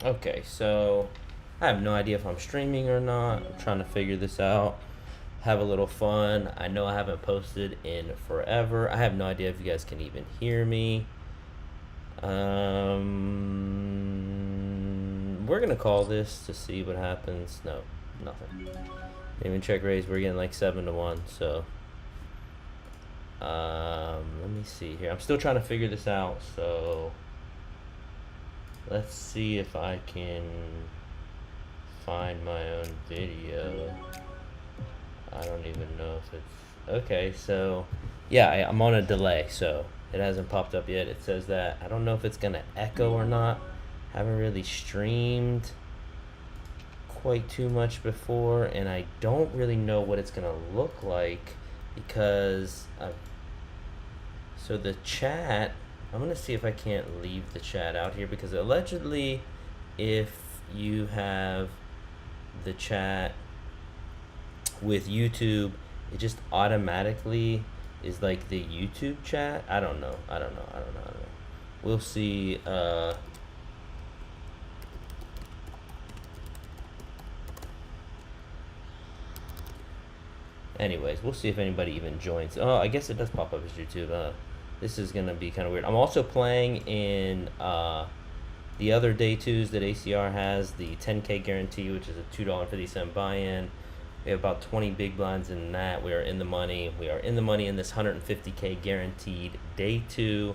Okay, so I have no idea if I'm streaming or not. I'm trying to figure this out. Have a little fun. I know I haven't posted in forever. I have no idea if you guys can even hear me. We're gonna call this to see what happens. No, nothing. Didn't even check raise. We're getting like 7-1. So, let me see here. I'm still trying to figure this out. So, let's see if I can find my own video. I don't even know if it's okay. So, yeah, I'm on a delay. So it hasn't popped up yet. It says that. I don't know if it's gonna echo or not. Haven't really streamed quite too much before, and I don't really know what it's gonna look like because so the chat, I'm gonna see if I can't leave the chat out here, because allegedly if you have the chat with YouTube, it just automatically is like the YouTube chat. I don't know. We'll see. Anyways, we'll see if anybody even joins. Oh, I guess it does pop up as YouTube. This is gonna be kind of weird. I'm also playing in the other day twos that ACR has, the 10K guarantee, which is a $2.50 buy-in. We have about 20 big blinds in that. We are in the money. We are in the money in this 150K guaranteed day two.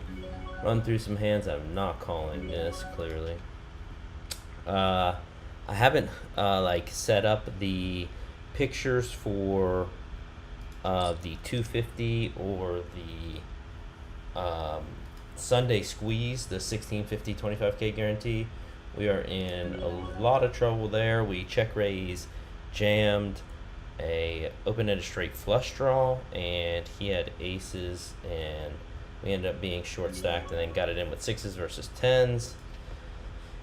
Run through some hands. I'm not calling this, clearly. I haven't like set up the pictures for the 250 or the Sunday squeeze, the 1650 25K guarantee. We are in a lot of trouble there. We check raise, jammed a open-ended straight flush draw, and he had aces, and we ended up being short stacked, and then got it in with sixes versus tens,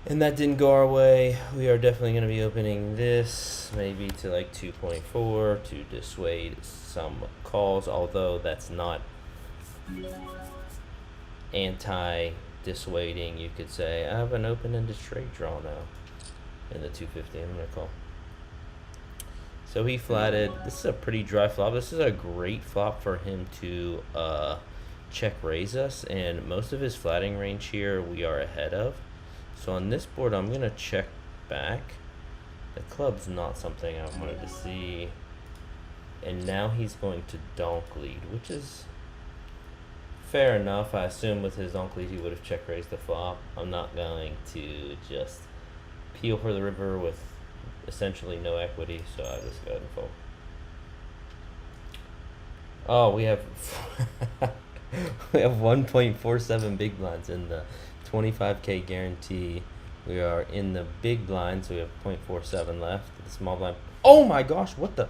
and that didn't go our way. We are definitely going to be opening this maybe to like 2.4 to dissuade some calls, although that's not anti-dissuading, you could say. I have an open-ended straight draw now in the 250. I'm going to call. So he flatted. This is a pretty dry flop. This is a great flop for him to check raise us, and most of his flatting range here we are ahead of. So on this board, I'm going to check back. The club's not something I wanted to see. And now he's going to donk lead, which is fair enough. I assume with his donk lead, he would have check raised the flop. I'm not going to just peel for the river with essentially no equity, so I just go ahead and fold. Oh, we have we have 1.47 big blinds in the 25K guarantee. We are in the big blind, so we have 0.47 left. The small blind. Oh my gosh, what the?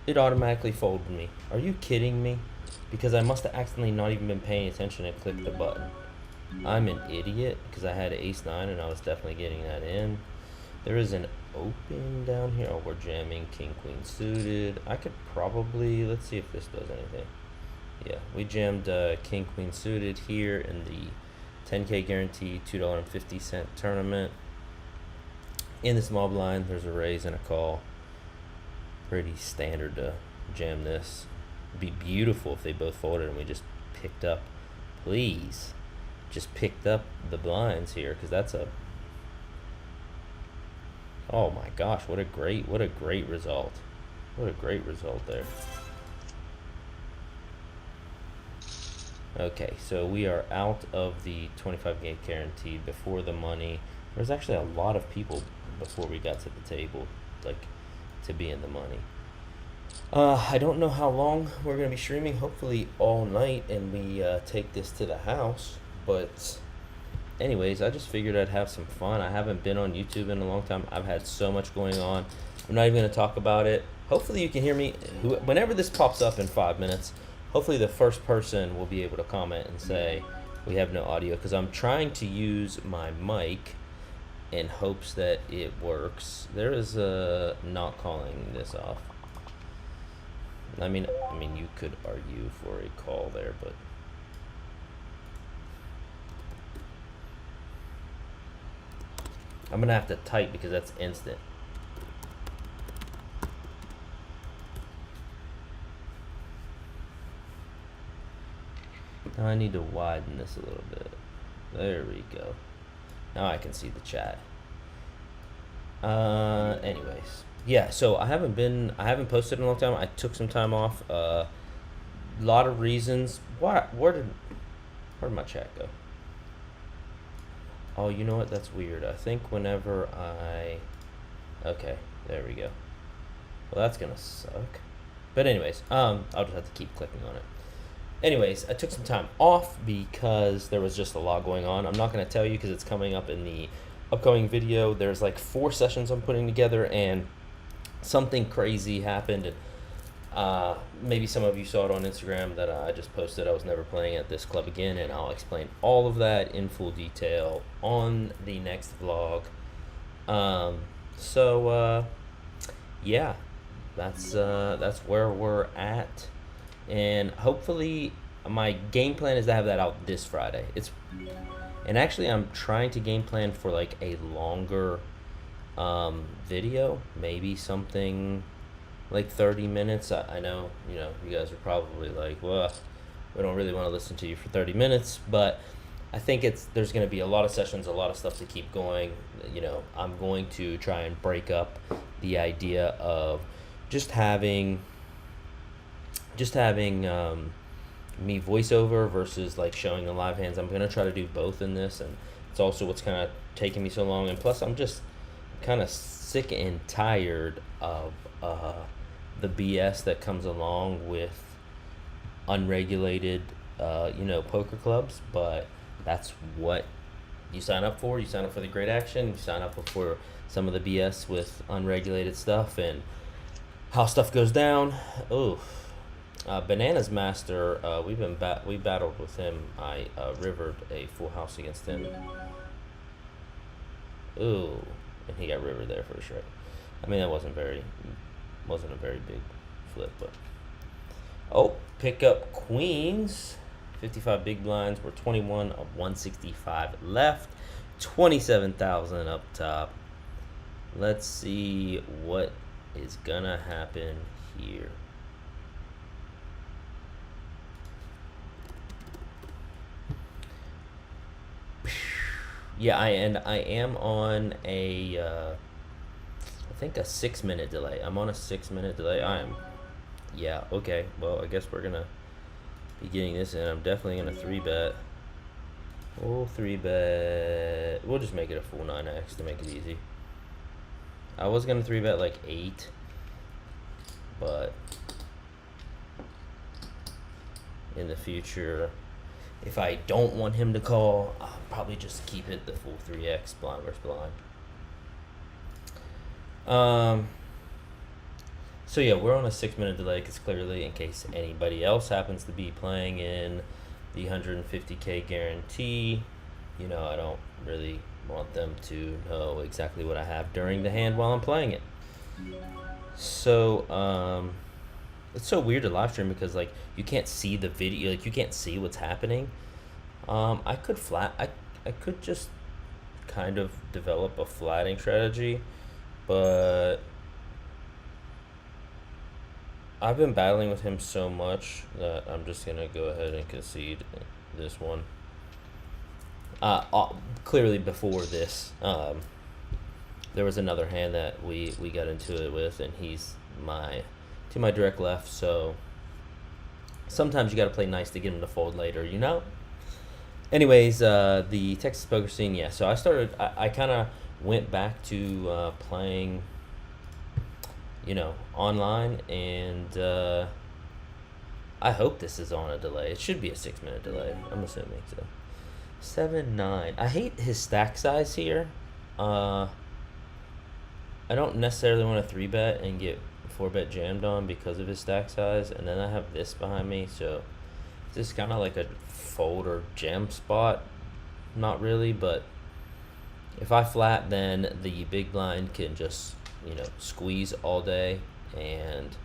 It automatically folded me. Are you kidding me? Because I must have accidentally not even been paying attention and clicked the button. I'm an idiot, because I had ace-9 and I was definitely getting that in. There is an open down here. Oh, we're jamming king-queen suited. I could probably, let's see if this does anything. Yeah, we jammed king-queen suited here in the 10K guarantee $2.50 tournament. In the small blind, there's a raise and a call. Pretty standard to jam this. It'd be beautiful if they both folded and we just picked up, please, just picked up the blinds here, because that's a Oh my gosh, what a great result. What a great result there. Okay, so we are out of the 25K guaranteed before the money. There's actually a lot of people before we got to the table, like, to be in the money. I don't know how long we're gonna be streaming. Hopefully all night, and we take this to the house. But anyways, I just figured I'd have some fun. I haven't been on YouTube in a long time. I've had so much going on. I'm not even gonna talk about it. Hopefully you can hear me. Whenever this pops up in 5 minutes, hopefully the first person will be able to comment and say we have no audio, because I'm trying to use my mic in hopes that it works. There is a not calling this off. I mean, you could argue for a call there, but I'm gonna have to type because that's instant. Now I need to widen this a little bit. There we go. Now I can see the chat. Anyways, yeah. So I haven't posted in a long time. I took some time off. Lot of reasons. Where did my chat go? Oh, you know what? That's weird. I think whenever okay, there we go. Well, that's gonna suck. But anyways, I'll just have to keep clicking on it. Anyways, I took some time off because there was just a lot going on. I'm not gonna tell you because it's coming up in the upcoming video. There's like 4 sessions I'm putting together, and something crazy happened. And maybe some of you saw it on Instagram that I just posted. I was never playing at this club again, and I'll explain all of that in full detail on the next vlog. Yeah, that's where we're at, and hopefully my game plan is to have that out this Friday. And actually I'm trying to game plan for like a longer video, maybe something like 30 minutes. I know, you guys are probably like, well, we don't really want to listen to you for 30 minutes, but I think there's going to be a lot of sessions, a lot of stuff to keep going. I'm going to try and break up the idea of just having me voiceover versus like showing the live hands. I'm going to try to do both in this, and it's also what's kind of taking me so long. And plus I'm just kind of sick and tired of the BS that comes along with unregulated poker clubs. But that's what you sign up for. You sign up for the great action. You sign up for some of the BS with unregulated stuff and how stuff goes down. Bananas Master, we battled with him. I rivered a full house against him. Ooh, and he got rivered there for sure. I mean, that wasn't a very big flip, but pick up queens. 55 big blinds. We're 21 of 165 left. 27,000 up top. Let's see what is gonna happen here. Yeah, I am on I think a 6-minute delay. I'm on a 6-minute delay. Yeah, okay. Well, I guess we're gonna be getting this in. I'm definitely gonna 3-bet. We'll 3-bet. We'll just make it a full 9x to make it easy. I was gonna 3-bet like 8, but in the future, if I don't want him to call, I'll probably just keep it the full 3x blind versus blind. So yeah, we're on a 6-minute delay because clearly, in case anybody else happens to be playing in the 150K guarantee, I don't really want them to know exactly what I have during the hand while I'm playing it. So it's so weird to live stream because like you can't see the video, like you can't see what's happening. I could just kind of develop a flatting strategy, but I've been battling with him so much that I'm just gonna go ahead and concede this one. Clearly before this, there was another hand that we got into it with, and he's to my direct left, so sometimes you got to play nice to get him to fold later, you know? Anyways, the Texas poker scene, yeah. So I kind of went back to playing, online, and I hope this is on a delay. It should be a 6-minute delay. I'm assuming so. 7-9. I hate his stack size here. I don't necessarily want to 3-bet and get 4-bet jammed on because of his stack size, and then I have this behind me, so this is kind of like a fold or jam spot. Not really, but if I flat, then the big blind can just squeeze all day, and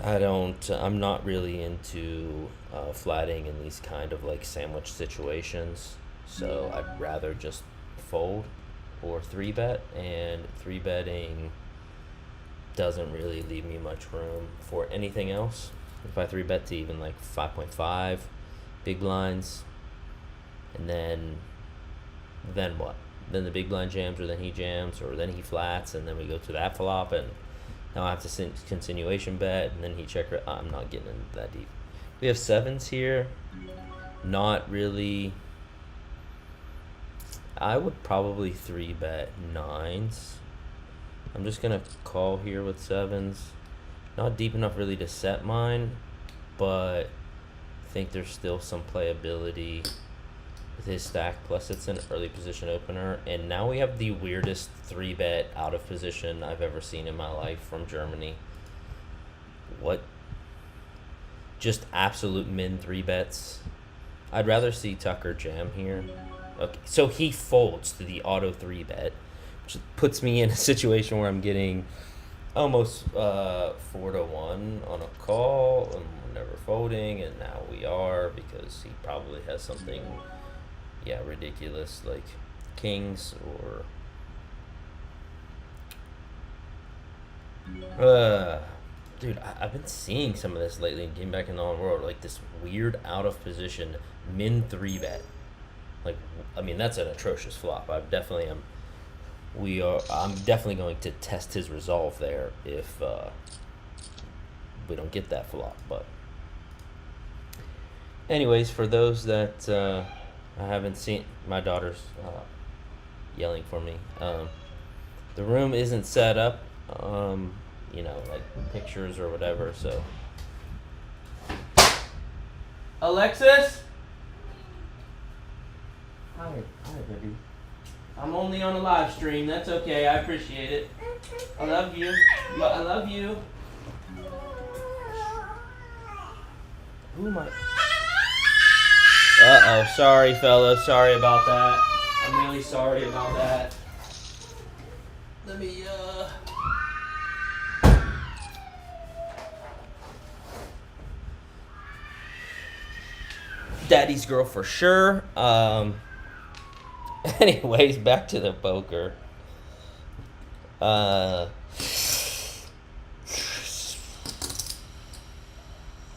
I'm not really into flatting in these kind of like sandwich situations, so I'd rather just fold or 3-bet, and 3-betting doesn't really leave me much room for anything else. If I 3-bet to even like 5.5 big blinds, and then what? Then the big blind jams, or then he jams, or then he flats, and then we go to that flop, and now I have to continuation bet, and then he check. I'm not getting into that deep. We have 7s here. Not really. I would probably 3-bet 9s. I'm just gonna call here with 7s. Not deep enough really to set mine, but I think there's still some playability with his stack. Plus it's an early position opener, and now we have the weirdest 3-bet out of position I've ever seen in my life from Germany. What? Just absolute min 3-bets. I'd rather see Tucker jam here. Okay, so he folds to the auto 3-bet, which puts me in a situation where I'm getting almost 4-1 on a call, and we're never folding, and now we are, because he probably has something ridiculous like kings or dude, I've been seeing some of this lately in Game Back in the Online World, like this weird out of position min 3-bet. Like, I mean, that's an atrocious flop. I'm definitely going to test his resolve there if we don't get that flop. But anyways, for those that I haven't seen, my daughter's yelling for me. The room isn't set up, like pictures or whatever, so. Alexis? Hi, baby. I'm only on a live stream. That's okay. I appreciate it. I love you. I love you. Who am I? Uh-oh. Sorry, fellas. Sorry about that. I'm really sorry about that. Let me, Daddy's girl for sure. Anyways, back to the poker. I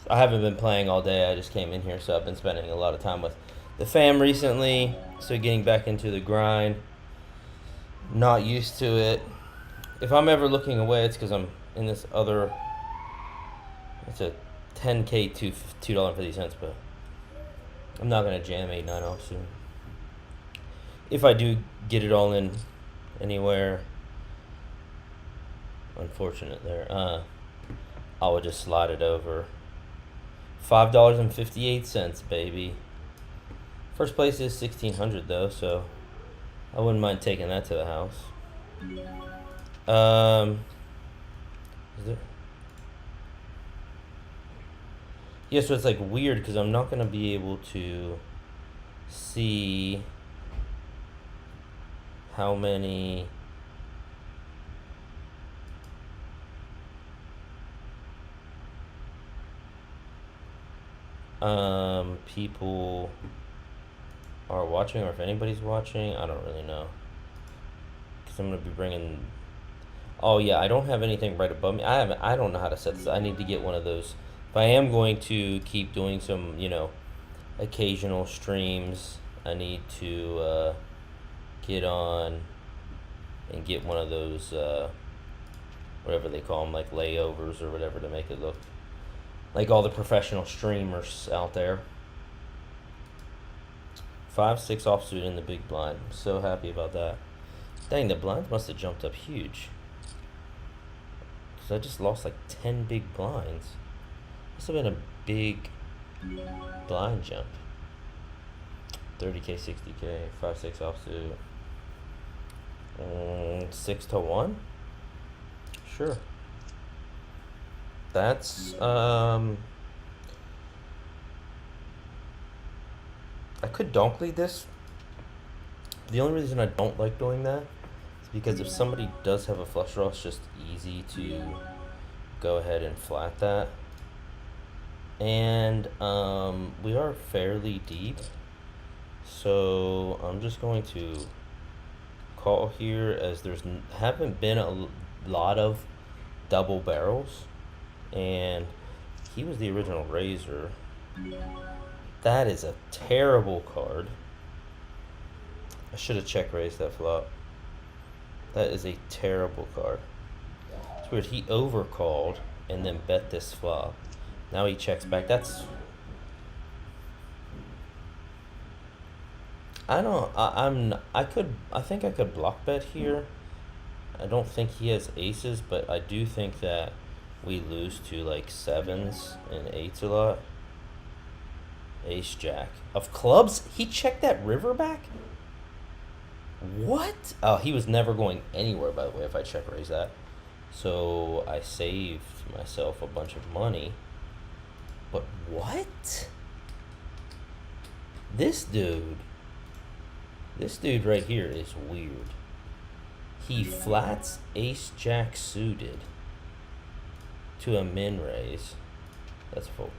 haven't been playing all day. I just came in here, so I've been spending a lot of time with the fam recently. So getting back into the grind. Not used to it. If I'm ever looking away, it's because I'm in this other. It's a 10K $2.50, but I'm not gonna jam 8-9 off soon. If I do get it all in anywhere, unfortunate there, I would just slide it over. $5.58, baby. First place is 1,600 though, so I wouldn't mind taking that to the house. Is there? Yeah, so it's like weird because I'm not gonna be able to see how many people are watching, or if anybody's watching. I don't really know, because I'm gonna be bringing. Oh yeah, I don't have anything right above me. I don't know how to set this. I need to get one of those. If I am going to keep doing some occasional streams, I need to get on and get one of those, whatever they call them, like layovers or whatever, to make it look like all the professional streamers out there. 5-6 offsuit in the big blind. I'm so happy about that. Dang, the blinds must have jumped up huge. Because I just lost like 10 big blinds. Must have been a big blind jump. 30k, 60k, 5-6 offsuit. 6-1? Sure. That's, I could donk lead this. The only reason I don't like doing that is because if somebody does have a flush draw, it's just easy to go ahead and flat that. And we are fairly deep, so I'm just going to call here, as there's haven't been a lot of double barrels, and he was the original raiser. That is a terrible card. I should have check raised that flop. That is a terrible card. It's weird. He overcalled and then bet this flop. Now he checks back. That's... I think I could block bet here. I don't think he has aces, but I do think that we lose to like 7s and 8s a lot. Ace jack of clubs. He checked that river back. What? Oh, he was never going anywhere, by the way, if I check raise that. So I saved myself a bunch of money. But what? This dude right here is weird. He flats ace jack suited to a min raise. That's full.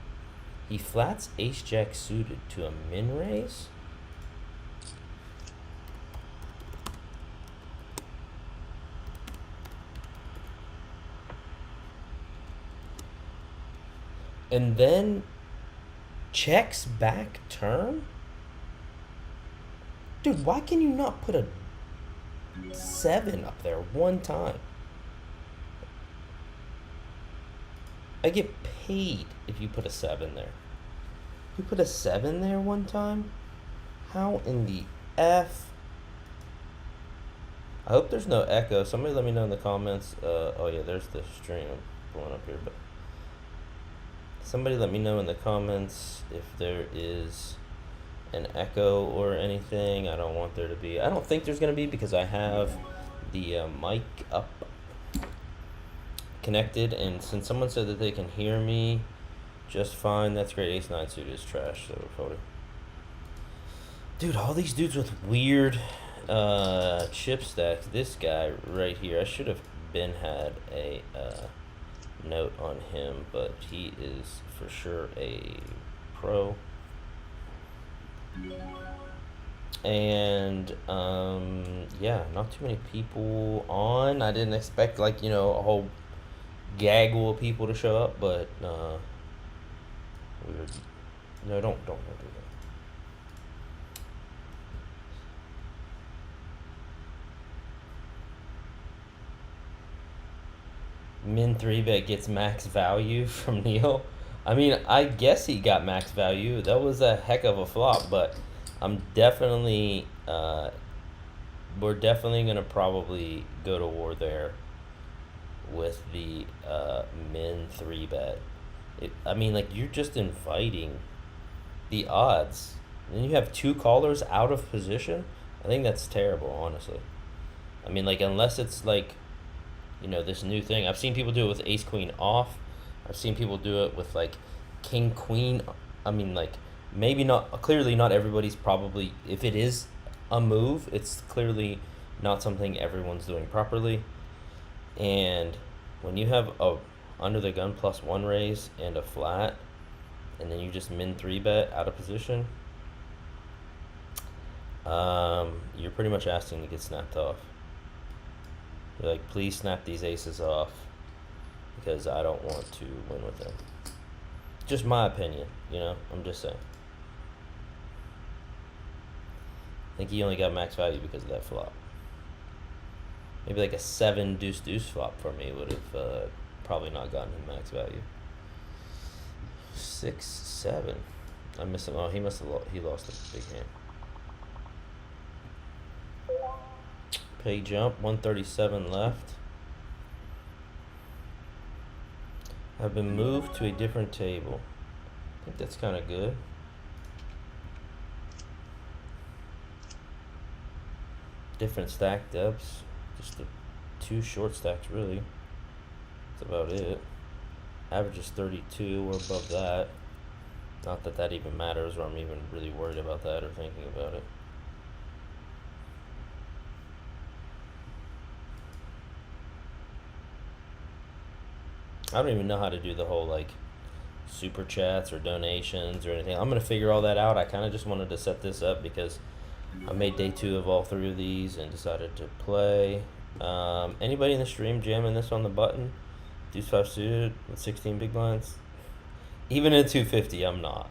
He flats ace jack suited to a min raise. And then checks back turn? Dude, why can you not put a 7 up there one time? I get paid if you put a 7 there. You put a 7 there one time? How in the F? I hope there's no echo. Somebody let me know in the comments. Oh yeah, there's the stream going up here, but somebody let me know in the comments if there is an echo or anything. I don't want there to be. I don't think there's going to be, because I have the mic up connected, and since someone said that they can hear me just fine, that's great. Ace 9 suited is trash, so photo. Dude, all these dudes with weird chip stacks. This guy right here, I should have had a note on him, but he is for sure a pro. And yeah, not too many people on. I didn't expect, like, you know, a whole gaggle of people to show up, but weird. No, don't do that. Min 3-bet gets max value from Neil. I mean, I guess he got max value. That was a heck of a flop, but I'm definitely, we're definitely going to probably go to war there with the min 3-bet. I mean, like, you're just inviting the odds. And you have 2 callers out of position. I think that's terrible, honestly. I mean, like, unless it's like, you know, this new thing. I've seen people do it with ace queen off. I've seen people do it with like king queen. I mean, like, maybe not, clearly not everybody's probably, if it is a move, it's clearly not something everyone's doing properly. And when you have a under the gun +1 raise and a flat, and then you just min 3-bet out of position, you're pretty much asking to get snapped off. You're like, please snap these aces off, because I don't want to win with them. Just my opinion, you know, I'm just saying. I think he only got max value because of that flop. Maybe like a 7 deuce deuce flop for me would have probably not gotten him max value. 6 7. I missed him. Oh, he must have he lost a big hand. Pay jump, 137 left. I've been moved to a different table. I think that's kind of good. Different stack depths. Just the 2 short stacks, really. That's about it. Average is 32. We're above that. Not that that even matters, or I'm even really worried about that or thinking about it. I don't even know how to do the whole like super chats or donations or anything. I'm gonna figure all that out. I kind of just wanted to set this up because I made day 2 of all 3 of these and decided to play. Anybody in the stream jamming this on the button? Deuce 5 suited with 16 big blinds. Even at 250, I'm not.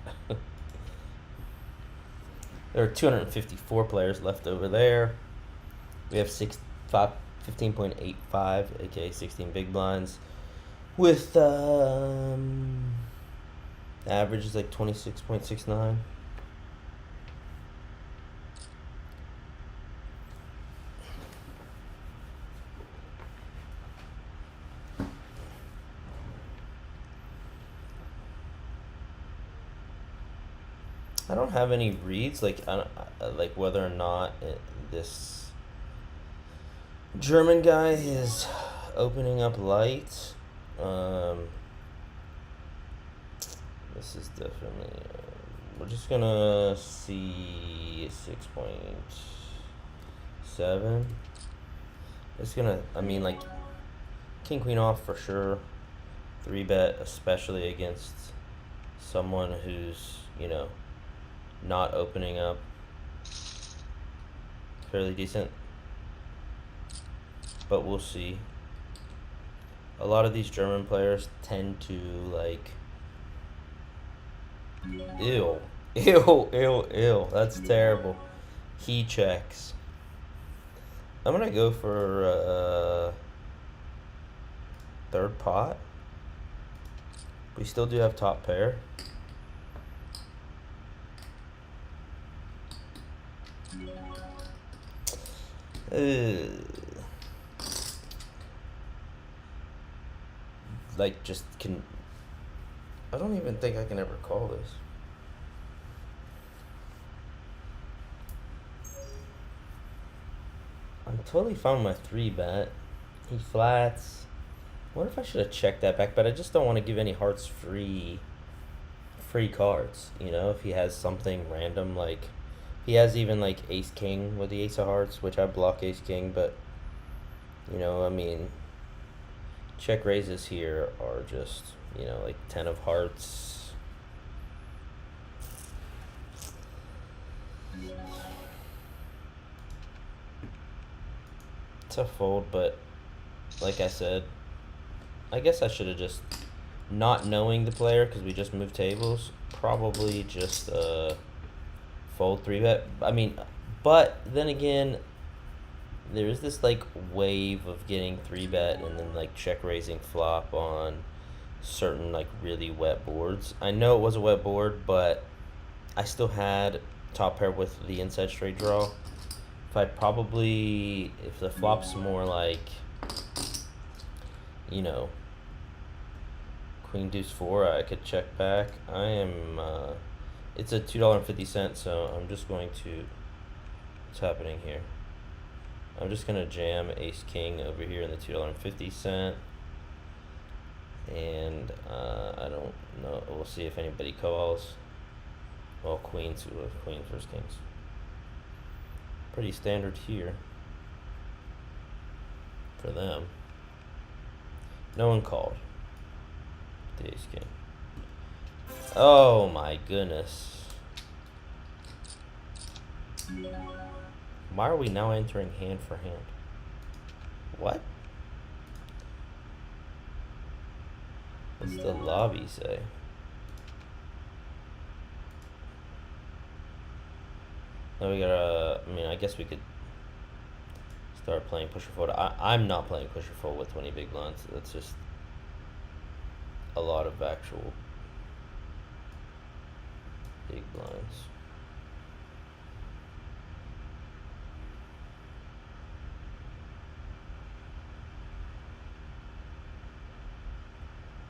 There are 254 players left over there. We have 15.85, aka 16 big blinds. With average is like 26.69. I don't have any reads like like whether or not this German guy is opening up light. This is definitely we're just gonna see 6.7. It's gonna, I mean, like king queen off for sure. 3-bet, especially against someone who's, you know, not opening up fairly decent, but we'll see. A lot of these German players tend to like, ew, that's terrible. He checks. I'm gonna go for third pot. We still do have top pair. Like, just can. I don't even think I can ever call this. I'm totally fine with my 3-bet. He flats. What if I should have checked that back? But I just don't want to give any hearts free cards. You know, if he has something random, like he has even like ace king with the ace of hearts, which I block ace king, but you know, I mean, check raises here are just, you know, like 10 of hearts. It's a fold, but like I said, I guess I should have just, not knowing the player because we just moved tables, probably just fold 3-bet. I mean, but then again, there is this like wave of getting 3-bet and then like check raising flop on certain like really wet boards. I know it was a wet board, but I still had top pair with the inside straight draw. If I'd probably, if the flop's more like, you know, queen deuce 4, I could check back. I am it's a $2.50, so I'm just going to, what's happening here? I'm just gonna jam ace king over here in the $2.50, and I don't know. We'll see if anybody calls. Well, queens versus kings. Pretty standard here for them. No one called. The ace king. Oh my goodness. Why are we now entering hand for hand? What? What's the lobby say? No, we gotta, I mean, I guess we could start playing pusher fold. I'm not playing pusher fold with 20 big blinds. That's just a lot of actual big blinds.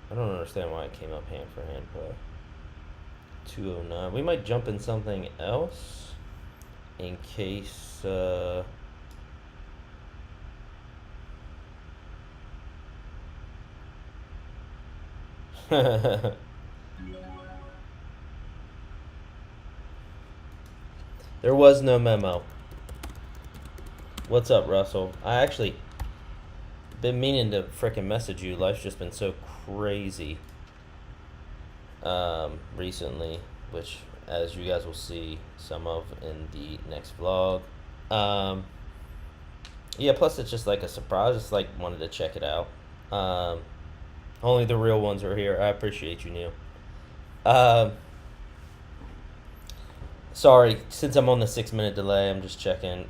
I don't understand why it came up hand for hand play. 209. We might jump in something else in case. There was no memo. What's up, Russell? I actually been meaning to frickin' message you. Life's just been so crazy recently, which, as you guys will see some of in the next vlog. Yeah, plus it's just like a surprise. It's like wanted to check it out. Only the real ones are here. I appreciate you, Neil. Sorry, since I'm on the 6-minute delay, I'm just checking.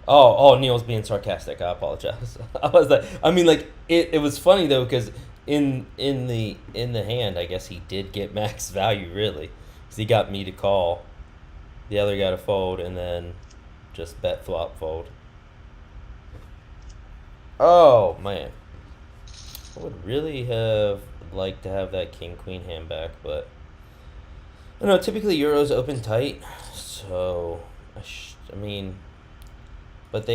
Neil's being sarcastic. I apologize. I was like, I mean, like it was funny though, because in the hand, I guess he did get max value really, because he got me to call, the other guy to fold, and then just bet flop fold. Oh man, I would really have liked to have that king queen hand back, but I don't know. Typically Euros open tight, so I mean. But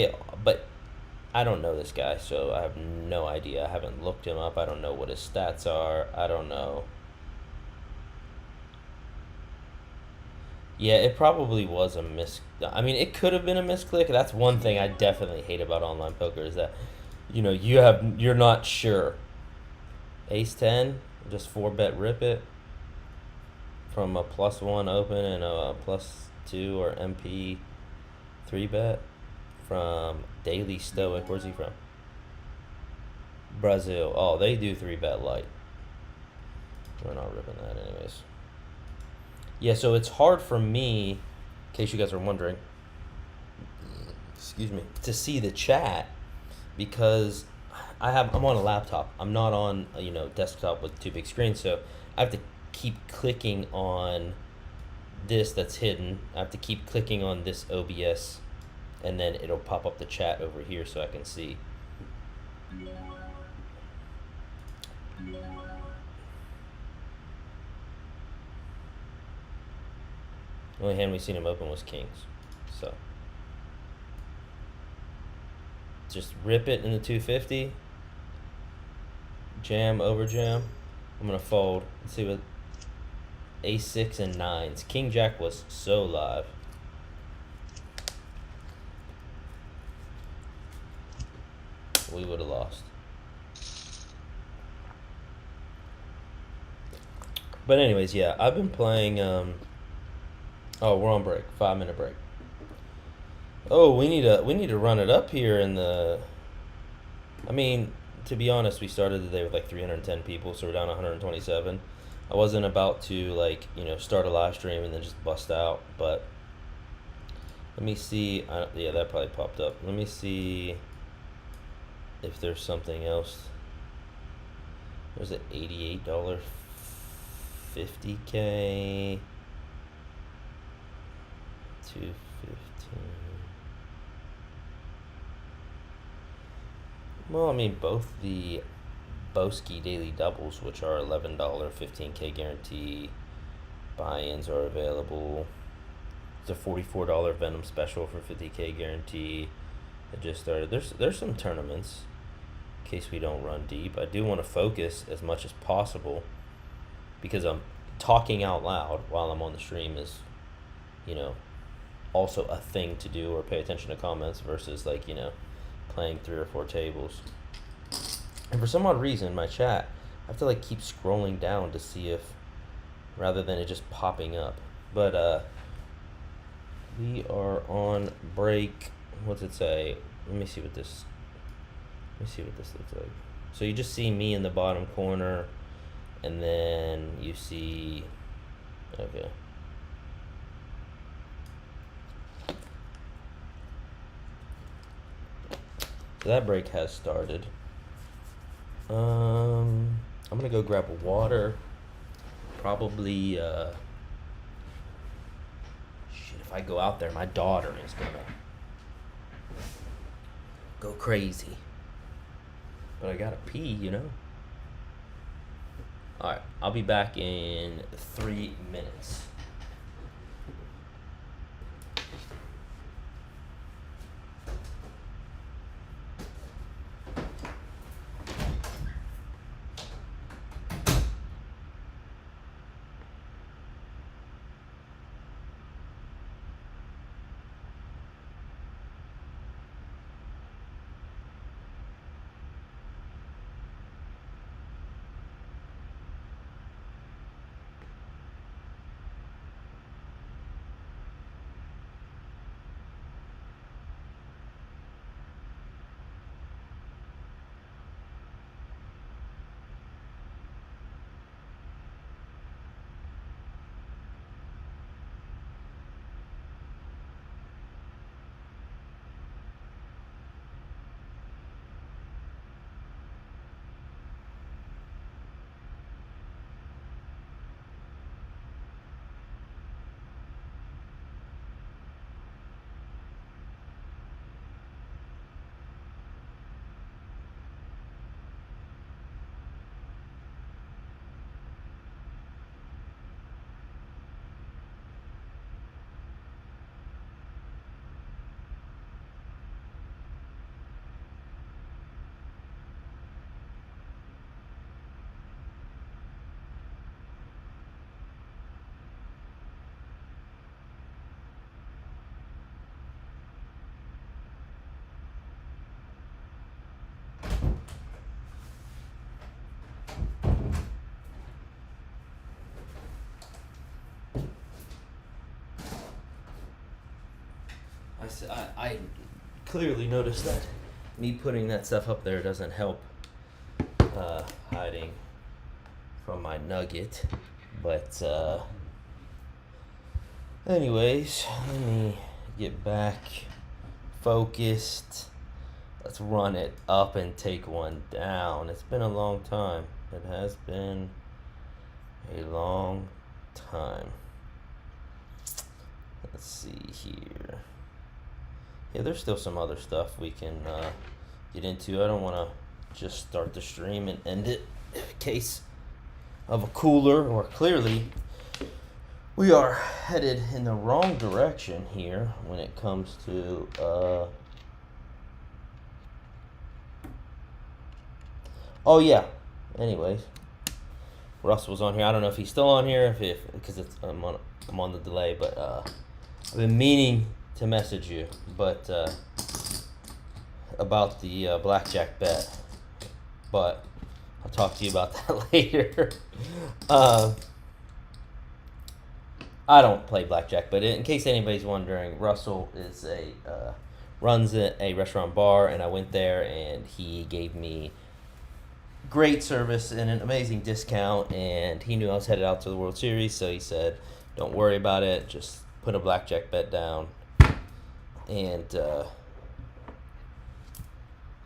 I don't know this guy, so I have no idea. I haven't looked him up. I don't know what his stats are. I don't know. Yeah, it probably was a I mean, it could have been a misclick. That's one thing I definitely hate about online poker is that, you're not sure. Ace 10, just 4-bet rip it from a +1 open and a +2 or MP 3-bet. From Daily Stoic. Where's he from? Brazil. Oh, they do 3-bet light. We're not ripping that anyways. Yeah, so it's hard for me, in case you guys are wondering, excuse me, to see the chat because I'm on a laptop. I'm not on desktop with 2 big screens, so I have to keep clicking on this that's hidden. I have to keep clicking on this OBS, and then it'll pop up the chat over here so I can see. The only hand we seen him open was kings. So just rip it in the 250. Jam, over jam. I'm gonna fold. Let's see what ace 6 and 9s. King jack was so live. We would have lost. But anyways, yeah, I've been playing. Oh, we're on break. 5-minute break. Oh, we need to run it up here in the. I mean, to be honest, we started the day with like 310 people, so we're down 127. I wasn't about to start a live stream and then just bust out, but let me see. Yeah, that probably popped up. Let me see if there's something else. There's an $88 50K 215. Well, I mean, both the Boski daily doubles, which are $11 15K guarantee buy-ins, are available. It's a $44 Venom special for 50K guarantee. It just started. There's some tournaments. In case we don't run deep, I do want to focus as much as possible because I'm talking out loud while I'm on the stream is, also a thing to do, or pay attention to comments versus playing 3 or 4 tables. And for some odd reason, my chat, I have to keep scrolling down to see if, rather than it just popping up. But we are on break. What's it say? Let me see what this looks like. So you just see me in the bottom corner, and then you see, okay. that break has started. I'm gonna go grab a water. Probably, shit, if I go out there, my daughter is gonna go crazy. But I gotta pee, you know? Alright, I'll be back in 3 minutes. I clearly noticed that me putting that stuff up there doesn't help hiding from my nugget. But anyways, let me get back focused. Let's run it up and take one down. It's been a long time. It has been a long time. Let's see here. Yeah, there's still some other stuff we can get into. I don't want to just start the stream and end it in case of a cooler, or clearly we are headed in the wrong direction here when it comes to oh yeah, anyways, Russ was on here. I don't know if he's still on here, if because I'm on the delay, but I've been meaning to message you, but about the blackjack bet, but I'll talk to you about that later. I don't play blackjack, but in case anybody's wondering, Russell is runs a restaurant bar, and I went there and he gave me great service and an amazing discount, and he knew I was headed out to the World Series, so he said, don't worry about it, just put a blackjack bet down. And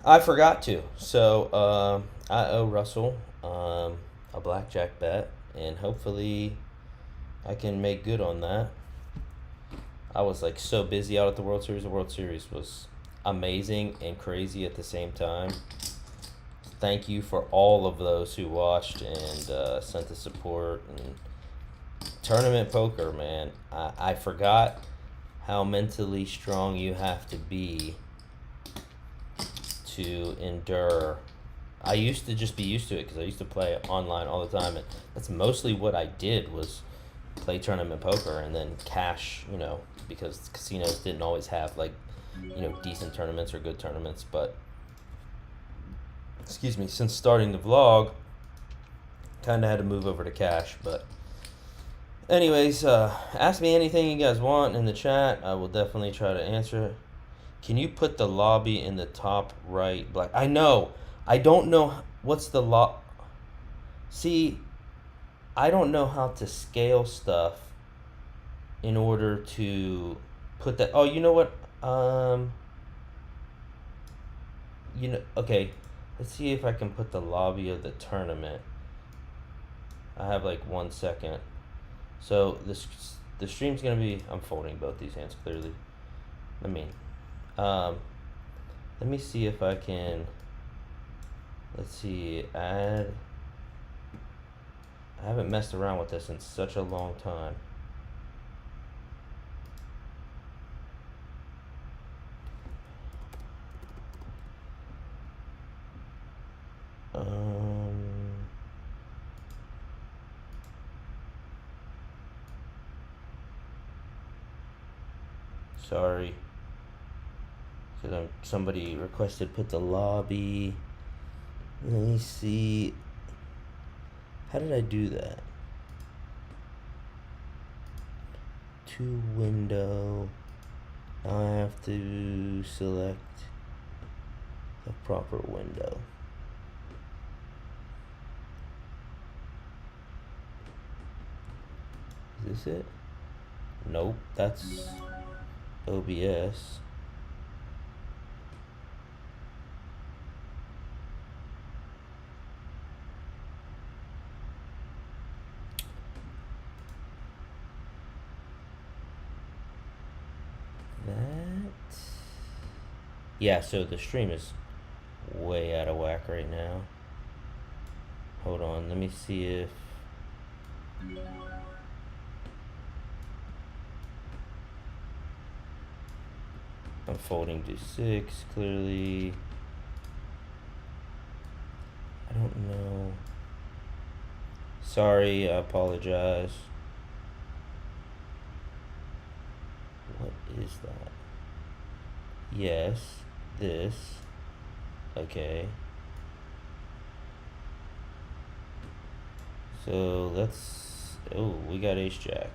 I forgot to, so I owe Russell a blackjack bet, and hopefully I can make good on that. I was like so busy out at the World Series. The World Series was amazing and crazy at the same time. Thank you for all of those who watched and sent the support. And tournament poker, man, I forgot how mentally strong you have to be to endure. I used to just be used to it because I used to play online all the time, and that's mostly what I did was play tournament poker and then cash, because casinos didn't always have decent tournaments or good tournaments. But excuse me, since starting the vlog, kind of had to move over to cash. But anyways, ask me anything you guys want in the chat. I will definitely try to answer it. Can you put the lobby in the top right black? I know. I don't know what's the See, I don't know how to scale stuff in order to put that. Oh, you know what? you know, okay, let's see if I can put the lobby of the tournament. I have like 1 second. So the stream's gonna be. I'm folding both these hands clearly. I mean, um, let me see if I can. Let's see, add. I haven't messed around with this in such a long time. Sorry, because somebody requested put the lobby. Let me see. How did I do that? To window. Now I have to select the proper window. Is this it? Nope, that's OBS. Yeah, so the stream is way out of whack right now. Hold on, let me see if... I'm folding to 6, clearly. I don't know. Sorry, I apologize. What is that? Yes, this. Okay. So let's... Oh, we got ace jack.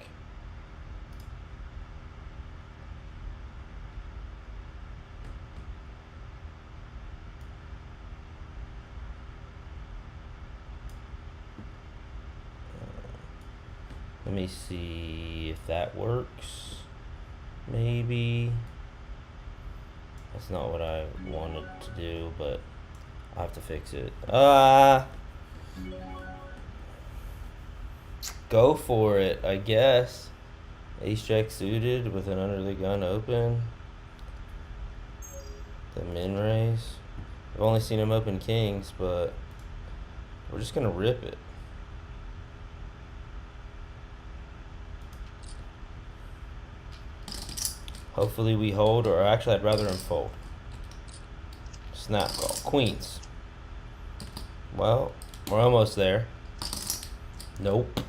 Let me see if that works. Maybe. That's not what I wanted to do, but I'll have to fix it. Go for it, I guess. Ace jack suited with an under the gun open. The min raise. I've only seen him open kings, but we're just gonna rip it. Hopefully we hold, or actually I'd rather him fold. Snap call. Queens. Well, we're almost there. Nope.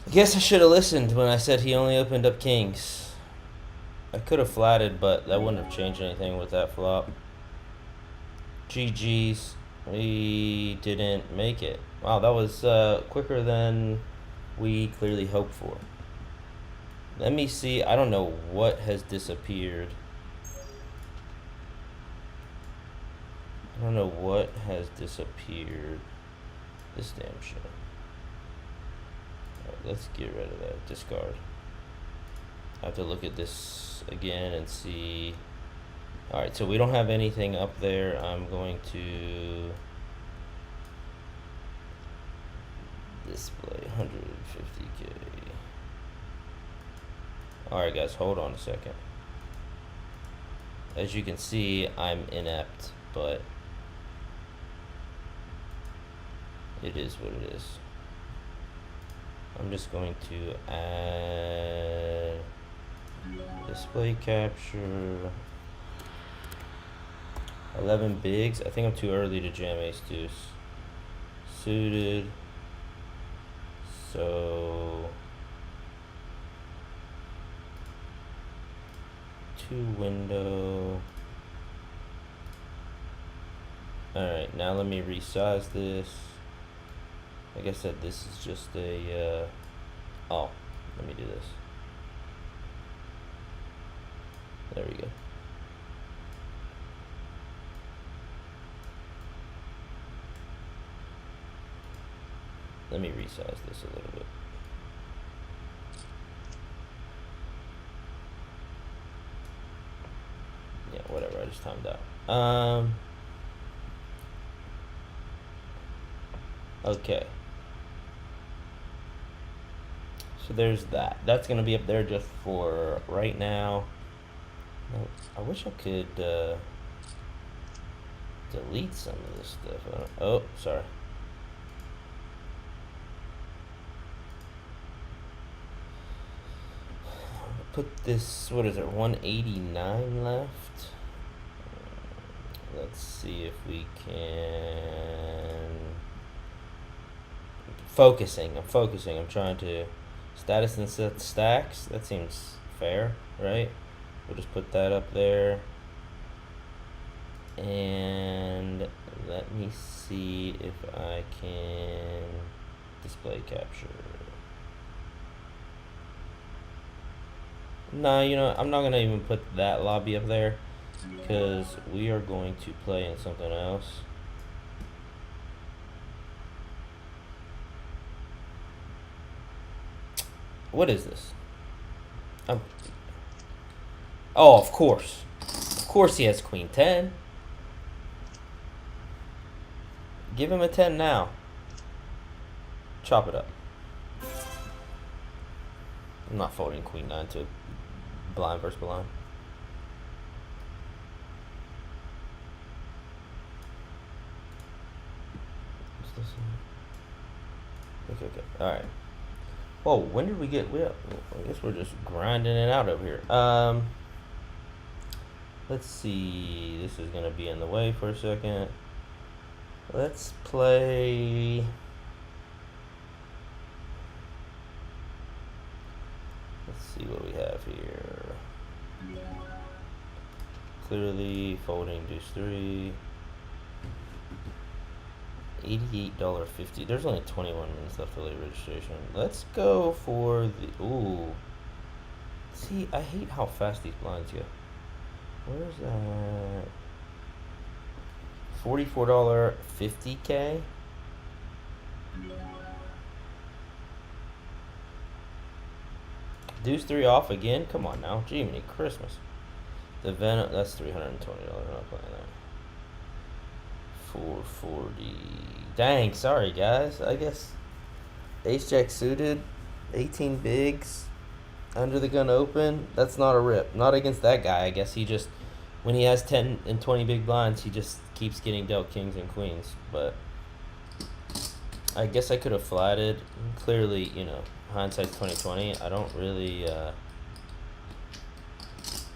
I guess I should have listened when I said he only opened up kings. I could have flatted, but that wouldn't have changed anything with that flop. GG's. We didn't make it. Wow, that was quicker than we clearly hoped for. Let me see. I don't know what has disappeared. I don't know what has disappeared. This damn shit. Alright, let's get rid of that. Discard. I have to look at this again and see. Alright, so we don't have anything up there. I'm going to display 150K. Alright guys, hold on a second. As you can see, I'm inept, but it is what it is. I'm just going to add display capture 11 bigs. I think I'm too early to jam ace deuce. Suited. So 2 window. Alright, now let me resize this. Like I said, this is just a oh, let me do this. There we go. Let me resize this a little bit. just timed out. Okay. So there's that. That's gonna be up there just for right now. I wish I could delete some of this stuff. Oh, sorry. Put this, what is it, 189 left? Let's see if we can... I'm focusing. I'm trying to... Status and set stacks. That seems fair, right? We'll just put that up there. And let me see if I can display capture. No, you know, I'm not going to even put that lobby up there because we are going to play in something else. What is this? Oh, of course. Of course he has queen 10. Give him a 10 now. Chop it up. I'm not folding queen 9 to blind versus blind. What's this one? Okay. Alright. Whoa, when did we get... I guess we're just grinding it out over here. Let's see. This is going to be in the way for a second. Let's play... Let's see what we have here. Clearly, folding deuce 3. $88.50. There's only 21 minutes left for late registration. Let's go for the... Ooh. See, I hate how fast these blinds go. Where's that? $44 50K. Deuce 3 off again? Come on now. Jiminy Christmas. The Venom, that's $320. I'm not playing that. 440. Dang, sorry guys. I guess ace jack suited, 18 bigs, under the gun open. That's not a rip. Not against that guy. I guess he just, when he has 10 and 20 big blinds, he just keeps getting dealt kings and queens. But I guess I could have flatted. Clearly, you know, hindsight's 2020. I don't really. I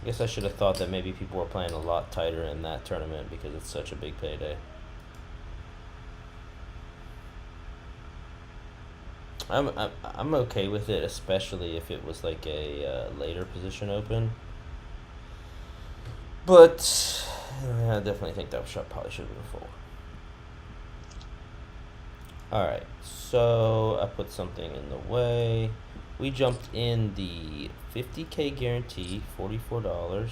guess I should have thought that maybe people were playing a lot tighter in that tournament because it's such a big payday. I'm okay with it, especially if it was like a later position open. But I definitely think that shot probably should have been full. Alright, so I put something in the way. We jumped in the 50K guarantee, $44.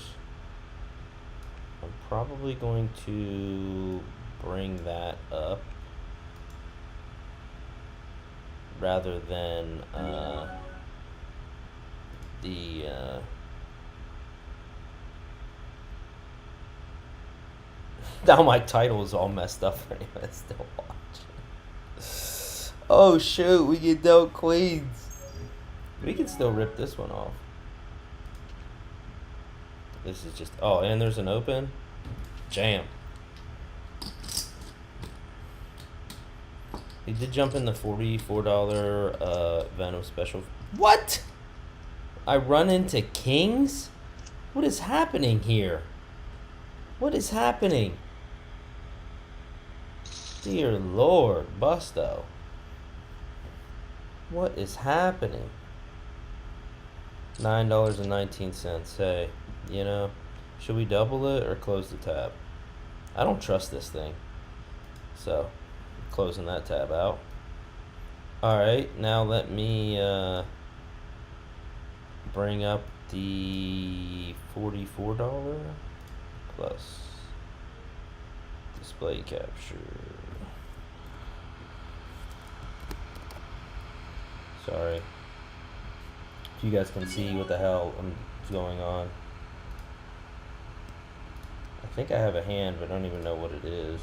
I'm probably going to bring that up rather than the now my title is all messed up for anyone that's still watching. Oh shoot, we get dealt queens. We can still rip this one off. This is just, oh, and there's an open. Jam. He did jump in the $44 Venom special. What? I run into kings? What is happening here? What is happening? Dear Lord, Busto. What is happening? $9.19. Hey, you know, should we double it or close the tab? I don't trust this thing. So, closing that tab out. Alright, now let me bring up the $44 plus display capture. Sorry. If you guys can see what the hell is going on. I think I have a hand, but I don't even know what it is.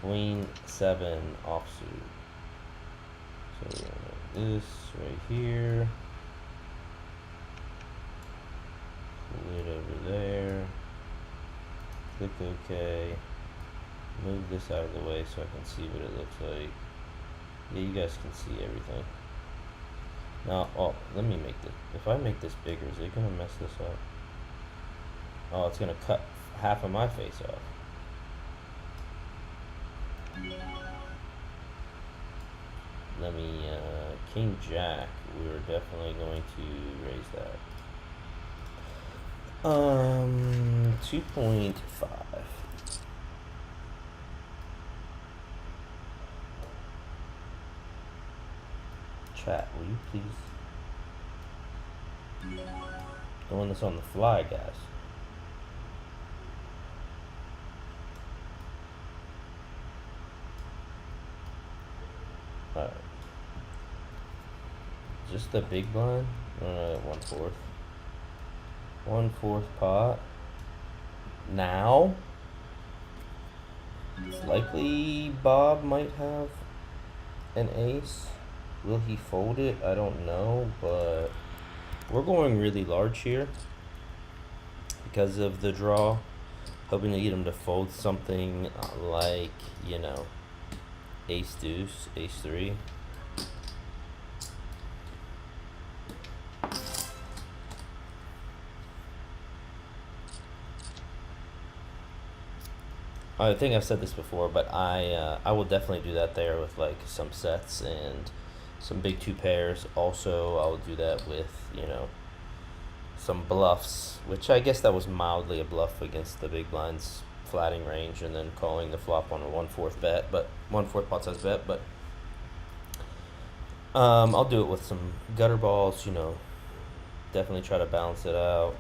Queen 7 offsuit. So we're gonna this right here. Pull it over there. Click OK. Move this out of the way so I can see what it looks like. Yeah, you guys can see everything. Now, oh, let me make this. If I make this bigger, is it gonna mess this up? Oh, it's gonna cut half of my face off. Let me, King Jack, we're definitely going to raise that. 2.5. Chat, will you please? Doing this on the fly, guys. Alright. Just the big blind? 1/4. 1/4 pot. Now, it's likely Bob might have an ace. Will he fold it? I don't know, but we're going really large here because of the draw. Hoping to get him to fold something like, you know, ace deuce, ace 3. I think I've said this before, but I will definitely do that there with like some sets and some big 2 pairs. Also, I'll do that with, you know, some bluffs, which I guess that was mildly a bluff against the big blind's flatting range, and then calling the flop on a 1/4 bet, but 1/4 pot size bet. But I'll do it with some gutter balls, you know, definitely try to balance it out.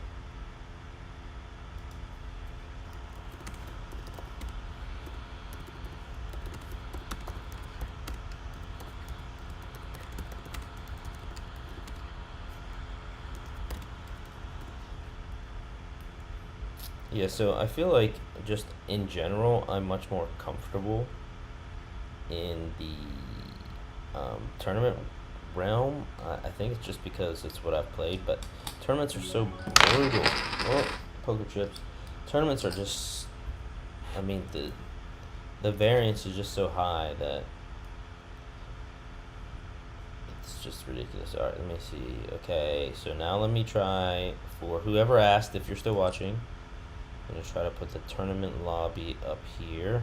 Yeah, so I feel like just in general, I'm much more comfortable in the tournament realm. I think it's just because it's what I've played, but tournaments are so brutal. Oh, poker chips. Tournaments are just, I mean, the variance is just so high that it's just ridiculous. All right, let me see. Okay, so now let me try, for whoever asked, if you're still watching, I'm gonna try to put the tournament lobby up here.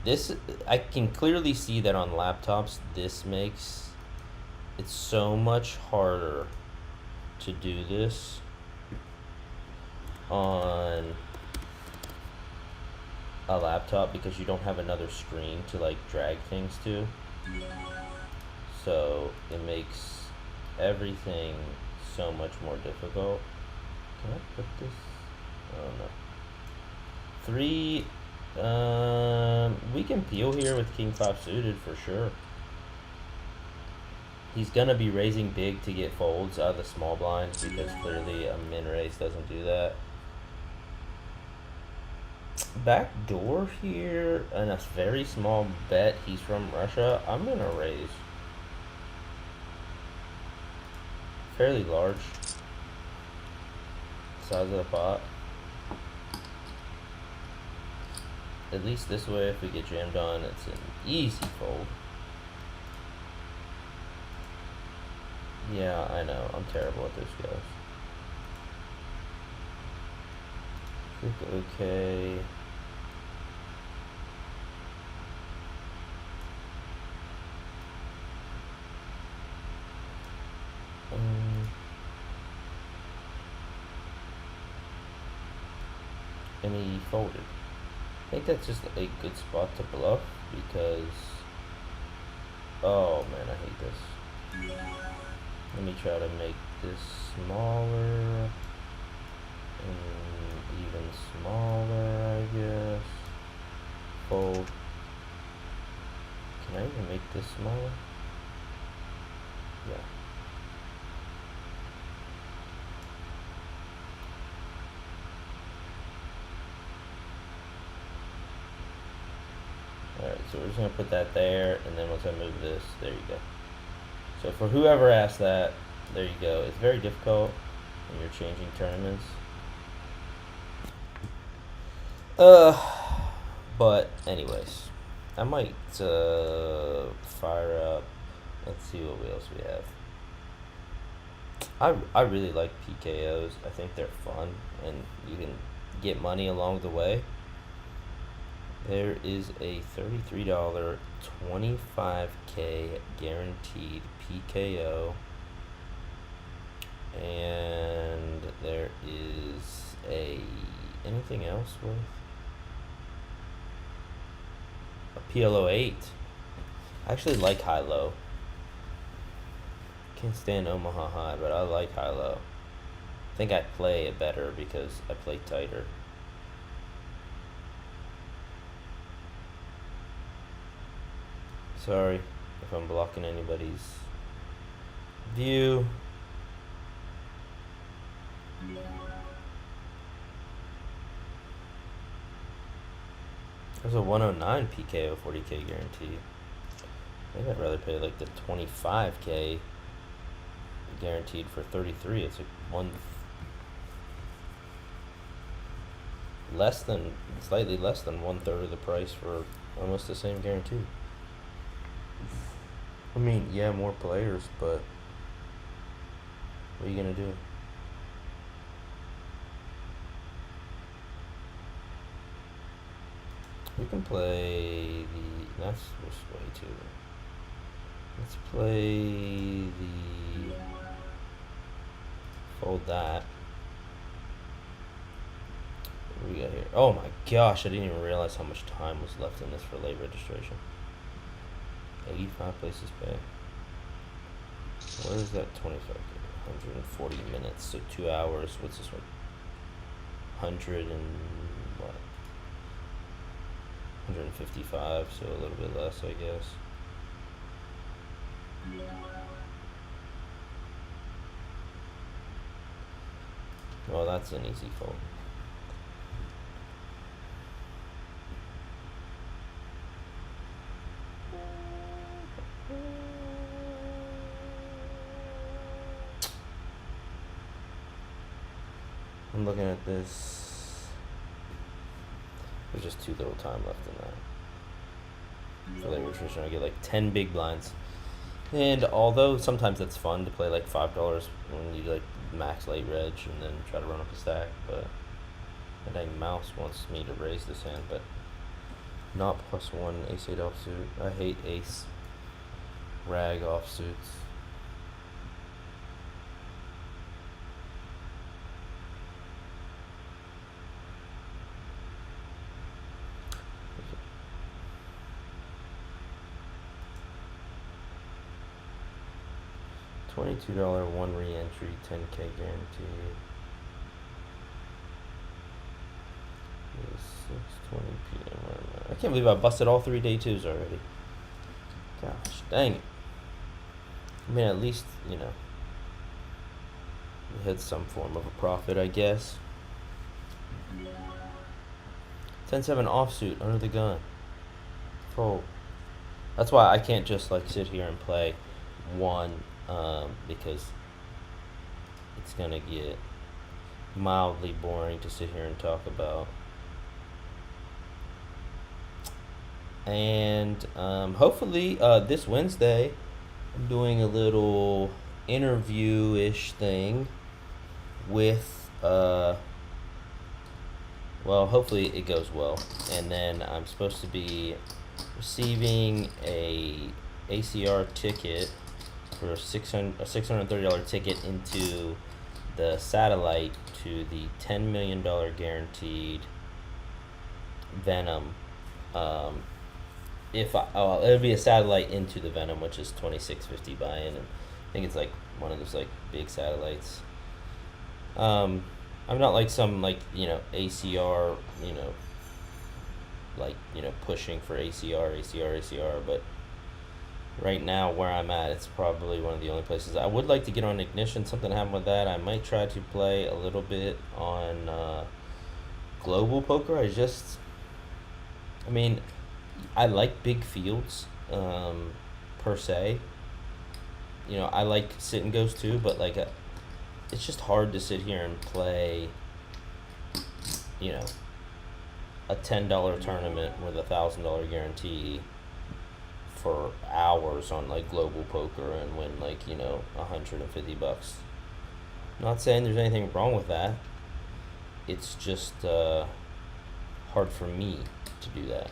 This, I can clearly see that on laptops, this makes it so much harder to do this on a laptop because you don't have another screen to like drag things to. So it makes everything so much more difficult. Can I put this? Oh no. 3. We can peel here with King 5 suited for sure. He's gonna be raising big to get folds out of the small blind because clearly a min raise doesn't do that. Back door here and a very small bet. He's from Russia. I'm gonna raise. Fairly large. Size of the pot. At least this way, if we get jammed on, it's an easy fold. Yeah, I know. I'm terrible at this, guys. Click OK. And he folded. I think that's just a good spot to bluff because, oh man, I hate this. Let me try to make this smaller and even smaller, I guess. Fold. Can I even make this smaller? Yeah. Alright, so we're just going to put that there, and then once I move this, there you go. So for whoever asked that, there you go. It's very difficult when you're changing tournaments. But anyways, I might fire up. Let's see what else we have. I really like PKOs. I think they're fun, and you can get money along the way. There is a $33 25K guaranteed PKO, and there is anything else worth a PLO 8. I actually like high low. Can't stand Omaha high, but I like high low. I think I play it better because I play tighter. Sorry if I'm blocking anybody's view. There's a 109 PKO 40K guarantee. I think I'd rather pay like the 25K guaranteed for 33. It's like slightly less than 1/3 of the price for almost the same guarantee. I mean, yeah, more players, but what are you gonna do? We can play that's just way too. Let's play the fold that. What do we got here? Oh my gosh, I didn't even realize how much time was left in this for late registration. 85 places pay. Where is that 25? 140 minutes, so 2 hours. What's this one? 100 and what? 155, so a little bit less, I guess. Well, that's an easy fold. I'm looking at this. There's just too little time left in that. For late registration, I get like 10 big blinds. And although sometimes it's fun to play like $5 when you like max late reg and then try to run up a stack, but the dang mouse wants me to raise this hand, but not +1 ace-8 offsuit. I hate ace rag offsuits. $22 one re-entry, 10K guarantee. 6:20 p.m. I can't believe I busted all 3 day twos already. Gosh, dang it. I mean, at least, you know, we had some form of a profit, I guess. 10-7 offsuit, under the gun. Fold. That's why I can't just like sit here and play one, because it's gonna get mildly boring to sit here and talk about. And hopefully this Wednesday I'm doing a little interview-ish thing with well, hopefully it goes well, and then I'm supposed to be receiving a ACR ticket for a $630 ticket into the satellite to the $10 million guaranteed Venom. It'll be a satellite into the Venom, which is $26.50 buy-in, and I think it's like one of those like big satellites. I'm not like some like, you know, ACR, you know, like, you know, pushing for ACR, but right now where I'm at, it's probably one of the only places. I would like to get on Ignition. Something happened with that. I might try to play a little bit on Global Poker. I mean, I like big fields, per se. You know, I like sit and goes too, but like, it's just hard to sit here and play, you know, a $10 tournament with $1,000 guarantee for hours on like global poker and win like, you know, $150. Not saying there's anything wrong with that. It's just hard for me to do that.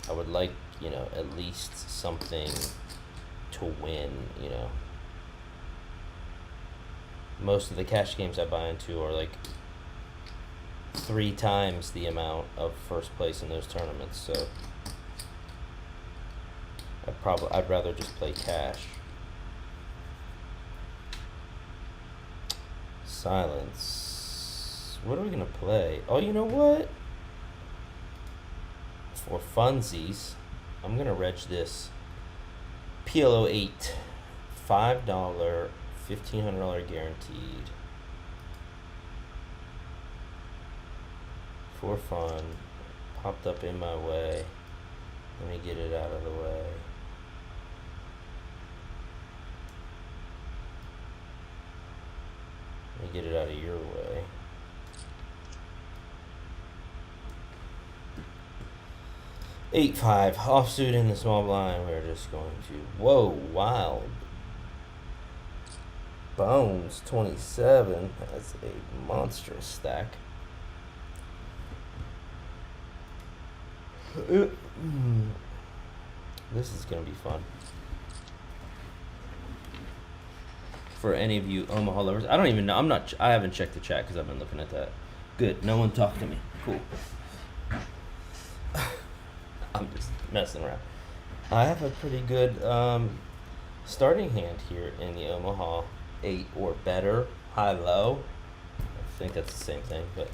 I would like, you know, at least something to win, you know. Most of the cash games I buy into are like 3 times the amount of first place in those tournaments, so I'd rather just play cash. Silence. What are we gonna play? Oh, you know what? For funsies, I'm gonna reg this PLO 8, $5, $1,500 guaranteed. For fun. Popped up in my way. Let me get it out of the way. Let me get it out of your way. Eight five offsuit in the small blind. We're just going to wild bones 27. That's a monstrous stack. This is gonna be fun. For any of you Omaha lovers, I don't even know. I haven't checked the chat because I've been looking at that. Good. No one talked to me. Cool. I'm just messing around. I have a pretty good starting hand here in the Omaha 8 or better, high low. I think that's the same thing, but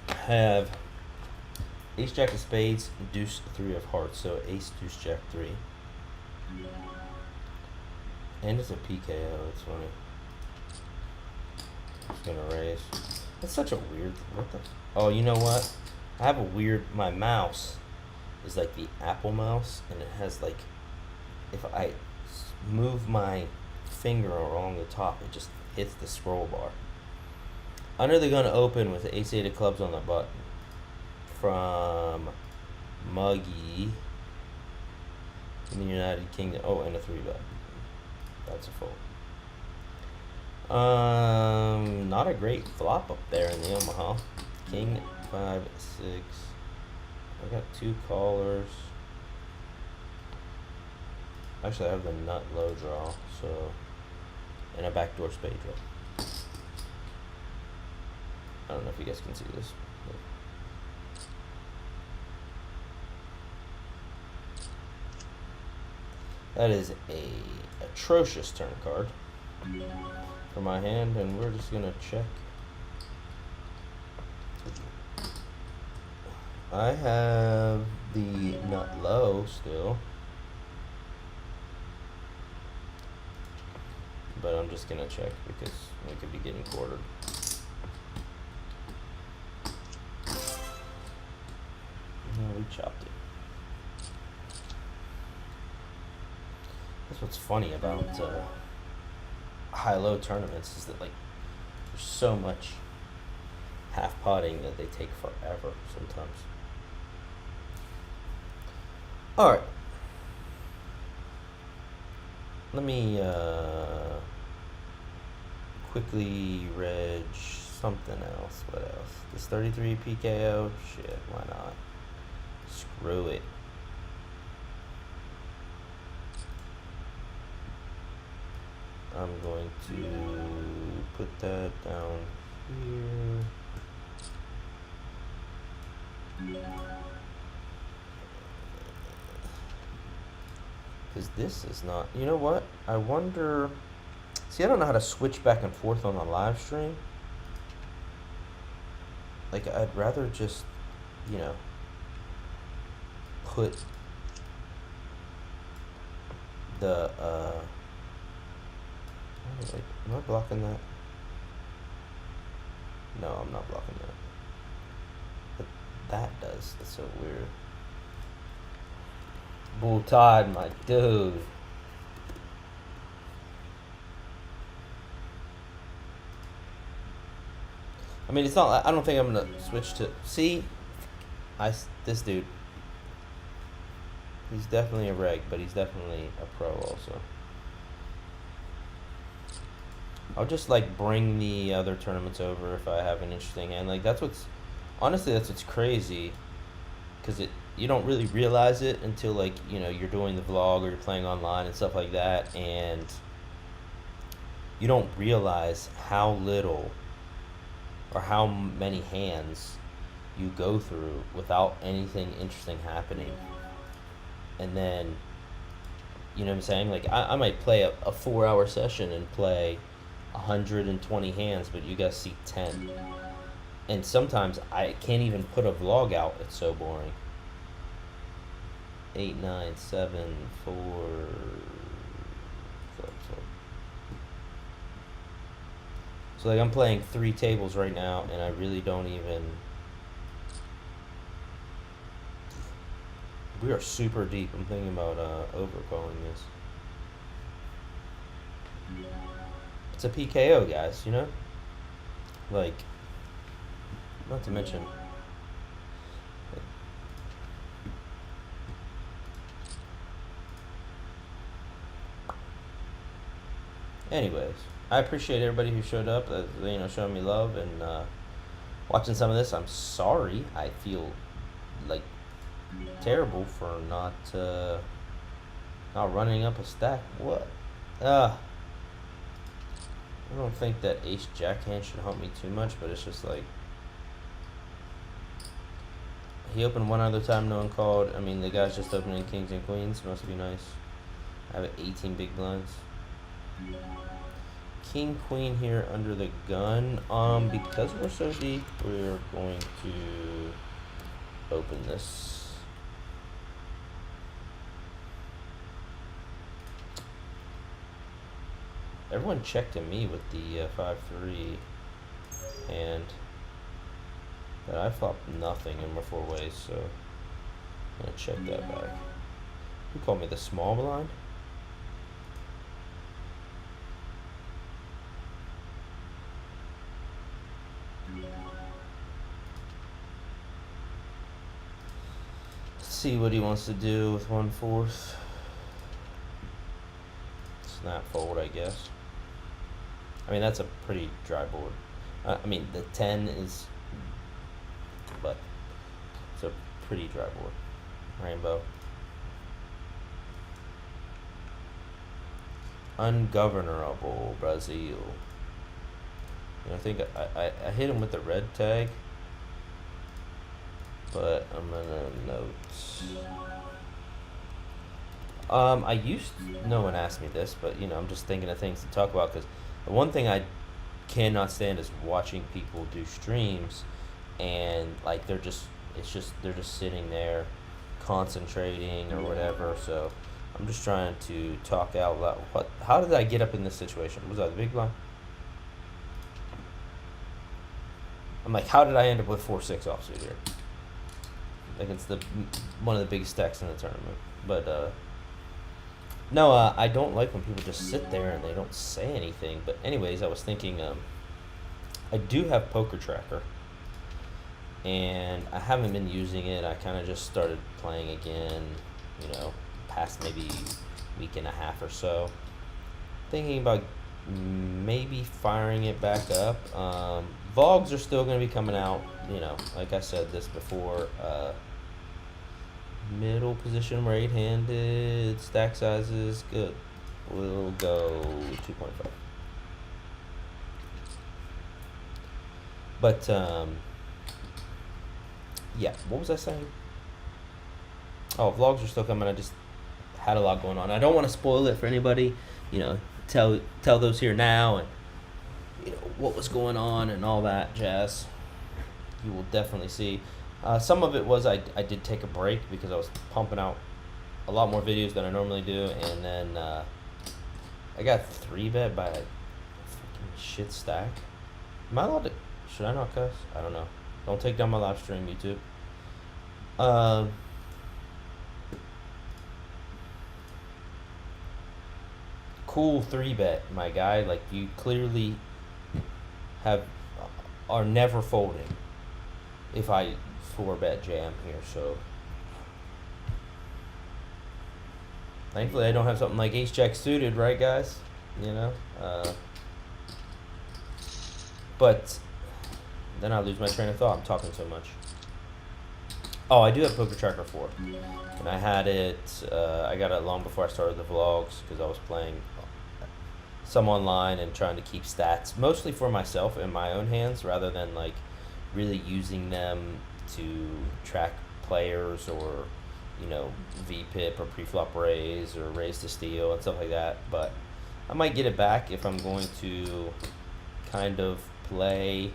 have ace jack of spades, deuce 3 of hearts, so ace deuce jack 3, and it's a PKO. It's funny. It's gonna raise. That's such a weird. What the? Oh, you know what? I have a weird. My mouse is like the Apple mouse, and it has like, if I move my finger along the top, it just hits the scroll bar. Under the gun open with the ace 8 of clubs on the button from Muggy in the United Kingdom. Oh, and a 3 bet. That's a fold. Not a great flop up there in the Omaha. King 5 6. I got 2 callers. Actually, I have the nut low draw, so, and a backdoor spade draw. I don't know if you guys can see this. That is a atrocious turn card for my hand, and we're just gonna check. I have the nut low still, but I'm just gonna check because we could be getting quartered. No, we chopped it. That's what's funny about high-low tournaments is that like there's so much half potting that they take forever sometimes. All right, let me quickly reg something else. What else? This 33 PKO? Shit, why not? Screw it. I'm going to put that down here. Because this is not, you know what? I wonder, see, I don't know how to switch back and forth on a live stream. Like, I'd rather just, you know, put the, wait, am I blocking that? No, I'm not blocking that. But that does. That's so weird. Bull Tide, my dude. I mean, it's not. I don't think I'm gonna switch to. See, this dude. He's definitely a reg, but he's definitely a pro also. I'll just like bring the other tournaments over if I have an interesting hand. Like that's what's honestly that's what's crazy, because you don't really realize it until like you're doing the vlog or you're playing online and stuff like that, and you don't realize how little or how many hands you go through without anything interesting happening. And then, you know what I'm saying? Like, I might play a 4-hour session and play 120 hands, but you guys see 10. And sometimes I can't even put a vlog out. It's so boring. 8, 9, 7, 4. So like I'm playing 3 tables right now, and I really don't even. We are super deep. I'm thinking about overcalling this. It's a PKO, guys. Like, not to mention. Anyways, I appreciate everybody who showed up, showing me love and watching some of this. I'm sorry. I feel like terrible for not running up a stack. What? I don't think that ace jack hand should hump me too much, but it's just like he opened one other time, no one called. I mean, the guy's just opening kings and queens. Must be nice. I have 18 big blinds. King queen here under the gun. Because we're so deep, we're going to open this. Everyone checked to me with the 5-3 hand, but I flopped nothing and we're 4 ways, so I'm gonna check that back. Who called me the small blind? See what he wants to do with 1/4. Snap fold, I guess. I mean, that's a pretty dry board. I mean, the 10 is, but it's a pretty dry board. Rainbow. Ungovernable Brazil. I think I hit him with the red tag. But I'm gonna note. No one asked me this, but I'm just thinking of things to talk about, because the one thing I cannot stand is watching people do streams and like they're just sitting there concentrating or whatever. So I'm just trying to talk out loud. How did I get up in this situation? Was I the big blind? I'm like, how did I end up with 4-6 offsuit here? Like, it's one of the biggest stacks in the tournament. But no, I don't like when people just sit there and they don't say anything. But anyways, I was thinking, I do have Poker Tracker, and I haven't been using it. I kind of just started playing again, past maybe week and a half or so. Thinking about maybe firing it back up. Vlogs are still going to be coming out, like I said this before. Middle position, right-handed, stack sizes, good. We'll go 2.5. But, yeah, what was I saying? Oh, vlogs are still coming. I just had a lot going on. I don't want to spoil it for anybody, tell those here now and, what was going on and all that jazz. You will definitely see. Some of it was I did take a break because I was pumping out a lot more videos than I normally do, and then I got 3-bet by a freaking shit stack. Am I allowed to Should I not cuss? I don't know. Don't take down my live stream, YouTube. Um, cool 3-bet, my guy. Like, you clearly have are never folding if I 4-bet jam here, so thankfully I don't have something like ace jack suited, right, guys? You know, but then I lose my train of thought. I'm talking so much. Oh, I do have Poker Tracker 4, and I had it. I got it long before I started the vlogs because I was playing some online and trying to keep stats, mostly for myself in my own hands, rather than like really using them to track players or, you know, VPIP or preflop raise or raise to steal and stuff like that. But I might get it back if I'm going to kind of play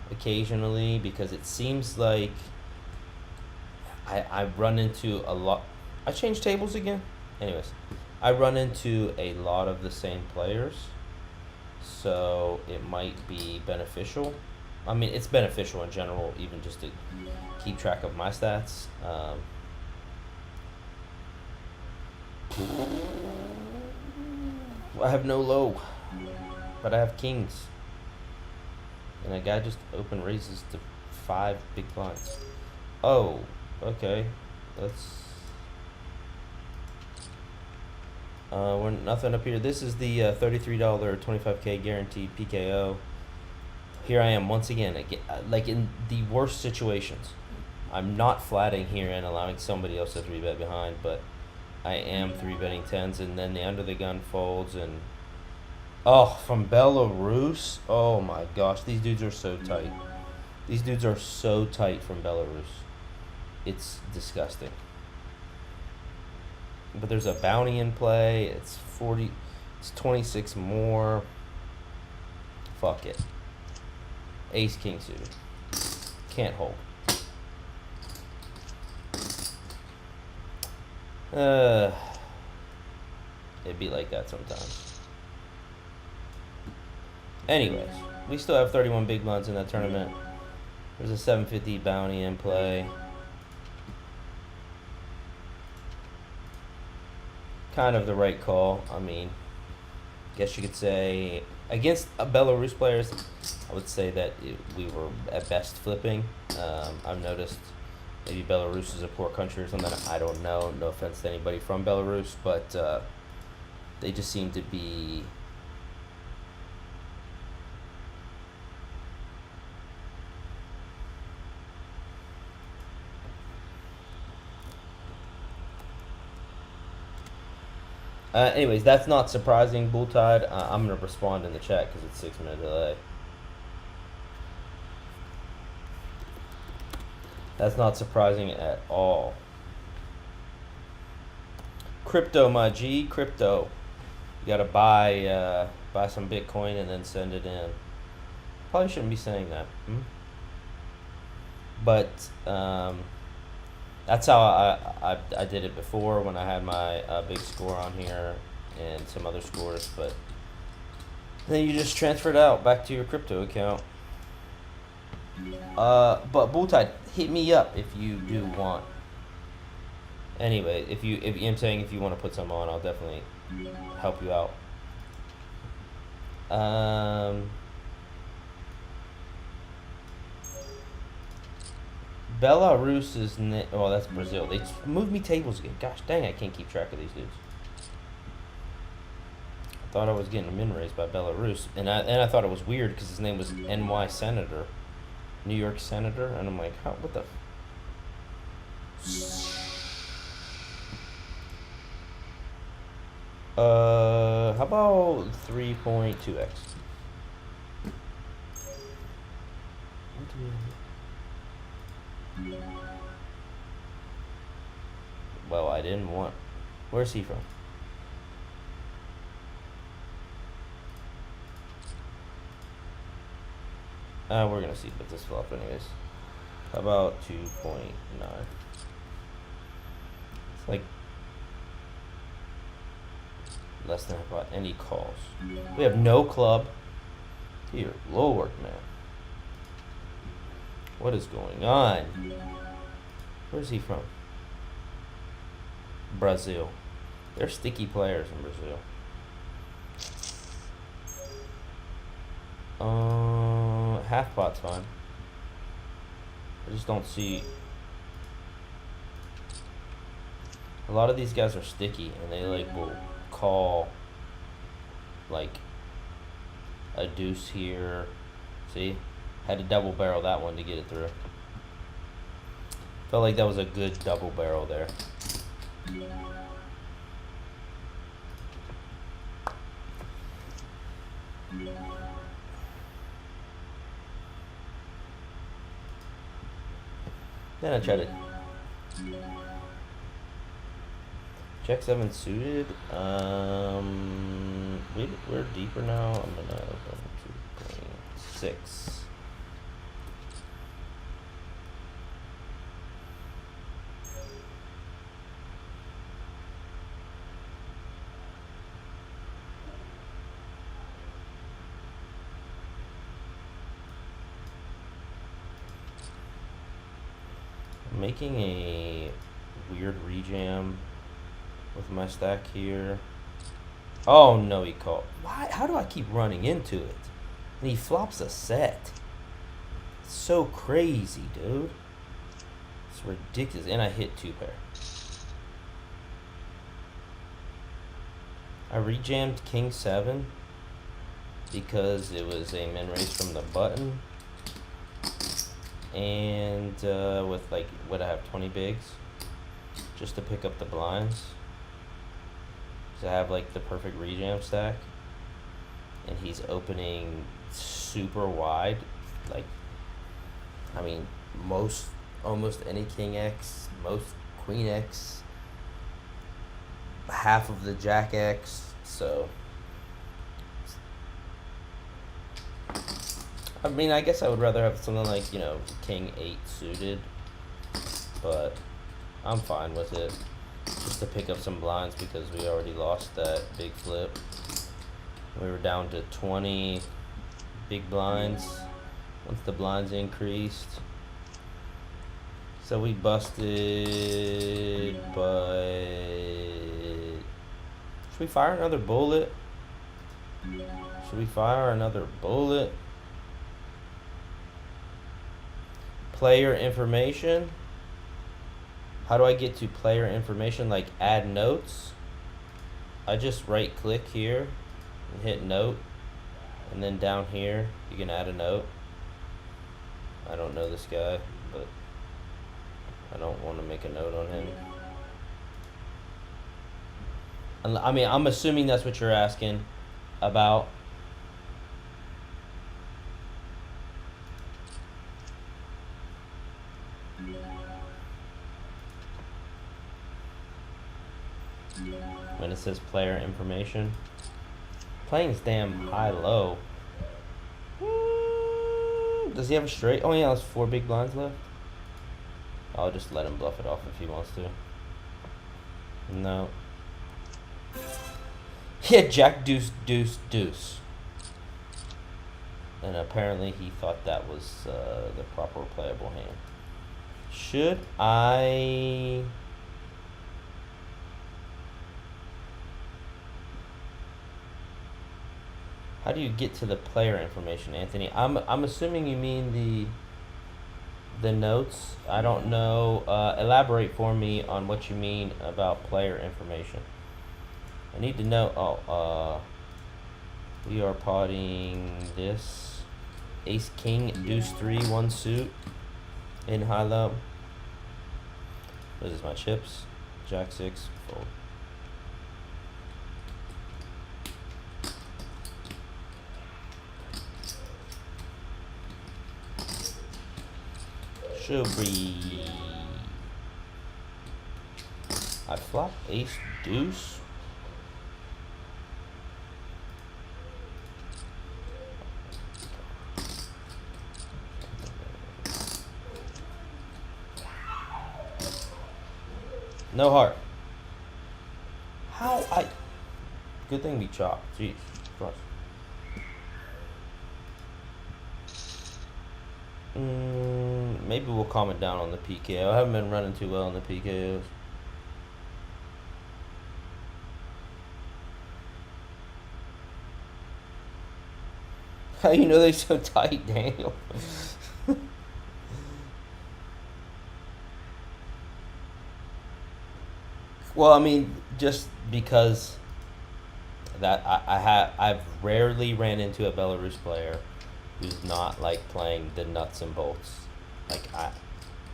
occasionally, because it seems like I run into a lot. I changed tables again. Anyways, I run into a lot of the same players, so it might be beneficial. I mean, it's beneficial in general, even just to keep track of my stats. I have no low, but I have kings. And a guy just open raises to 5 big blinds. Oh, okay. Let's... we're nothing up here. This is the $33 25K guaranteed PKO. Here I am once again, like in the worst situations. I'm not flatting here and allowing somebody else to 3-bet behind, but I am 3-betting tens, and then the under the gun folds, and oh, from Belarus. Oh my gosh, these dudes are so tight. These dudes are so tight from Belarus. It's disgusting. But there's a bounty in play. It's 40. It's 26 more. Fuck it. Ace king suited. Can't hold. It'd be like that sometimes. Anyways, we still have 31 big blinds in that tournament. There's a 750 bounty in play. Kind of the right call. I mean, guess you could say against Belarus players, I would say that we were at best flipping. I've noticed maybe Belarus is a poor country or something. I don't know. No offense to anybody from Belarus, but they just seem to be anyways, that's not surprising, Bull Tide. I'm going to respond in the chat because it's 6-minute delay. That's not surprising at all. Crypto, my G. Crypto. You got to buy some Bitcoin and then send it in. Probably shouldn't be saying that. But that's how I did it before when I had my big score on here and some other scores, but then you just transfer it out back to your crypto account. But Bull Tide, hit me up if you do want. Anyway, if I'm saying if you want to put some on, I'll definitely help you out. Belarus is well, that's Brazil. They moved me tables again. Gosh dang, I can't keep track of these dudes. I thought I was getting a min raised by Belarus, and I thought it was weird because his name was NY Senator, New York Senator, and I'm like, what the? How about 3.2x? Well, I didn't want. Where's he from? We're gonna see with this flop anyways. How about 2.9? It's like less than about any calls. We have no club. Dear Lord, man. What is going on? Where's he from? Brazil. They're sticky players in Brazil. Half pot's fine. I just don't see. A lot of these guys are sticky, and they like will call like a deuce here. See, had to double barrel that one to get it through. Felt like that was a good double barrel there. Then I tried to check 7 suited. We're deeper now. I'm gonna open 2.6. I'm making a weird rejam with my stack here. Oh no, he called. Why? How do I keep running into it? And he flops a set. It's so crazy, dude. It's ridiculous. And I hit 2 pair. I rejammed King 7 because it was a min raise from the button. And with like, what I have, 20 bigs, just to pick up the blinds. So I have like the perfect rejam stack, and he's opening super wide. Like, I mean, almost any King X, most Queen X, half of the Jack X. So, I mean, I guess I would rather have something like, you know, King 8 suited, but I'm fine with it. Just to pick up some blinds because we already lost that big flip. We were down to 20 big blinds once the blinds increased. So we busted, but should we fire another bullet? Should we fire another bullet? Player information. How do I get to player information? Like add notes. I just right click here and hit note, and then down here you can add a note. I don't know this guy, but I don't want to make a note on him. I mean, I'm assuming that's what you're asking about. When it says player information. Playing's damn high-low. Does he have a straight? Oh yeah, there's 4 big blinds left. I'll just let him bluff it off if he wants to. No. He had Jack, deuce, deuce, deuce. And apparently he thought that was the proper playable hand. Should I... How do you get to the player information, Anthony? I'm assuming you mean the notes. I don't know. Elaborate for me on what you mean about player information. I need to know. Oh, we are potting this ace king deuce 3 1 suit in high low. What is this? My chips? Jack 6 fold. Should be. I flop ace deuce. No heart. How I? Good thing we chopped. Jeez, Christ. maybe we'll calm it down on the PKO. I haven't been running too well on the PKOs. How you know they're so tight, Daniel? Well, I mean, just because that I've rarely ran into a Belarus player who's not like playing the nuts and bolts. Like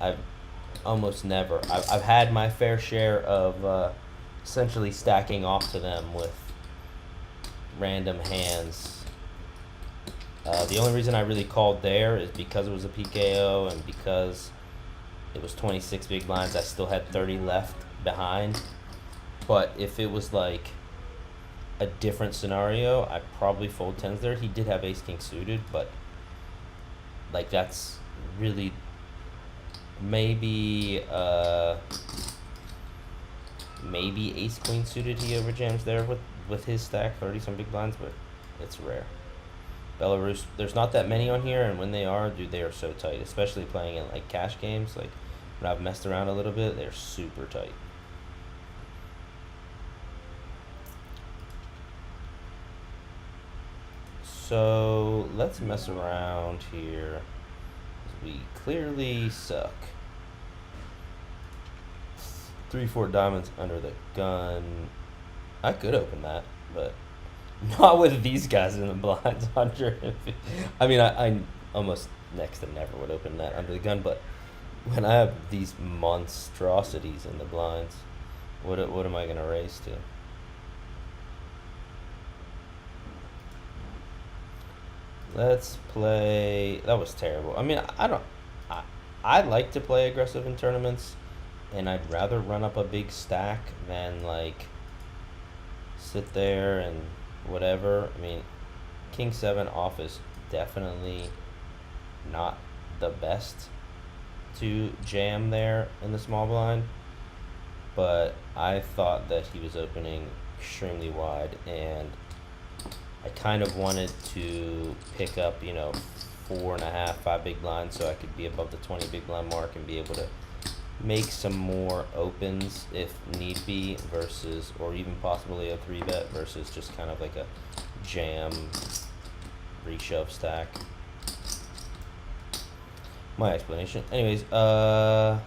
I've almost never. I've had my fair share of essentially stacking off to them with random hands. The only reason I really called there is because it was a PKO and because it was 26 big blinds. I still had 30 left behind. But if it was like a different scenario, I'd probably fold tens there. He did have ace king suited, but like that's really maybe maybe ace queen suited he overjams there with his stack 30 some big blinds, but it's rare. Belarus, there's not that many on here, and when they are, dude, they are so tight, especially playing in like cash games. Like when I've messed around a little bit, they're super tight. So let's mess around here. We clearly suck. 3-4 diamonds under the gun. I could open that, but not with these guys in the blinds. 150. I mean, I almost next to never would open that under the gun, but when I have these monstrosities in the blinds, what am I gonna raise to? Let's play. That was terrible. I mean, I like to play aggressive in tournaments, and I'd rather run up a big stack than like sit there and whatever. I mean, King 7 off is definitely not the best to jam there in the small blind, but I thought that he was opening extremely wide, and I kind of wanted to pick up, 4.5, 5 big blinds so I could be above the 20 big blind mark and be able to make some more opens if need be versus, or even possibly a 3-bet versus just kind of like a jam reshove stack. My explanation. Anyways, I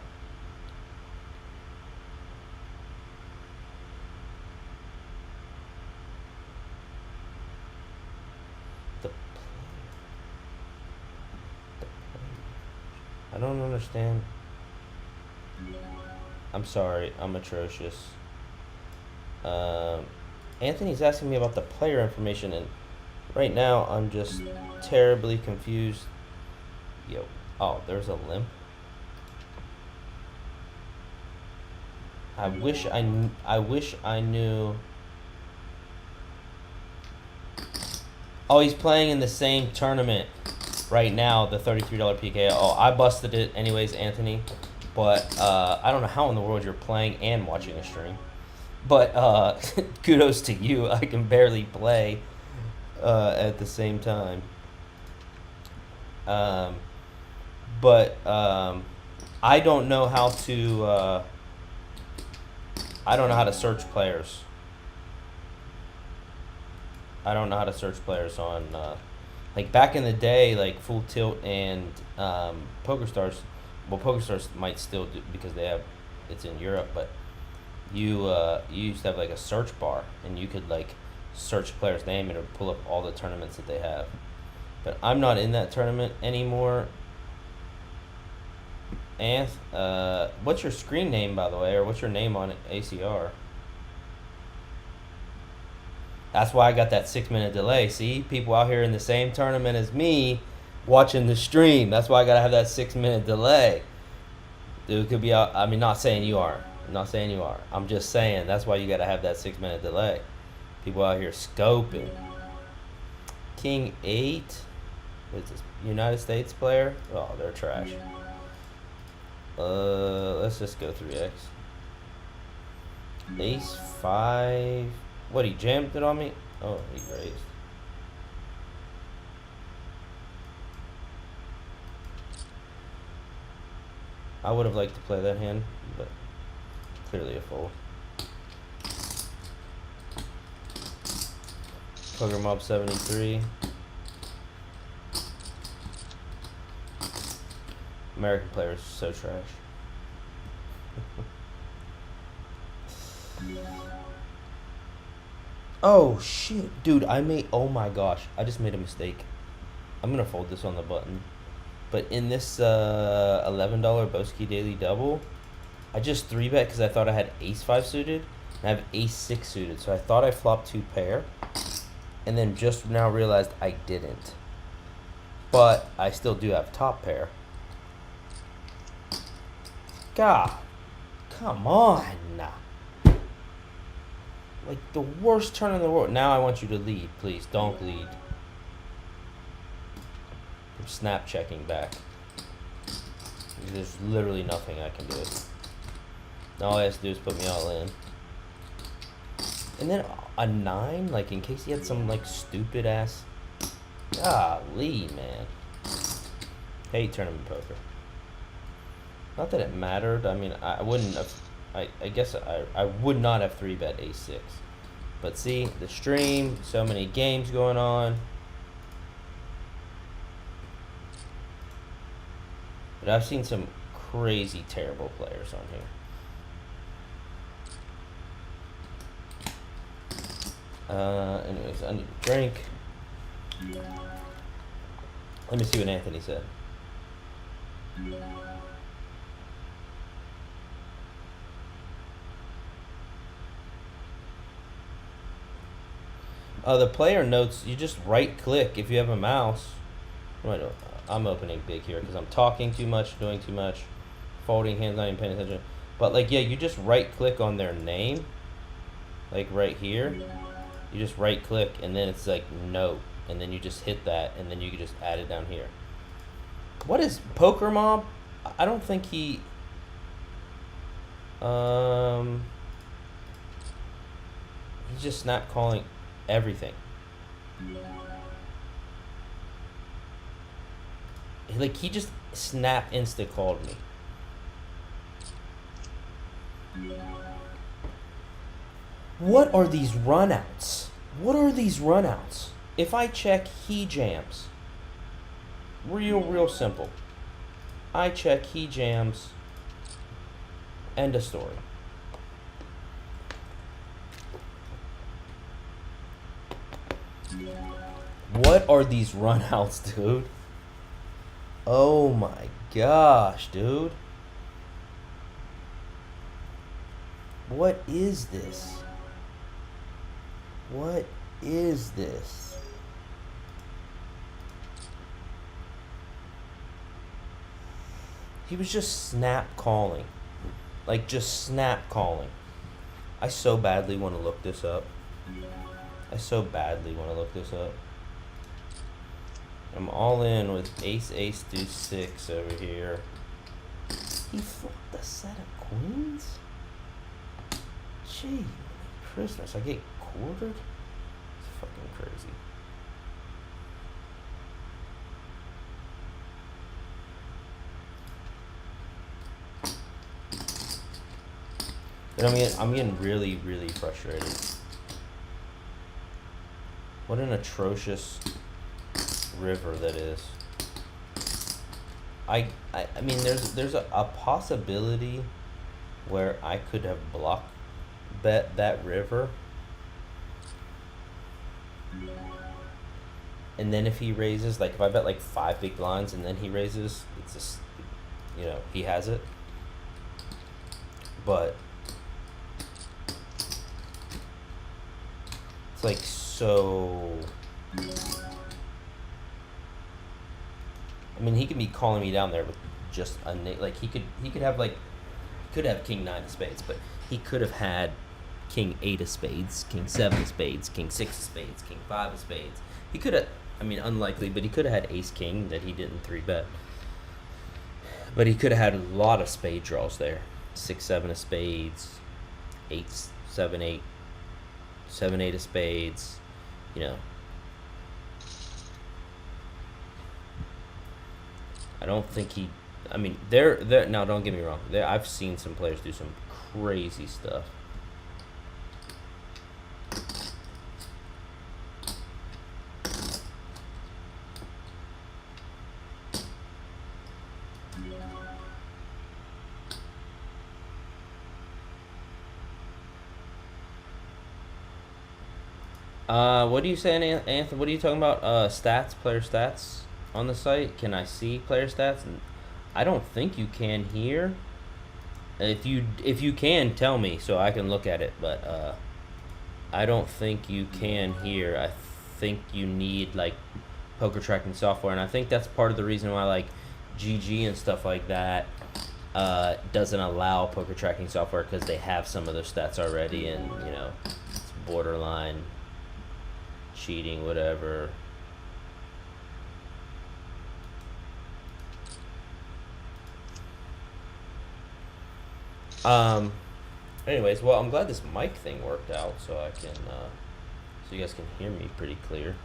don't understand. I'm sorry, I'm atrocious. Anthony's asking me about the player information, and right now I'm just terribly confused. Yo, oh, there's a limp. I wish I knew. Oh, he's playing in the same tournament right now, the $33 PK. Oh, I busted it anyways, Anthony. But I don't know how in the world you're playing and watching a stream. But kudos to you. I can barely play at the same time. But I don't know how to. I don't know how to search players. I don't know how to search players on. Like back in the day, like Full Tilt and PokerStars. Well, PokerStars might still do because it's in Europe, but you used to have like a search bar and you could like search a player's name and it would pull up all the tournaments that they have. But I'm not in that tournament anymore. Anth, what's your screen name, by the way, or what's your name on ACR? That's why I got that 6-minute delay. See, people out here in the same tournament as me watching the stream. That's why I gotta have that 6-minute delay. Dude, could be out. I mean, not saying you are. I'm not saying you are. I'm just saying that's why you gotta have that 6-minute delay. People out here scoping. King 8. What's this? United States player? Oh, they're trash. Let's just go 3x. Ace 5. What, he jammed it on me? Oh, he raised. I would have liked to play that hand, but clearly a fold. Poker Mob 73. American players so trash. Oh shit, dude! Oh my gosh! I just made a mistake. I'm gonna fold this on the button. But in this $11 Boski Daily Double, I just 3-bet because I thought I had Ace-5 suited, and I have Ace-6 suited. So I thought I flopped 2 pair, and then just now realized I didn't. But I still do have top pair. God, come on. Like the worst turn in the world. Now I want you to lead, please. Don't lead. I'm snap checking back. There's literally nothing I can do. All I have to do is put me all in. And then a 9, like in case he had some like stupid ass. Golly, man. Hate tournament poker. Not that it mattered. I mean, I wouldn't have. I guess I would not have 3-bet Ace-6. But see, the stream, so many games going on. But I've seen some crazy, terrible players on here. Anyways, I need a drink. Let me see what Anthony said. The player notes, you just right click if you have a mouse. I'm opening big here because I'm talking too much, doing too much, folding hands, not even paying attention. But like, yeah, you just right click on their name, like right here. You just right click and then it's like note, and then you just hit that, and then you can just add it down here. What is Poker Mob? I don't think he. He's just snap calling everything. Like he just snap insta called me. What are these runouts? What are these runouts? If I check, he jams. Real simple. I check, he jams. End of story. What are these runouts, dude? Oh my gosh, dude. What is this? What is this? He was just snap calling. Like, just snap calling. I so badly want to look this up. I so badly want to look this up. I'm all in with ace, deuce, 6 over here. He flipped a set of queens? Gee, Christmas, I get quartered? It's fucking crazy. And I'm getting really frustrated. What an atrocious river that is. I mean, there's a possibility where I could have blocked bet that river, and then if he raises, like if I bet like 5 big blinds and then he raises, it's just, you know, he has it. But it's like so. I mean, he could be calling me down there with just a like he could have like king 9 of spades, but he could have had king 8 of spades, king 7 of spades, king 6 of spades, king 5 of spades. He could have, I mean, unlikely, but he could have had ace king that he didn't 3-bet. But he could have had a lot of spade draws there. 6, 7 of spades, 8, 7, 8, 7, 8 of spades, you know. I don't think he I mean, they're now. Don't get me wrong. I've seen some players do some crazy stuff. What are you saying, Anthony? What are you talking about? Stats, player stats on the site. Can I see player stats? I don't think you can here. If you can, tell me so I can look at it. But I don't think you can here. I think you need like poker tracking software, and I think that's part of the reason why like GG and stuff like that doesn't allow poker tracking software, because they have some of those stats already, and it's borderline cheating, whatever. Anyways, well, I'm glad this mic thing worked out, so I can, so you guys can hear me pretty clear.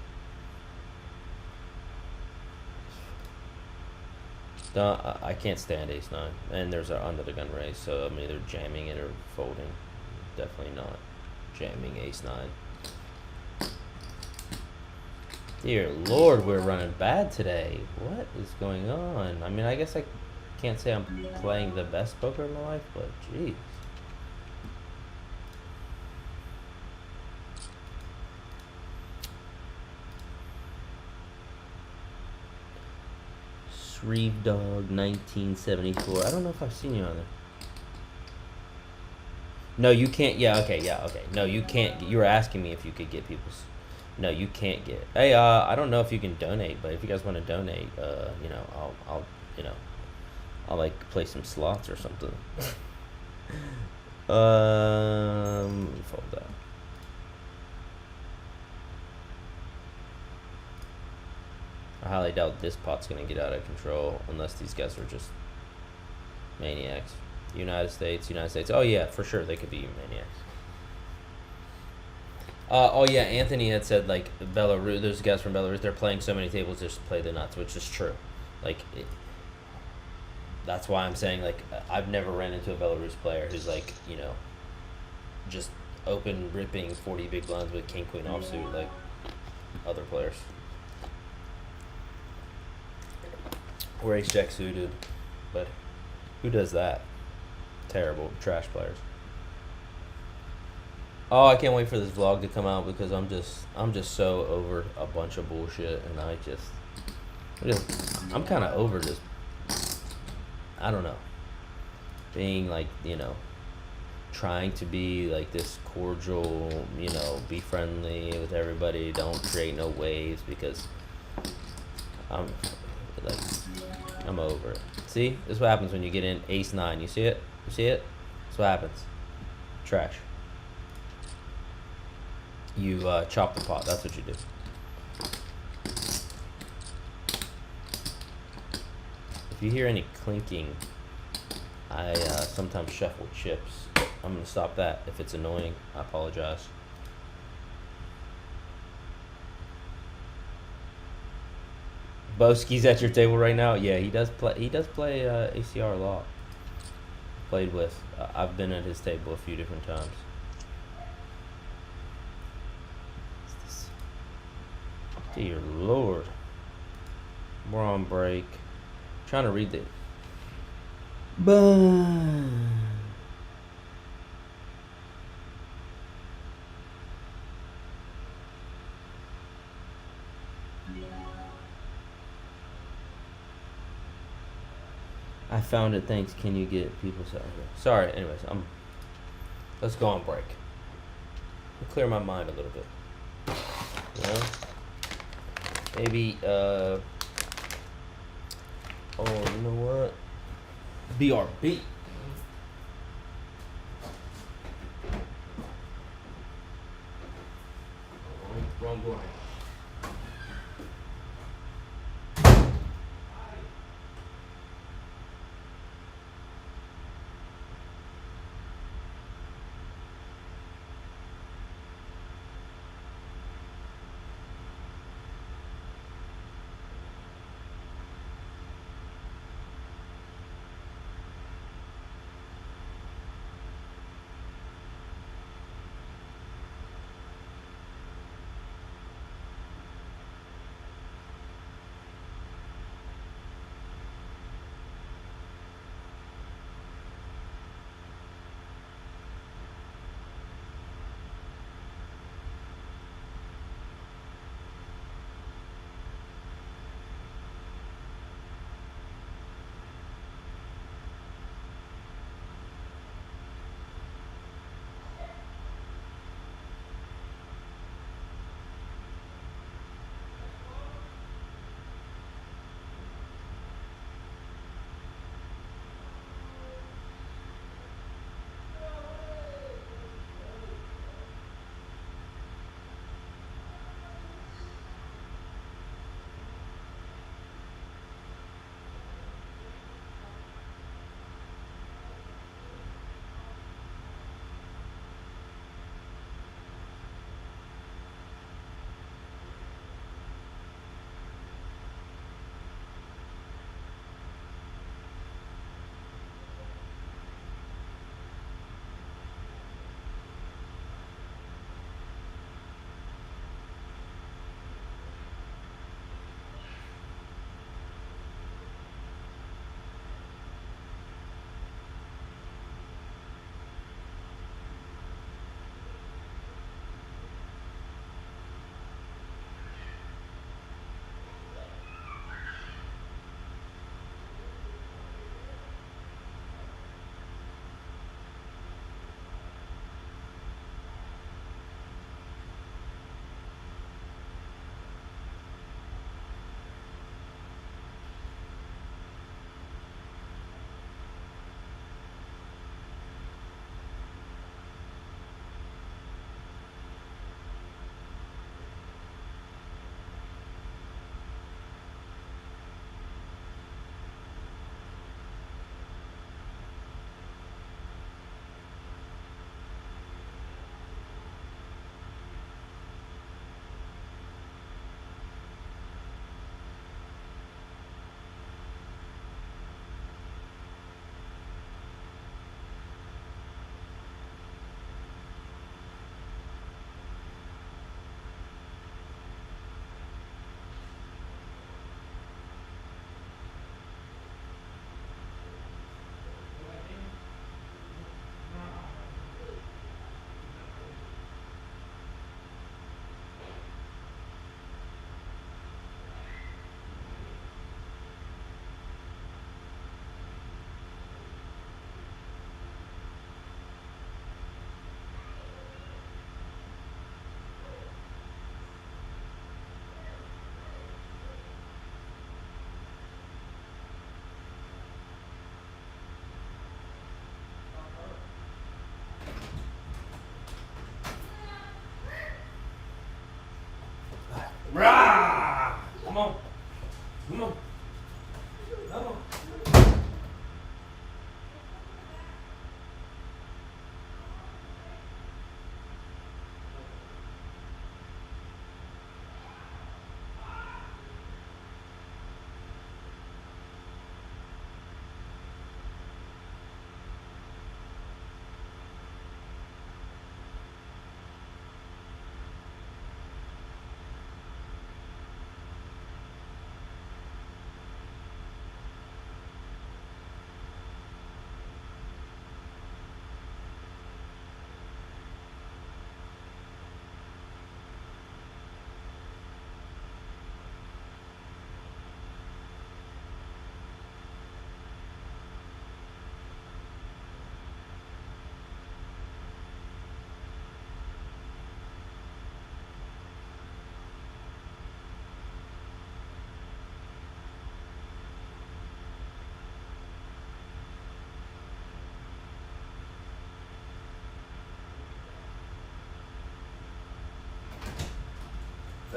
I can't stand ace-9, and there's an under the gun raise, so I'm either jamming it or folding. Definitely not jamming ace-9. Dear Lord, we're running bad today. What is going on? I mean, I guess I can't say I'm playing the best poker in my life, but jeez. Shreve Dog 1974. I don't know if I've seen you on there. No, you can't. Yeah, okay. No, you can't. You were asking me if you could get people's. No, you can't get. Hey, I don't know if you can donate, but if you guys want to donate, I'll like play some slots or something. Fold that. I highly doubt this pot's gonna get out of control unless these guys are just maniacs. United States. Oh yeah, for sure they could be maniacs. Oh yeah, Anthony had said like Belarus. There's guys from Belarus. They're playing so many tables just to play the nuts, which is true. Like, that's why I'm saying like I've never ran into a Belarus player who's like just open ripping 40 big blinds with king queen offsuit like other players. Or ace jack suited, but who does that? Terrible trash players. Oh, I can't wait for this vlog to come out because I'm just so over a bunch of bullshit, and I'm kind of over this. I don't know, being like trying to be like this cordial, be friendly with everybody, don't create no waves, because I'm over it. See, this is what happens when you get in ace-9. You see it? That's what happens. Trash. You chop the pot. That's what you do. If you hear any clinking, I sometimes shuffle chips. I'm gonna stop that. If it's annoying, I apologize. Boski's at your table right now. Yeah, he does play. He does play ACR a lot. Played with. I've been at his table a few different times. Dear Lord. We're on break. Trying to read the. I found it. Thanks. Can you get people? Sorry. Anyways, let's go on break. I'll clear my mind a little bit. Maybe. Oh, you know what? BRB. Wrong door.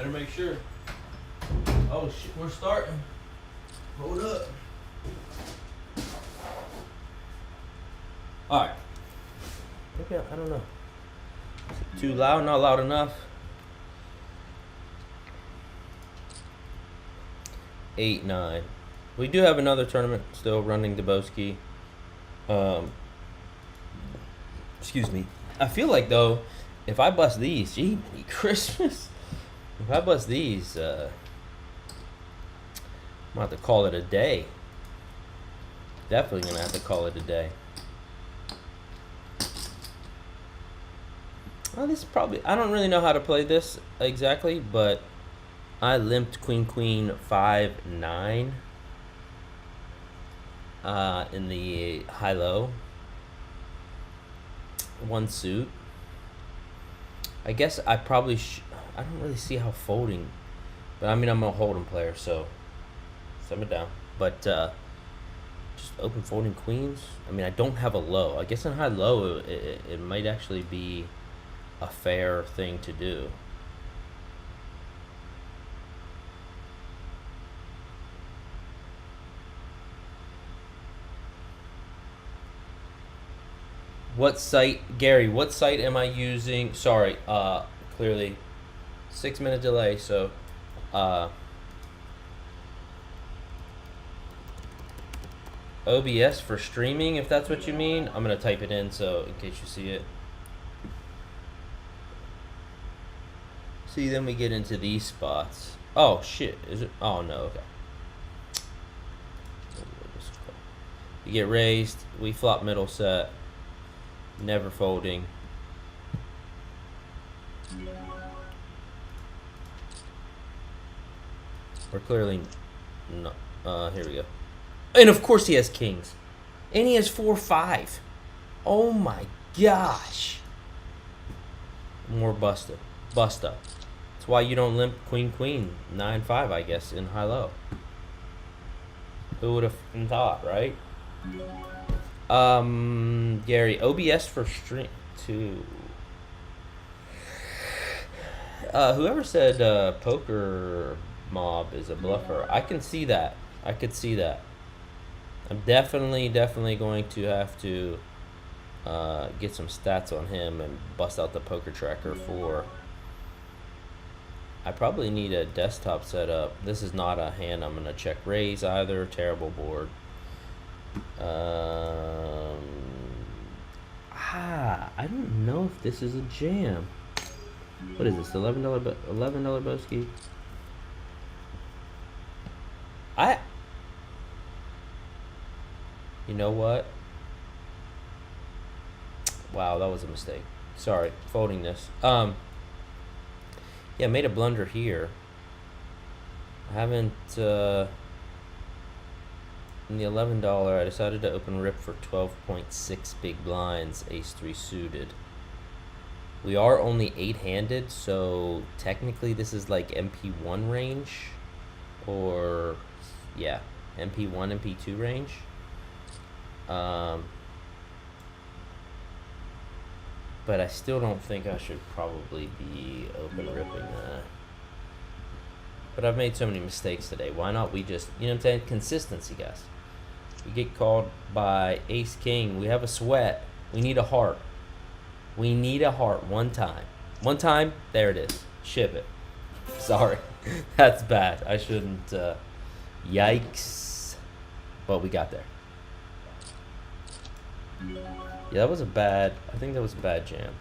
Better make sure. Oh shit, we're starting. Hold up. Alright. Maybe I don't know. Is it too loud? Not loud enough. 8-9. We do have another tournament still running Dubowski. Excuse me. I feel like though, if I bust these, gee, Christmas. If I bust these, I'm gonna have to call it a day. Definitely gonna have to call it a day. Well, this is probably, I don't really know how to play this exactly, but I limped Queen 5-9 in the high-low. One suit. I guess I probably I don't really see how folding, but I mean I'm a hold'em player, so sum it down. But just open folding queens. I mean I don't have a low. I guess in high-low it might actually be a fair thing to do. What site, Gary, what site am I using? Sorry, clearly 6-minute delay, so OBS for streaming, if that's what you mean. I'm gonna type it in so in case you see it. See, then we get into these spots. Oh shit, is it? Oh no, okay. You get raised, we flop middle set. Never folding. We're clearly no. Here we go. And of course he has kings. And he has 4-5. Oh my gosh. More busted. Bust up. That's why you don't limp Queen 9-5, I guess, in high-low. Who would have thought, right? Gary, OBS for stream too. Whoever said poker mob is a bluffer, I can see that. I could see that. I'm definitely going to have to get some stats on him and bust out the poker tracker for. I probably need a desktop setup. This is not a hand I'm gonna check raise either. Terrible board. I don't know if this is a jam. What is this? $11 Boski? You know what? Wow, that was a mistake. Sorry, folding this. Yeah, made a blunder here. I haven't in the $11, I decided to open rip for 12.6 big blinds, ace-3 suited. We are only 8-handed, so technically this is like MP1 range, or yeah, MP1, MP2 range. But I still don't think I should probably be open ripping that. But I've made so many mistakes today. Why not we just, you know what I'm saying? Consistency, guys. We get called by ace king. We have a sweat. We need a heart. We need a heart one time. One time, there it is. Ship it. Sorry. That's bad. I shouldn't. Yikes. But we got there. Yeah, that was a bad. I think that was a bad jam.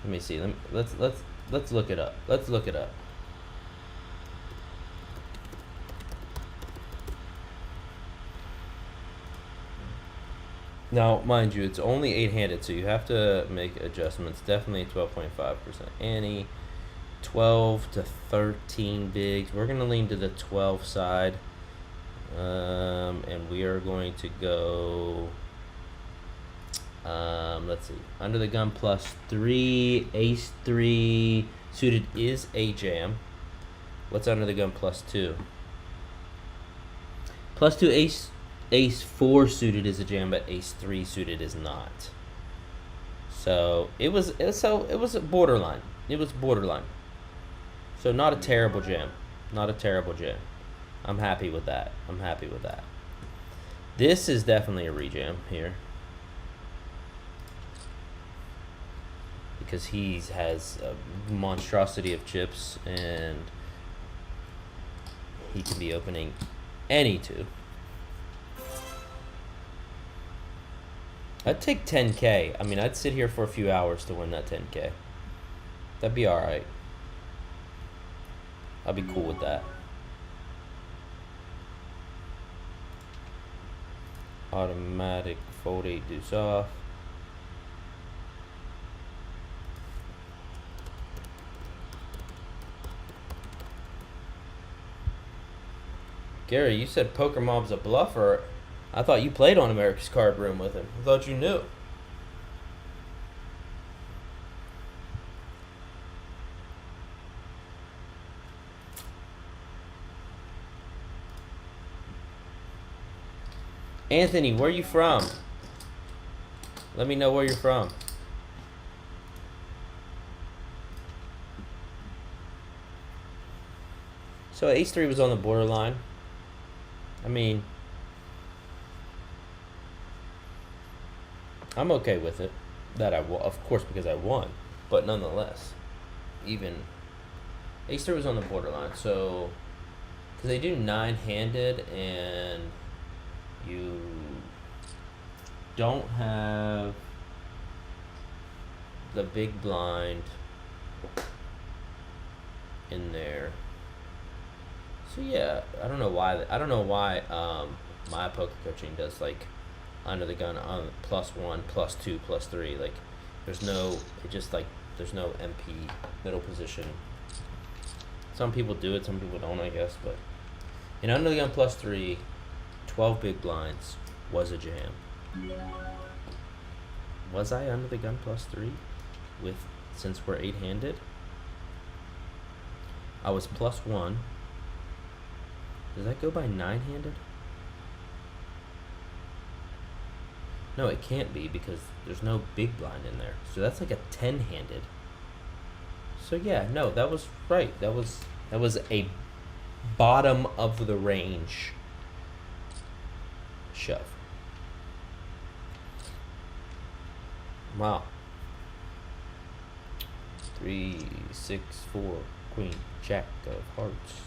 Let me see. Let's look it up. Let's look it up. Now, mind you, it's only 8-handed, so you have to make adjustments. Definitely 12.5% ante, 12 to 13 bigs. We're gonna lean to the 12 side, and we are going to go. Let's see. Under the gun +3, ace-3 suited is a jam. What's under the gun +2? +2 ace-4 suited is a jam, but ace-3 suited is not. So it was a borderline. It was borderline. So not a terrible jam. Not a terrible jam. I'm happy with that. I'm happy with that. This is definitely a rejam here. Because he has a monstrosity of chips and he can be opening any two. I'd take 10K. I mean, I'd sit here for a few hours to win that 10K. That'd be alright. I'll be cool with that. Automatic fold 8 deuce off. Gary, you said Poker Mob's a bluffer. I thought you played on America's Cardroom with him. I thought you knew. Anthony, where are you from? Let me know where you're from. So ace-3 was on the borderline. I mean, I'm okay with it. That of course, because I won. But nonetheless, even ace-3 was on the borderline. So, because they do 9-handed and you don't have the big blind in there. So yeah, I don't know why my poker coaching does like under the gun on +1, +2, +3. Like there's no MP middle position. Some people do it, some people don't, I guess. But in under the gun +3, 12 big blinds was a jam. Was I under the gun +3 since we're 8-handed? I was +1. Does that go by 9-handed? No, it can't be because there's no big blind in there. So that's like a 10-handed. So yeah, no, that was right. That was a bottom of the range shove. Wow. 3, 6, 4, queen, jack of hearts.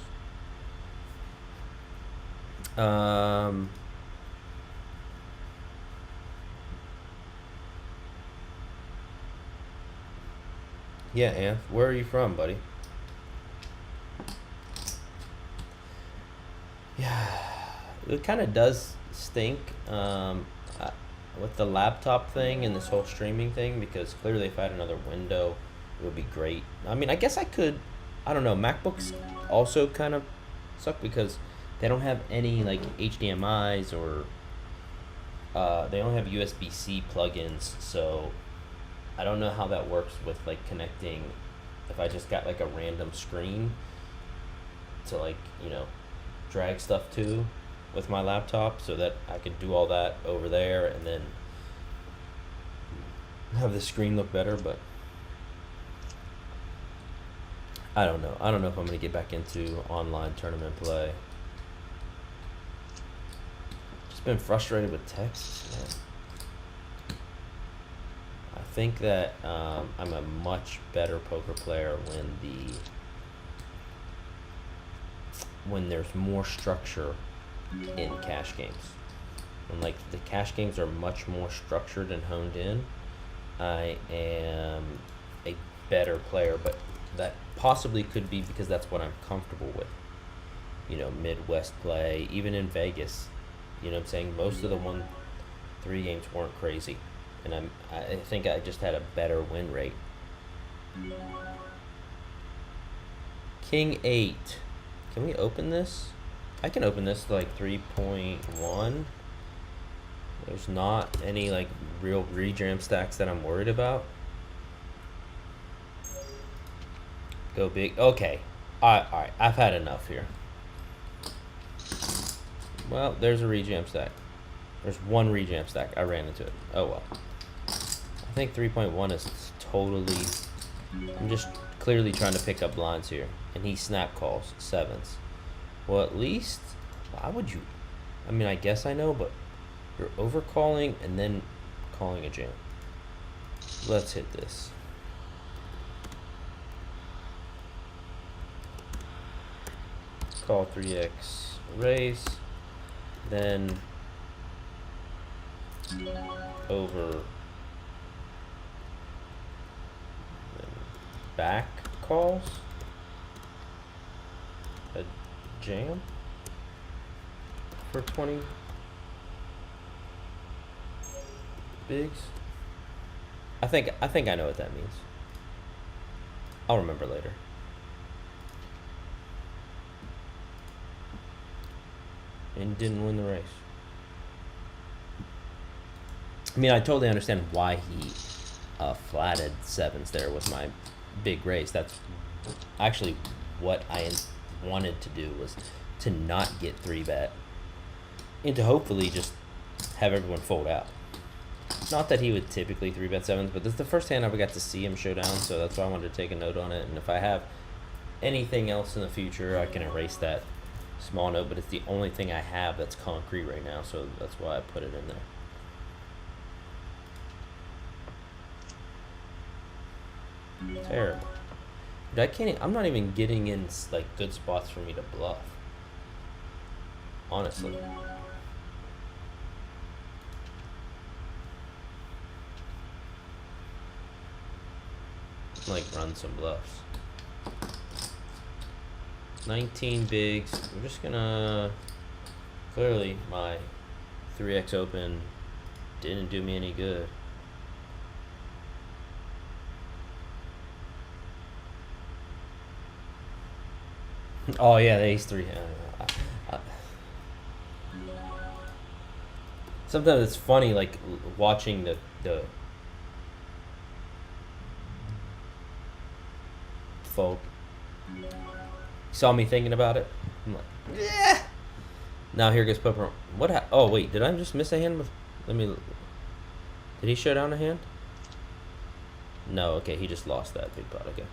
Yeah, Anth, where are you from, buddy? Yeah, it kind of does stink with the laptop thing and this whole streaming thing, because clearly if I had another window, it would be great. I mean, I guess I could, I don't know, MacBooks also kind of suck because they don't have any like HDMIs or they only have USB-C plugins, so I don't know how that works with like connecting if I just got like a random screen to like, you know, drag stuff to with my laptop so that I could do all that over there and then have the screen look better. But I don't know. I don't know if I'm going to get back into online tournament play. Just been frustrated with texts, man. I think that I'm a much better poker player when there's more structure in cash games. When like the cash games are much more structured and honed in, I am a better player, but that possibly could be because that's what I'm comfortable with. You know, Midwest play, even in Vegas. You know what I'm saying? Most of the 1-3 games weren't crazy. And I think I just had a better win rate. King 8. Can we open this? I can open this to like 3.1. There's not any like real rejam stacks that I'm worried about. Go big. Okay. Alright. I've had enough here. Well, there's a rejam stack. There's one rejam stack. I ran into it. Oh well. I I think 3.1 is totally. I'm just clearly trying to pick up blinds here, and he snap calls sevens. Well, at least, why would you? I mean, I guess I know, but you're overcalling and then calling a jam. Let's hit this. Call 3x raise, then over, then back calls a jam for 20 bigs. I think I know what that means. I'll remember later. And didn't win the race. I mean, I totally understand why he flatted sevens there with my big raise. That's actually what I wanted to do, was to not get 3-bet and to hopefully just have everyone fold out. Not that he would typically 3-bet sevens, but this is the first hand I ever got to see him show down, so that's why I wanted to take a note on it. And if I have anything else in the future, I can erase that small note, but it's the only thing I have that's concrete right now, so that's why I put it in there. Terrible. Dude, I'm not even getting in like good spots for me to bluff. Honestly. Like run some bluffs. 19 bigs. I'm just gonna, clearly my 3x open didn't do me any good. Oh yeah, the ace 3. Sometimes it's funny, like watching the folk. Saw me thinking about it. I'm like, yeah. Now here goes Poker. What? Oh wait, did I just miss a hand? Let me. Did he show down a hand? No. Okay, he just lost that big pot. Okay.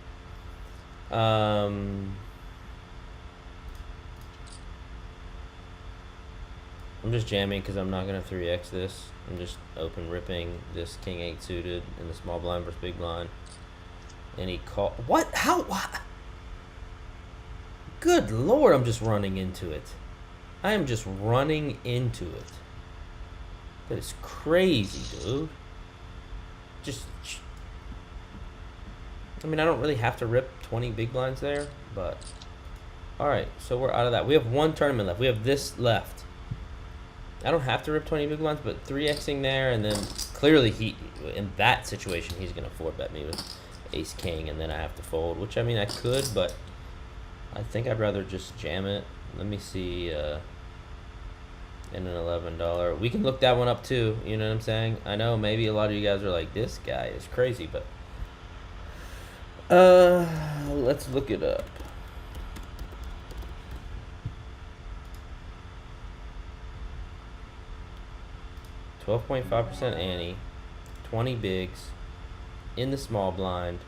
I'm just jamming because I'm not gonna 3x this. I'm just open ripping this king 8 suited in the small blind versus big blind. And he called. What? How? What? Good Lord, I'm just running into it. I am just running into it. That is crazy, dude. Just. I mean, I don't really have to rip 20 big blinds there, but. Alright, so we're out of that. We have one tournament left. We have this left. I don't have to rip 20 big blinds, but 3xing there, and then clearly he, in that situation, he's going to 4-bet me with ace king, and then I have to fold, which I mean I could, but I think I'd rather just jam it. Let me see, in an $11. We can look that one up too, you know what I'm saying? I know maybe a lot of you guys are like, this guy is crazy, but let's look it up. $12.5% ante, 20 bigs, in the small blind.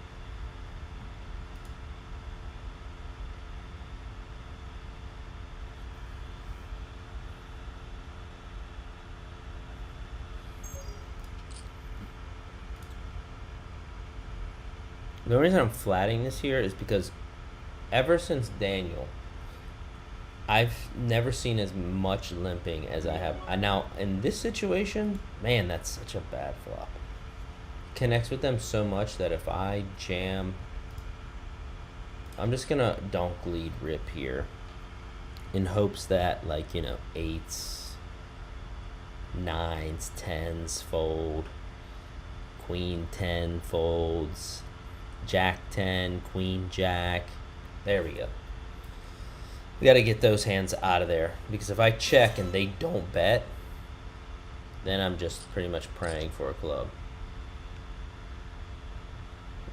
The reason I'm flatting this here is because ever since Daniel, I've never seen as much limping as I have. Now, in this situation, man, that's such a bad flop. Connects with them so much that if I jam, I'm just going to donk lead rip here in hopes that, like, you know, 8s, 9s, 10s fold, queen 10 folds, jack 10, queen jack. There we go. We got to get those hands out of there, because if I check and they don't bet, then I'm just pretty much praying for a club.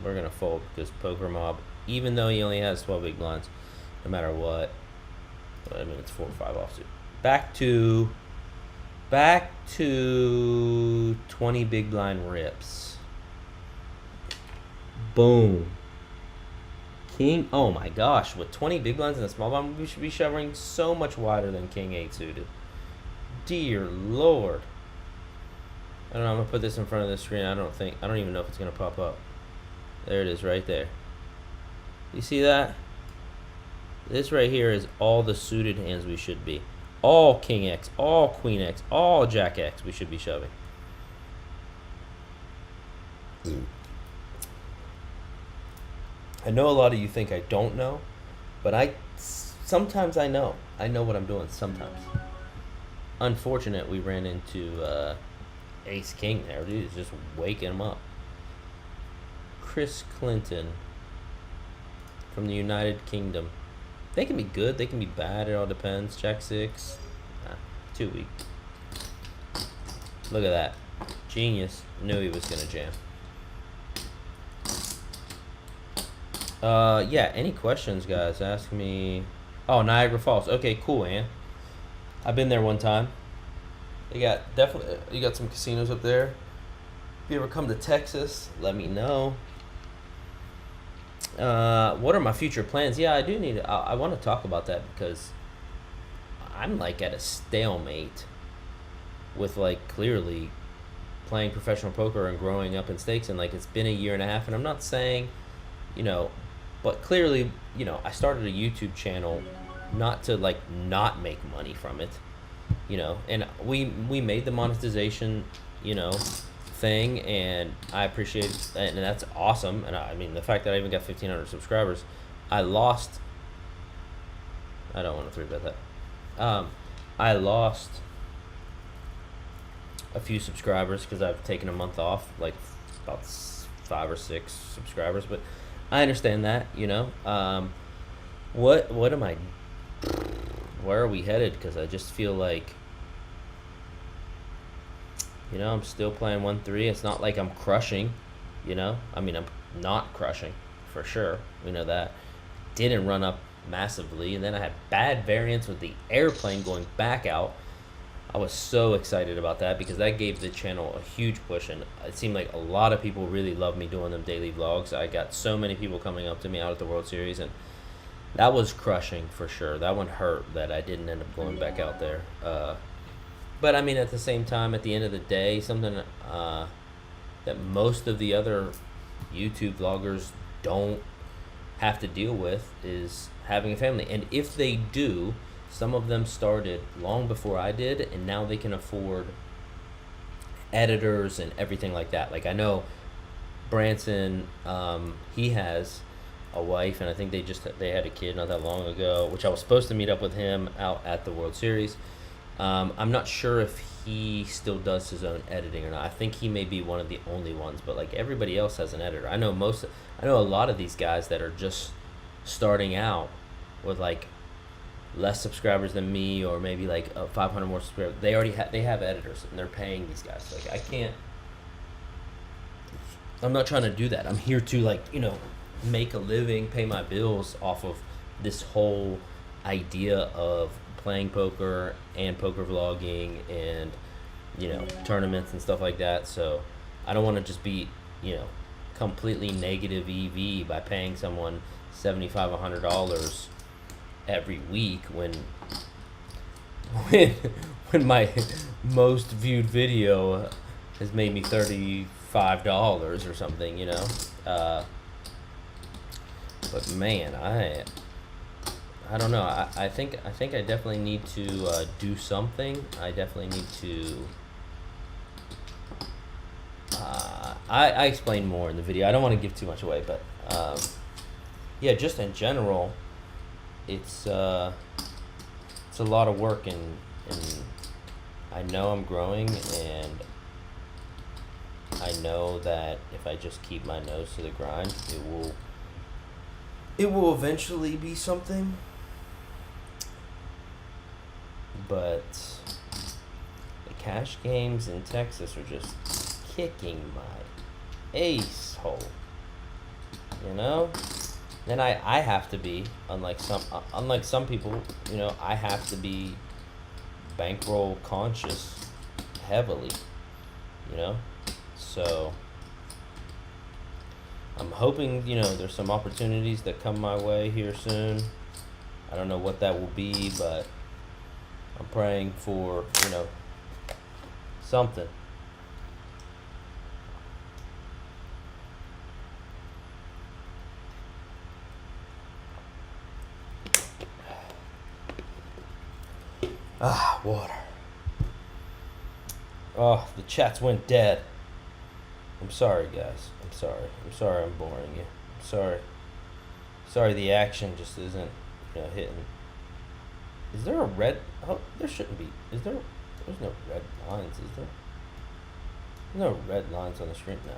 We're going to fold because Poker Mob, even though he only has 12 big blinds, no matter what, I mean, it's 4 or 5 offsuit. Back to 20 big blind rips. Boom. King, oh my gosh, with 20 big blinds and a small blind, we should be shoving so much wider than King 8 suited. Dear Lord. I don't know, I'm going to put this in front of the screen. I don't even know if it's going to pop up. There it is right there. You see that? This right here is all the suited hands we should be. All King X, all Queen X, all Jack X we should be shoving. I know a lot of you think I don't know, but sometimes I know. I know what I'm doing sometimes. Unfortunate we ran into Ace King there. Dude, is just waking him up. Chris Clinton from the United Kingdom. They can be good, they can be bad, it all depends. Jack 6. Too weak. Look at that. Genius. Knew he was gonna jam. Yeah, any questions, guys? Ask me. Oh, Niagara Falls. Okay, cool, man. I've been there one time. You got some casinos up there. If you ever come to Texas, let me know. What are my future plans? Yeah, I do need. I want to talk about that because I'm like at a stalemate with like clearly playing professional poker and growing up in stakes, and like it's been a year and a half, and I'm not saying, but clearly, I started a YouTube channel not to like not make money from it, and we made the monetization, thing, and I appreciate it, and that's awesome. And I mean, the fact that I even got 1,500 subscribers, I don't want to three bet that. I lost a few subscribers because I've taken a month off, like about 5 or 6 subscribers, but I understand that, what am I, where are we headed? Because I just feel like, I'm still playing 1-3. It's not like I'm crushing, I mean, I'm not crushing for sure. We know that. Didn't run up massively, and then I had bad variance with the airplane going back out. I was so excited about that because that gave the channel a huge push, and it seemed like a lot of people really loved me doing them daily vlogs. I got so many people coming up to me out at the World Series, and that was crushing for sure. That one hurt that I didn't end up going back out there. But I mean, at the same time, at the end of the day, something that most of the other YouTube vloggers don't have to deal with is having a family. And if they do, some of them started long before I did, and now they can afford editors and everything like that. Like I know Branson, he has a wife, and I think they had a kid not that long ago, which I was supposed to meet up with him out at the World Series. I'm not sure if he still does his own editing or not. I think he may be one of the only ones, but like everybody else has an editor. I know a lot of these guys that are just starting out with like less subscribers than me, or maybe like 500 more subscribers. They have editors, and they're paying these guys. Like I'm not trying to do that. I'm here to make a living, pay my bills off of this whole idea of playing poker and poker vlogging and tournaments and stuff like that. So I don't want to just be completely negative EV by paying someone $75-$100 every week when my most viewed video has made me $35 or something, but man, I don't know. I think I definitely need to do something. I definitely need to. I explain more in the video. I don't want to give too much away, but yeah, just in general, it's a lot of work, and I know I'm growing, and I know that if I just keep my nose to the grind, it will eventually be something. But the cash games in Texas are just kicking my ace hole, Then I have to be, unlike some people, I have to be bankroll conscious heavily, So I'm hoping, there's some opportunities that come my way here soon. I don't know what that will be, but I'm praying for, something. Water. Oh, the chats went dead. I'm sorry, guys. I'm sorry. I'm sorry I'm boring you. I'm sorry. Sorry the action just isn't, hitting. Is there a red? Oh, there shouldn't be. Is there? There's no red lines, is there? There's no red lines on the screen now.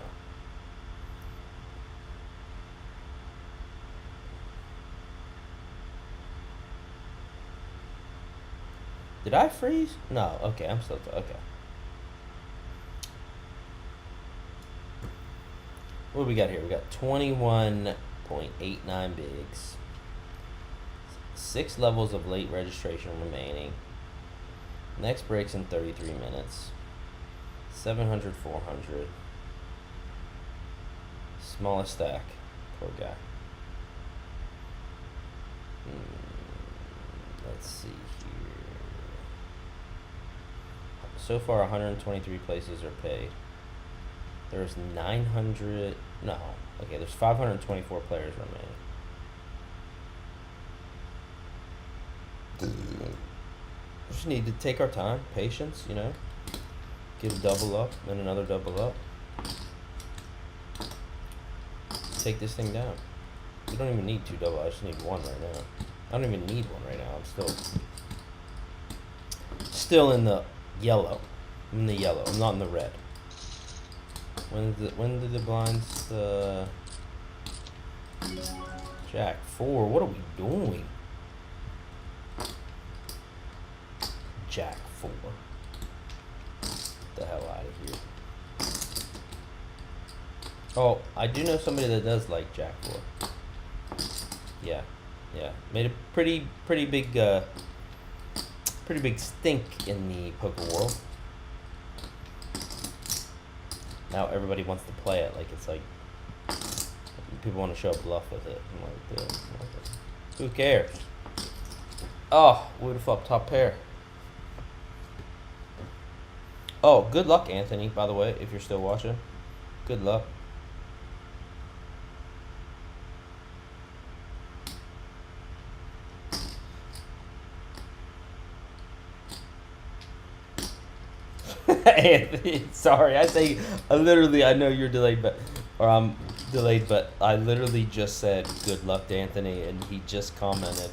Did I freeze? No. Okay, I'm still okay. What do we got here? We got 21.89 bigs. 6 levels of late registration remaining. Next breaks in 33 minutes. 700, 400. Smallest stack. Poor guy. Let's see here. So far, 123 places are paid. There's 900. No. Okay, there's 524 players remaining. Just need to take our time, patience, get a double up, then another double up. Take this thing down. We don't even need 2 double. I just need 1 right now. I don't even need 1 right now. I'm still in the yellow. I'm in the yellow. I'm not in the red. When did the blinds Jack 4? What are we doing? Jack 4. Get the hell out of here. Oh, I do know somebody that does like Jack 4. Yeah. Made a pretty big stink in the poker world. Now everybody wants to play it like it's like people want to show up bluff with it. I'm like, dude, who cares? Oh, would have flopped top pair. Oh, good luck, Anthony, by the way, if you're still watching. Good luck. Anthony, sorry, I know you're delayed, but I'm delayed, but I literally just said good luck to Anthony, and he just commented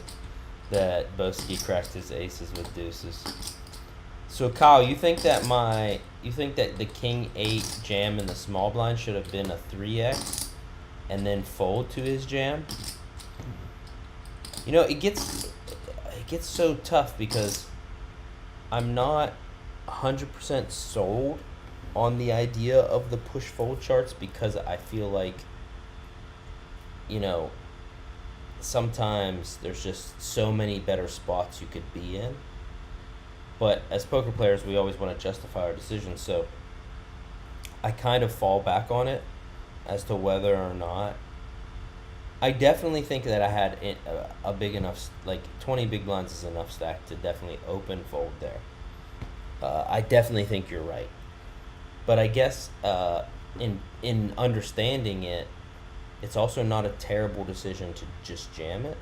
that Boski cracked his aces with deuces. So Kyle, you think that the King 8 jam in the small blind should have been a 3x, and then fold to his jam? It gets so tough because I'm not 100% sold on the idea of the push fold charts, because I feel like sometimes there's just so many better spots you could be in, but as poker players we always want to justify our decisions, so I kind of fall back on it as to whether or not I definitely think that I had a big enough, like 20 big blinds is enough stack to definitely open fold there. I definitely think you're right, but I guess in understanding it, it's also not a terrible decision to just jam it.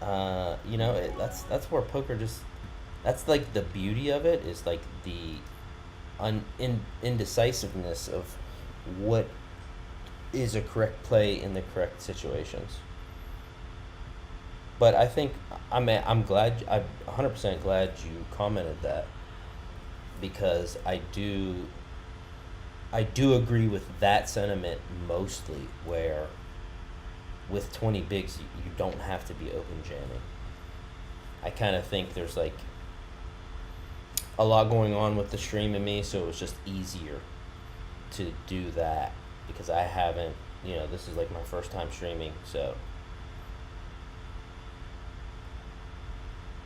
That's where poker that's like the beauty of it, is like the indecisiveness of what is a correct play in the correct situations. But I think I'm 100% glad you commented that, because I do agree with that sentiment mostly, where with 20 bigs you don't have to be open jamming. I kind of think there's like a lot going on with the stream in me, so it was just easier to do that, because I haven't, this is like my first time streaming, so.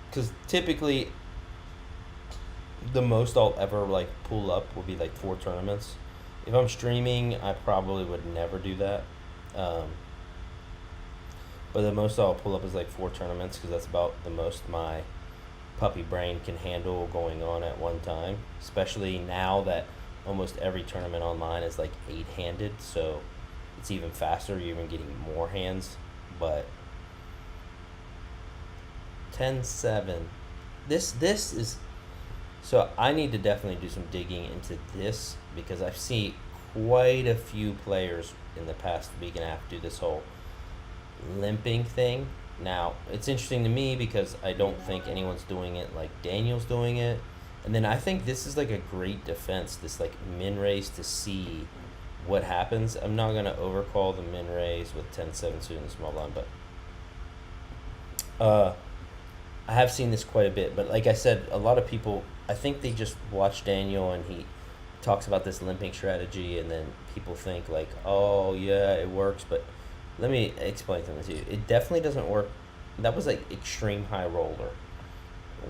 Because typically, the most I'll ever pull up would be 4 tournaments. If I'm streaming, I probably would never do that. But the most I'll pull up is like 4 tournaments because that's about the most my puppy brain can handle going on at one time. Especially now that almost every tournament online is like 8-handed, so it's even faster. You're even getting more hands. But 10-7. This is so I need to definitely do some digging into this because I've seen quite a few players in the past week and a half do this whole limping thing. Now, it's interesting to me because I don't think anyone's doing it like Daniel's doing it. And then I think this is like a great defense, this like min raise to see what happens. I'm not going to overcall the min raise with 10-7 suit in the small blind, but I have seen this quite a bit. But like I said, a lot of people, I think they just watch Daniel and he talks about this limping strategy, and then people think like, oh yeah, it works. But let me explain something to you. It definitely doesn't work. That was like extreme high roller,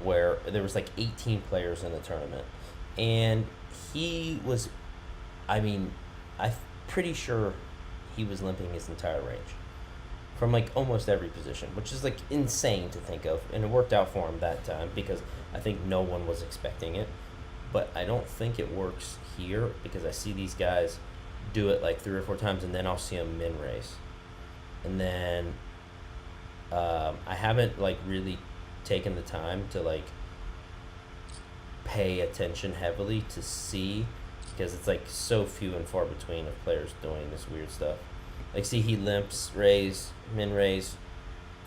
where there was like 18 players in the tournament, and he was, I mean, I'm pretty sure he was limping his entire range from like almost every position, which is like insane to think of, and it worked out for him that time because I think no one was expecting it. But I don't think it works here because I see these guys do it like 3 or 4 times, and then I'll see them min race, and then I haven't like really taken the time to like pay attention heavily to see, because it's like so few and far between of players doing this weird stuff. Like, see, he limps, raise, min raise,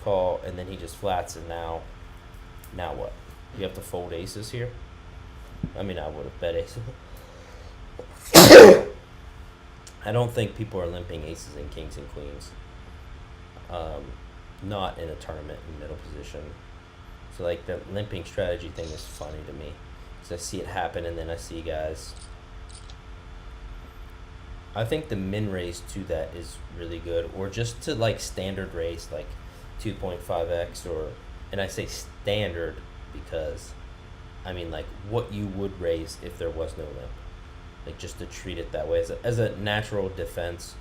call, and then he just flats, and now what? You have to fold aces here? I mean, I would have bet aces. I don't think people are limping aces and kings and queens. Not in a tournament in middle position. So, like, the limping strategy thing is funny to me, because I see it happen, and then I see guys. I think the min raise to that is really good, or just to like standard raise like 2.5x, or, and I say standard because I mean like what you would raise if there was no limp, like just to treat it that way as a natural defense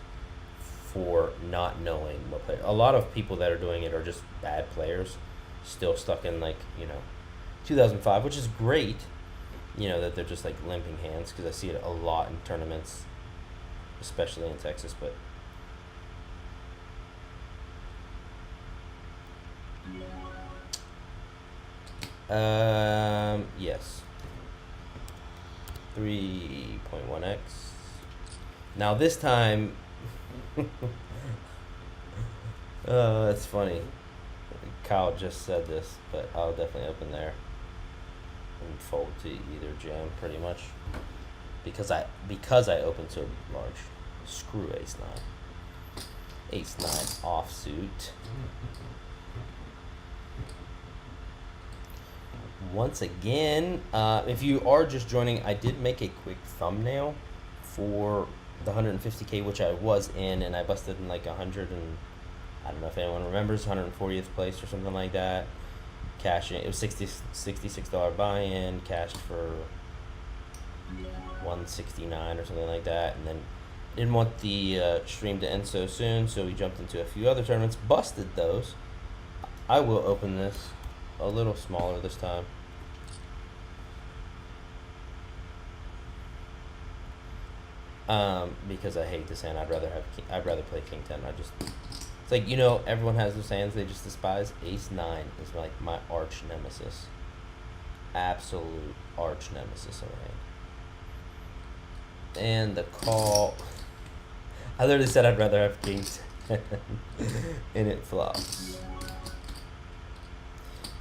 for not knowing what player. A lot of people that are doing it are just bad players, still stuck in like 2005, which is great, that they're just like limping hands, because I see it a lot in tournaments, especially in Texas. But yes, 3.1x. Now this time, it's funny. Kyle just said this, but I'll definitely open there and fold to either jam pretty much, because I opened so large. Screw ace 9. Ace 9 offsuit. Once again, if you are just joining, I did make a quick thumbnail for the 150K, which I was in, and I busted in like 100 and I don't know if anyone remembers, 140th place or something like that. Cashing, it was $66 buy-in, cashed for 169 or something like that, and then didn't want the stream to end so soon, so we jumped into a few other tournaments, busted those. I will open this a little smaller this time. Because I hate this hand. I'd rather play King 10. It's like, everyone has those hands they just despise. Ace 9 is like my arch nemesis. Absolute arch nemesis of a hand. And the call, I literally said I'd rather have King 10 and it flops.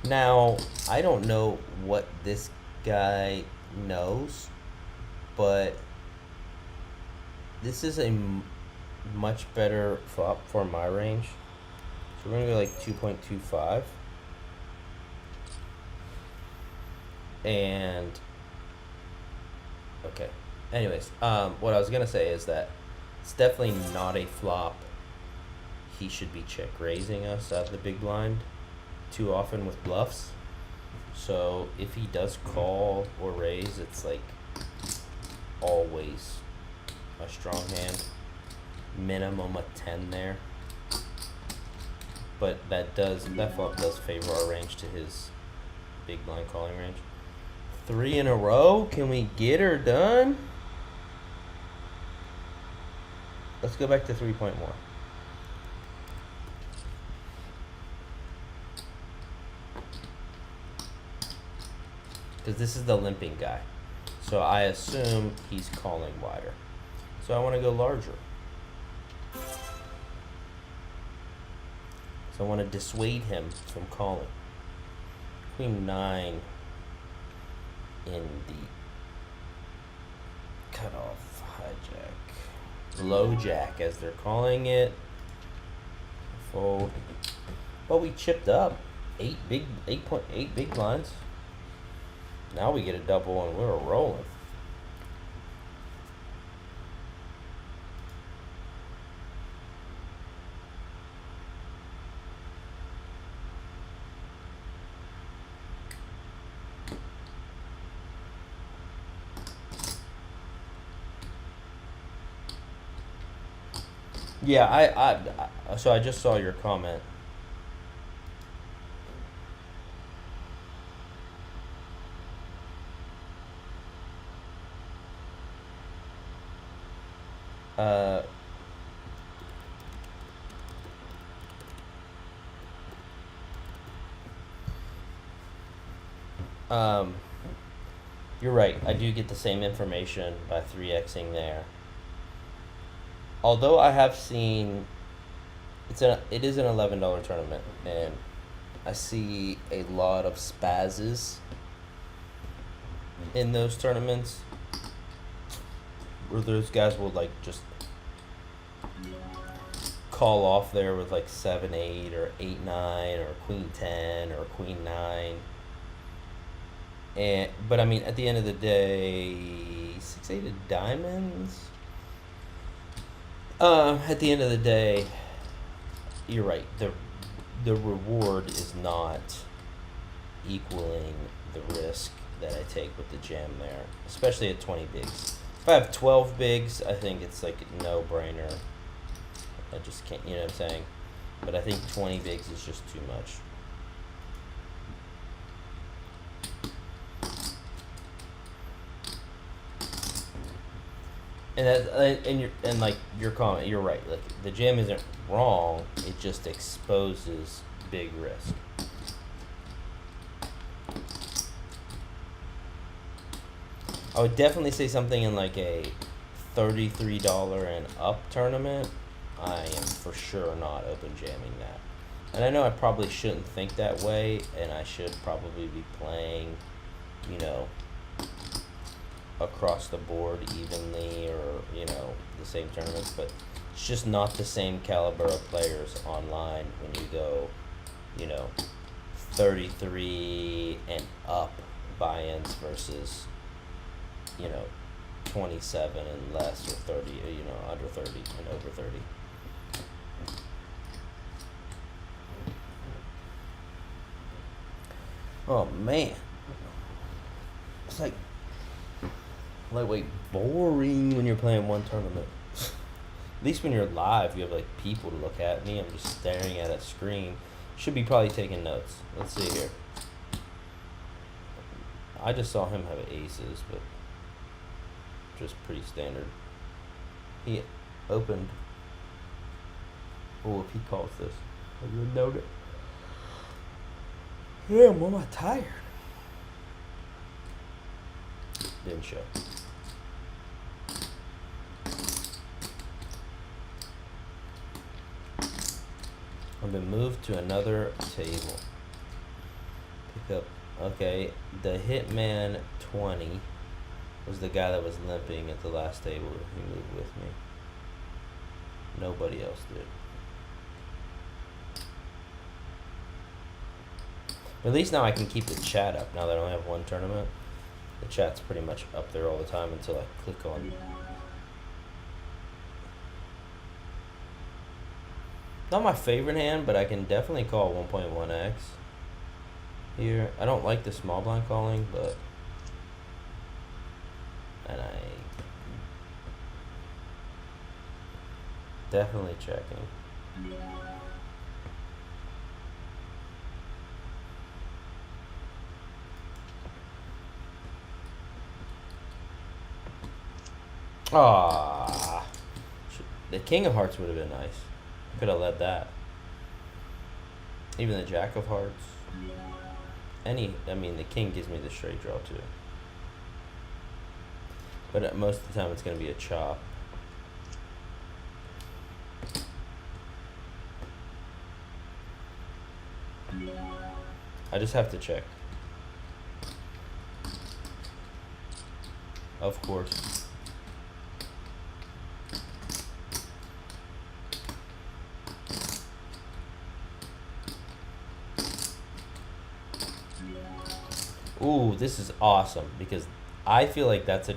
Now, I don't know what this guy knows, but this is a much better flop for my range. So we're going to go like 2.25. And, okay. Anyways, what I was going to say is that it's definitely not a flop. He should be check raising us out of the big blind too often with bluffs. So if he does call or raise, it's like always a strong hand. minimum of 10 there. But that flop does favor our range to his big blind calling range. 3 in a row? Can we get her done? Let's go back to 3.1. Because this is the limping guy. So I assume he's calling wider. So I want to go larger. So I want to dissuade him from calling. Queen 9 in the cutoff hijack. Low jack as they're calling it. Fold. Well, we chipped up 8.8 big blinds. Now we get a double and we're rolling. Yeah, so I just saw your comment. You're right. I do get the same information by 3xing there. Although I have seen it is an $11 tournament, and I see a lot of spazzes in those tournaments where those guys will like just call off there with like 7-8 or 8-9 or queen 10 or queen 9. But I mean, at the end of the day, 6-8 of diamonds. At the end of the day, you're right. The reward is not equaling the risk that I take with the jam there, especially at 20 bigs. If I have 12 bigs, I think it's like a no-brainer. I just can't, you know what I'm saying? But I think 20 bigs is just too much. And like your comment, you're right. Like the jam isn't wrong; it just exposes big risk. I would definitely say something in like a $33 and up tournament. I am for sure not open jamming that. And I know I probably shouldn't think that way, and I should probably be playing, you know, across the board evenly, or you know, the same tournaments, but it's just not the same caliber of players online when you go, you know, 33 and up buy-ins versus, you know, 27 and less, or 30, you know, under 30 and over 30. Oh man, it's like lightweight boring when you're playing one tournament. At least when you're live, you have like people to look at. Me, I'm just staring at a screen. Should be probably taking notes. Let's see here. I just saw him have aces, but just pretty standard. He opened. Oh, if he calls this, I would note it. Damn, why am I tired? Didn't show. I've been moved to another table. Pick up. Okay, the Hitman 20 was the guy that was limping at the last table. He moved with me. Nobody else did. At least now I can keep the chat up now that I only have one tournament. The chat's pretty much up there all the time until I click on. Not my favorite hand, but I can definitely call 1.1x here. I don't like the small blind calling, but Definitely checking. Ah, the King of Hearts would have been nice. Could have led that. Even the Jack of Hearts. I mean, the King gives me the straight draw too. But most of the time, it's going to be a chop. I just have to check. Of course. Ooh, this is awesome because I feel like that's a...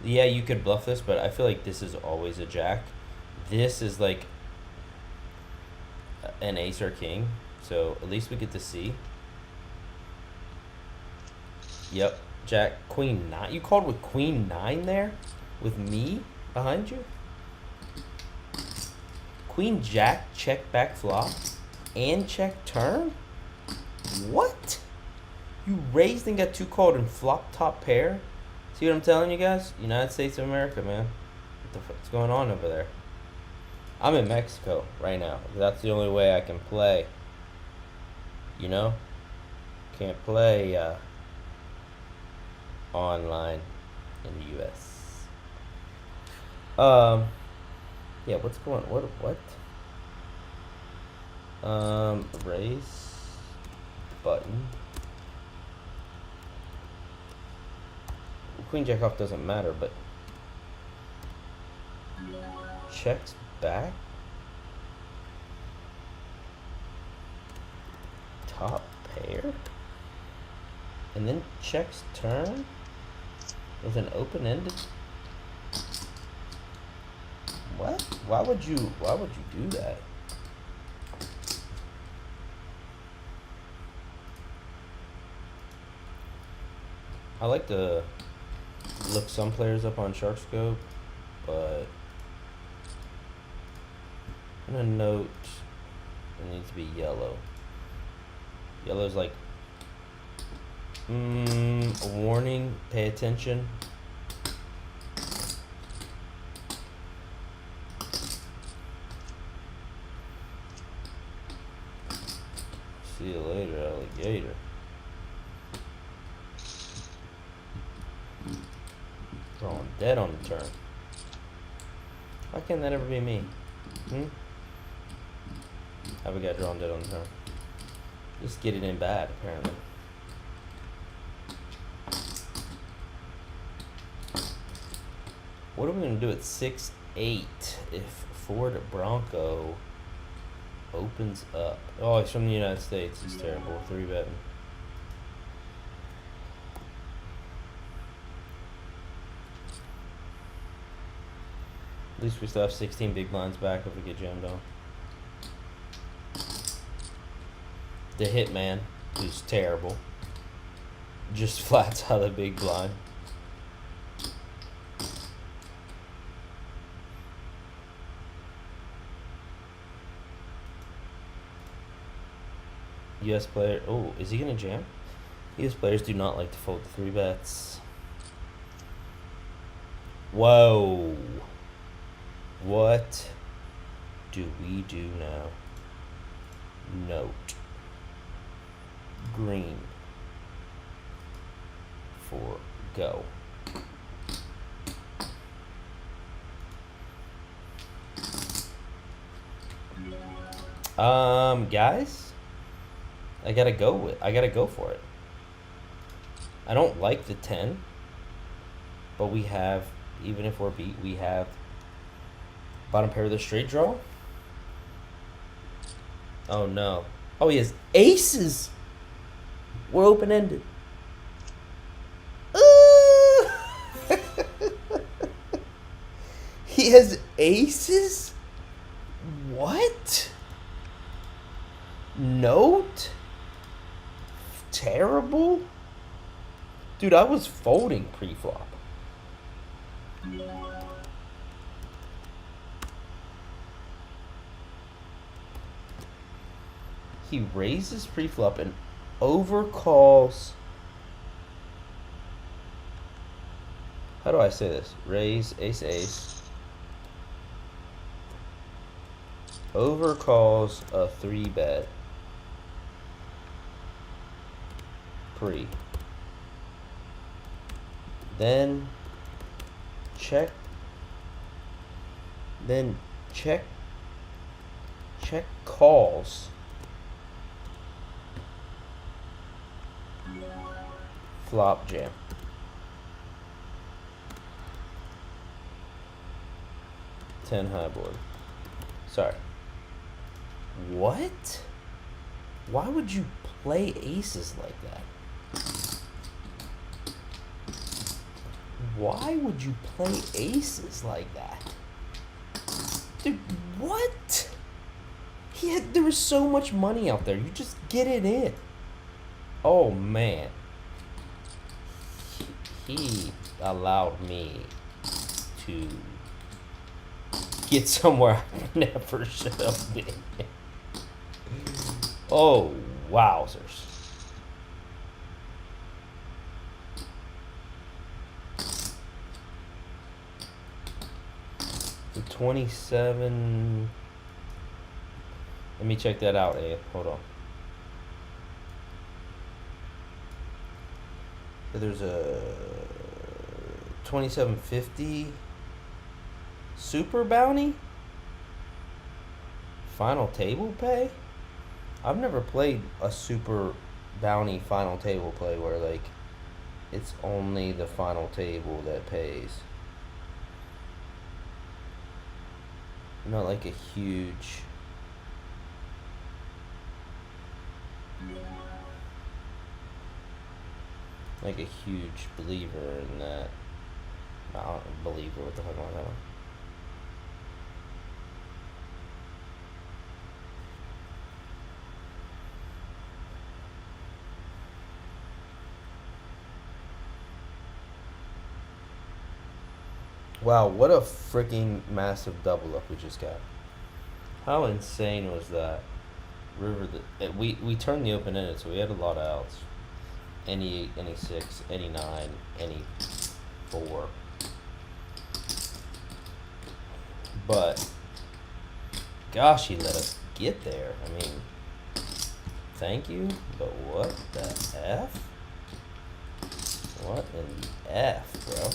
Yeah, you could bluff this, but I feel like this is always a jack. This is like an ace or king, so at least we get to see. Yep, jack, queen 9. You called with queen 9 there? With me behind you? Queen jack, check back flop, and check turn? What? You raised and got 2 called and flop top pair? See what I'm telling you guys? United States of America, man. What the fuck's going on over there? I'm in Mexico right now. That's the only way I can play. You know? Can't play online in the US. Yeah, what's going on? What? Raise button. Queen jack off doesn't matter, but checks back. Top pair. And then checks turn with an open-ended. What? Why would you do that? I like to look some players up on SharkScope, but I'm gonna note it needs to be yellow. Yellow's like a warning, pay attention. See you later, alligator. Drawing dead on the turn. Why can't that ever be me? Have a guy drawing dead on the turn? Just get it in bad, apparently. What are we gonna do at 6-8 if Ford Bronco opens up? Oh, he's from the United States. He's terrible. 3-betting. At least we still have 16 big blinds back if we get jammed on. The Hitman, who's terrible, just flats out of the big blind. US player. Oh, is he gonna jam? US players do not like to fold 3 bets. Whoa. What do we do now? Note. Green. For go. Guys, I gotta go for it. I don't like the 10, but we have, even if we're beat, we have bottom pair of the straight draw. Oh no. Oh, he has aces. We're open-ended. He has aces? What? Note? Terrible? Dude, I was folding pre-flop. He raises pre-flop and overcalls. How do I say this? Raise, ace, ace. Overcalls a 3-bet. Pre. Then check. Then check calls. Flop jam. Ten high board. Sorry. What? Why would you play aces like that? Why would you play aces like that? Dude, what? There was so much money out there. You just get it in. Oh, man. He allowed me to get somewhere I never should have been. Oh, wowzers. The 27. Let me check that out, Abe. Hold on. There's a 2750 super bounty. Final table pay? I've never played a super bounty final table play where like it's only the final table that pays. Not like a huge believer in that. Not a believer, what the fuck am I talking? Wow, what a freaking massive double up we just got. How insane was that? We turned the open ended, so we had a lot of outs. Any 8, any 6, any 9, any 4. But gosh, he let us get there. I mean, thank you, but what the F? What in the F, bro?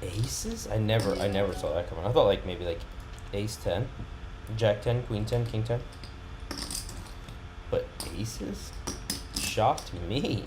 Aces? I never saw that coming. I thought like maybe like ace 10, jack 10, queen 10, king 10. But aces? Shocked me.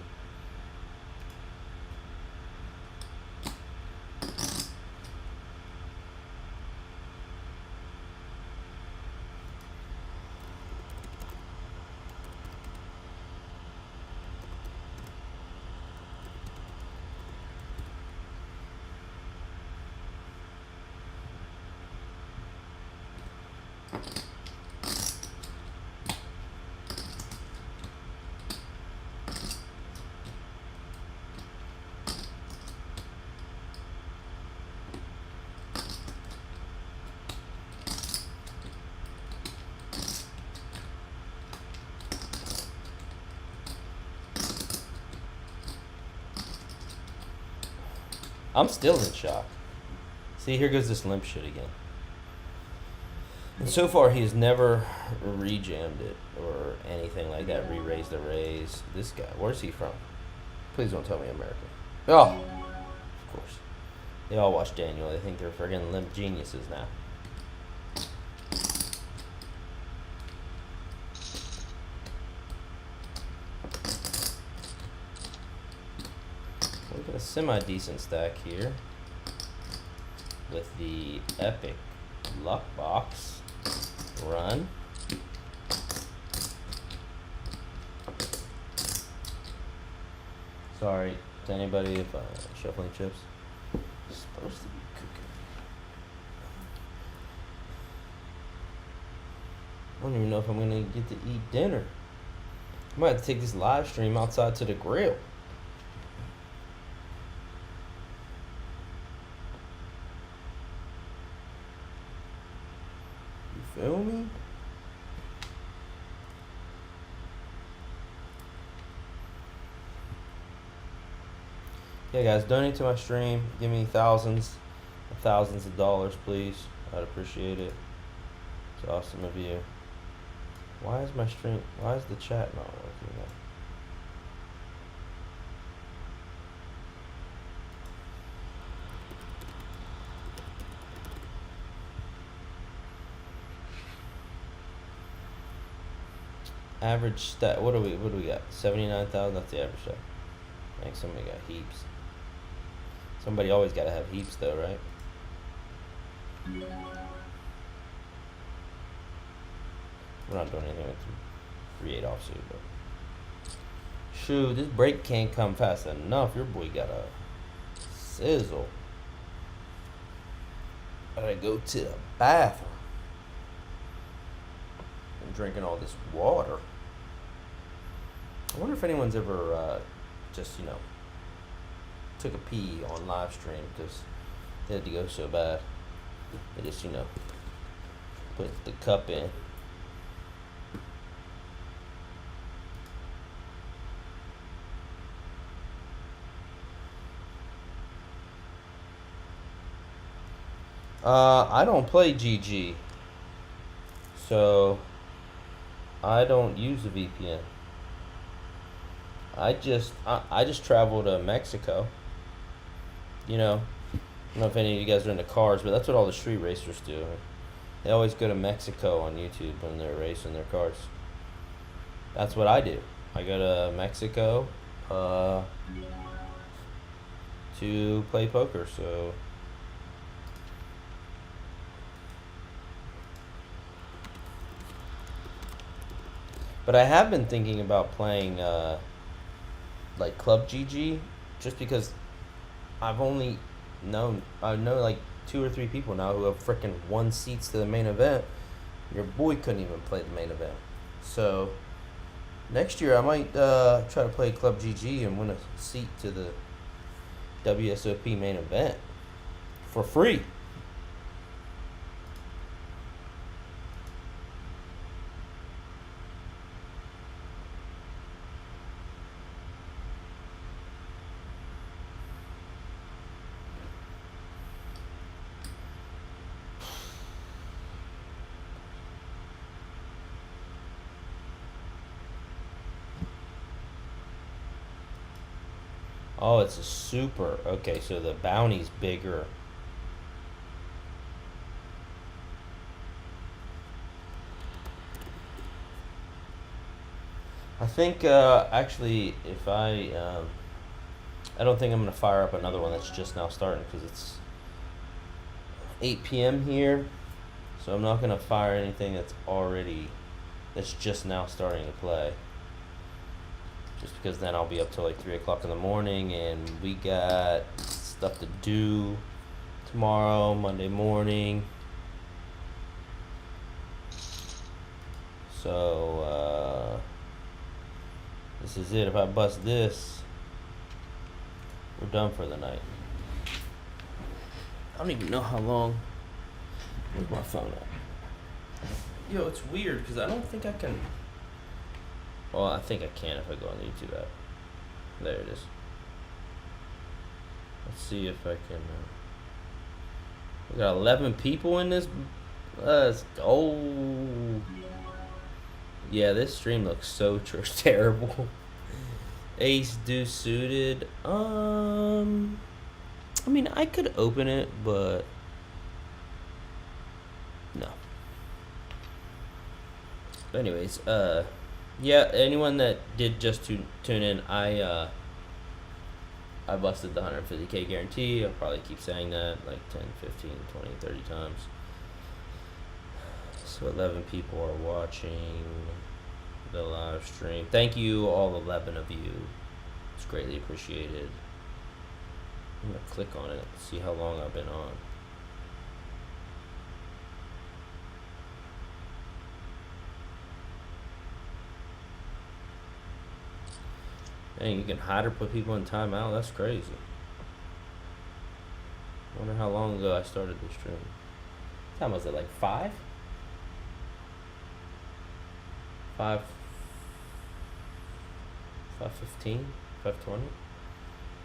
I'm still in shock. See, here goes this limp shit again. And so far, he has never re-jammed it or anything like that. Re-raised the raise. This guy, where's he from? Please don't tell me America. Oh, of course. They all watch Daniel. They think they're friggin' limp geniuses now. We've got a semi-decent stack here with the epic luck box run. Sorry to anybody if shuffling chips. It's supposed to be cooking. I don't even know if I'm gonna get to eat dinner. I might have to take this live stream outside to the grill. You feel me? Yeah, guys, donate to my stream. Give me thousands of dollars, please. I'd appreciate it. It's awesome of you. Why is my stream? Why is the chat not working now? Average stat. What do we got? 79,000. That's the average stat. I think somebody got heaps. Somebody always got to have heaps, though, right? We're not doing anything with 3-8 offsuit, but shoot, this break can't come fast enough. Your boy got a sizzle. I gotta go to the bathroom. I'm drinking all this water. I wonder if anyone's ever just, took a pee on live stream because they had to go so bad. They just, put the cup in. I don't play GG, so I don't use a VPN. I just travel to Mexico. I don't know if any of you guys are into cars, but that's what all the street racers do. They always go to Mexico on YouTube when they're racing their cars. That's what I do. I go to Mexico to play poker, so but I have been thinking about playing like Club GG, just because I know like 2 or 3 people now who have freaking won seats to the main event. Your boy couldn't even play the main event. So next year I might try to play Club GG and win a seat to the WSOP main event for free. Oh, it's a super. Okay, so the bounty's bigger. I think actually, if I don't think I'm gonna fire up another one that's just now starting because it's 8 p.m. here, so I'm not gonna fire anything that's just now starting to play. Just because then I'll be up till like 3 o'clock in the morning, and we got stuff to do tomorrow, Monday morning. So this is it. If I bust this, we're done for the night. I don't even know how long. Where's my phone at? Yo, it's weird because I don't think I can. Well, I think I can if I go on the YouTube app. There it is. Let's see if I can. We got 11 people in this. Let's go. Yeah, this stream looks so terrible. Ace deuce suited. I mean, I could open it, but no. But anyways, yeah, anyone that did just tune in, I busted the 150K guarantee. I'll probably keep saying that like 10, 15, 20, 30 times. So 11 people are watching the live stream. Thank you, all 11 of you. It's greatly appreciated. I'm going to click on it, see how long I've been on. Dang, you can hide or put people in timeout? That's crazy. I wonder how long ago I started this stream. What time was it, like 5? 5:15? 5:20?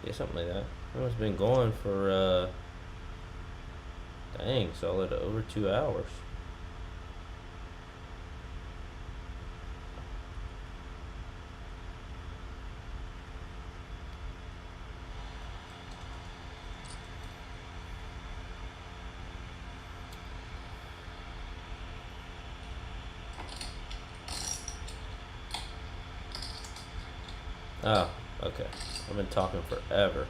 Yeah, something like that. It's been going for dang, solid over 2 hours. Oh, okay. I've been talking forever.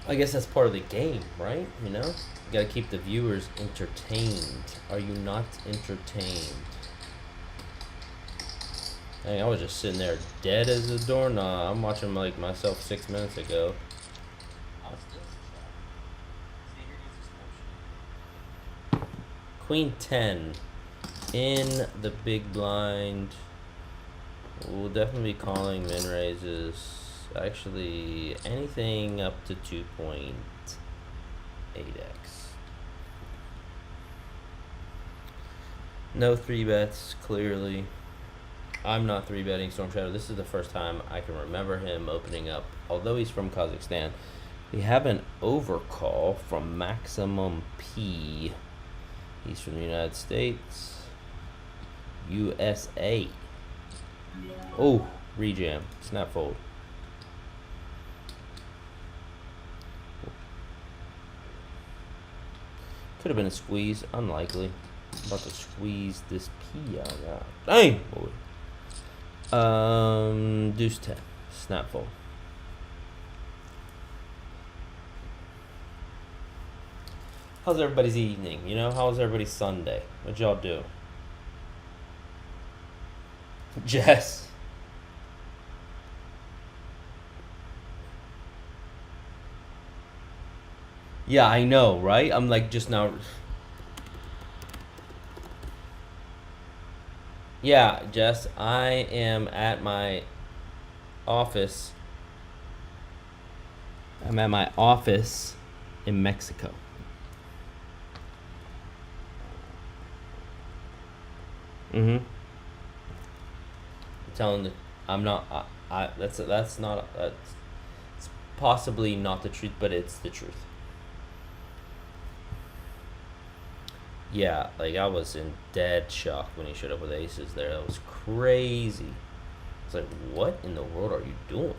I guess that's part of the game, right? You know? You gotta keep the viewers entertained. Are you not entertained? Dang, I was just sitting there dead as a doorknob. I'm watching like myself 6 minutes ago. Queen 10 in the big blind. We'll definitely be calling min raises. Actually, anything up to 2.8x. No 3-bets, clearly. I'm not 3-betting Storm Shadow. This is the first time I can remember him opening up. Although he's from Kazakhstan, we have an overcall from Maximum P. He's from the United States. USA. Oh, rejam. Snap fold. Could have been a squeeze. Unlikely. I'm about to squeeze this P out. Dang, boy. Deuce 10. Snap fold. How's everybody's evening? You know, how's everybody's Sunday? What'd y'all do? Jess. Yeah, I know, right? I'm like just now. Yeah, Jess, I am at my office. I'm at my office in Mexico. Mm-hmm. I'm telling you, I'm not. That's not. It's possibly not the truth, but it's the truth. Yeah, like I was in dead shock when he showed up with aces there. That was crazy. It's like, what in the world are you doing?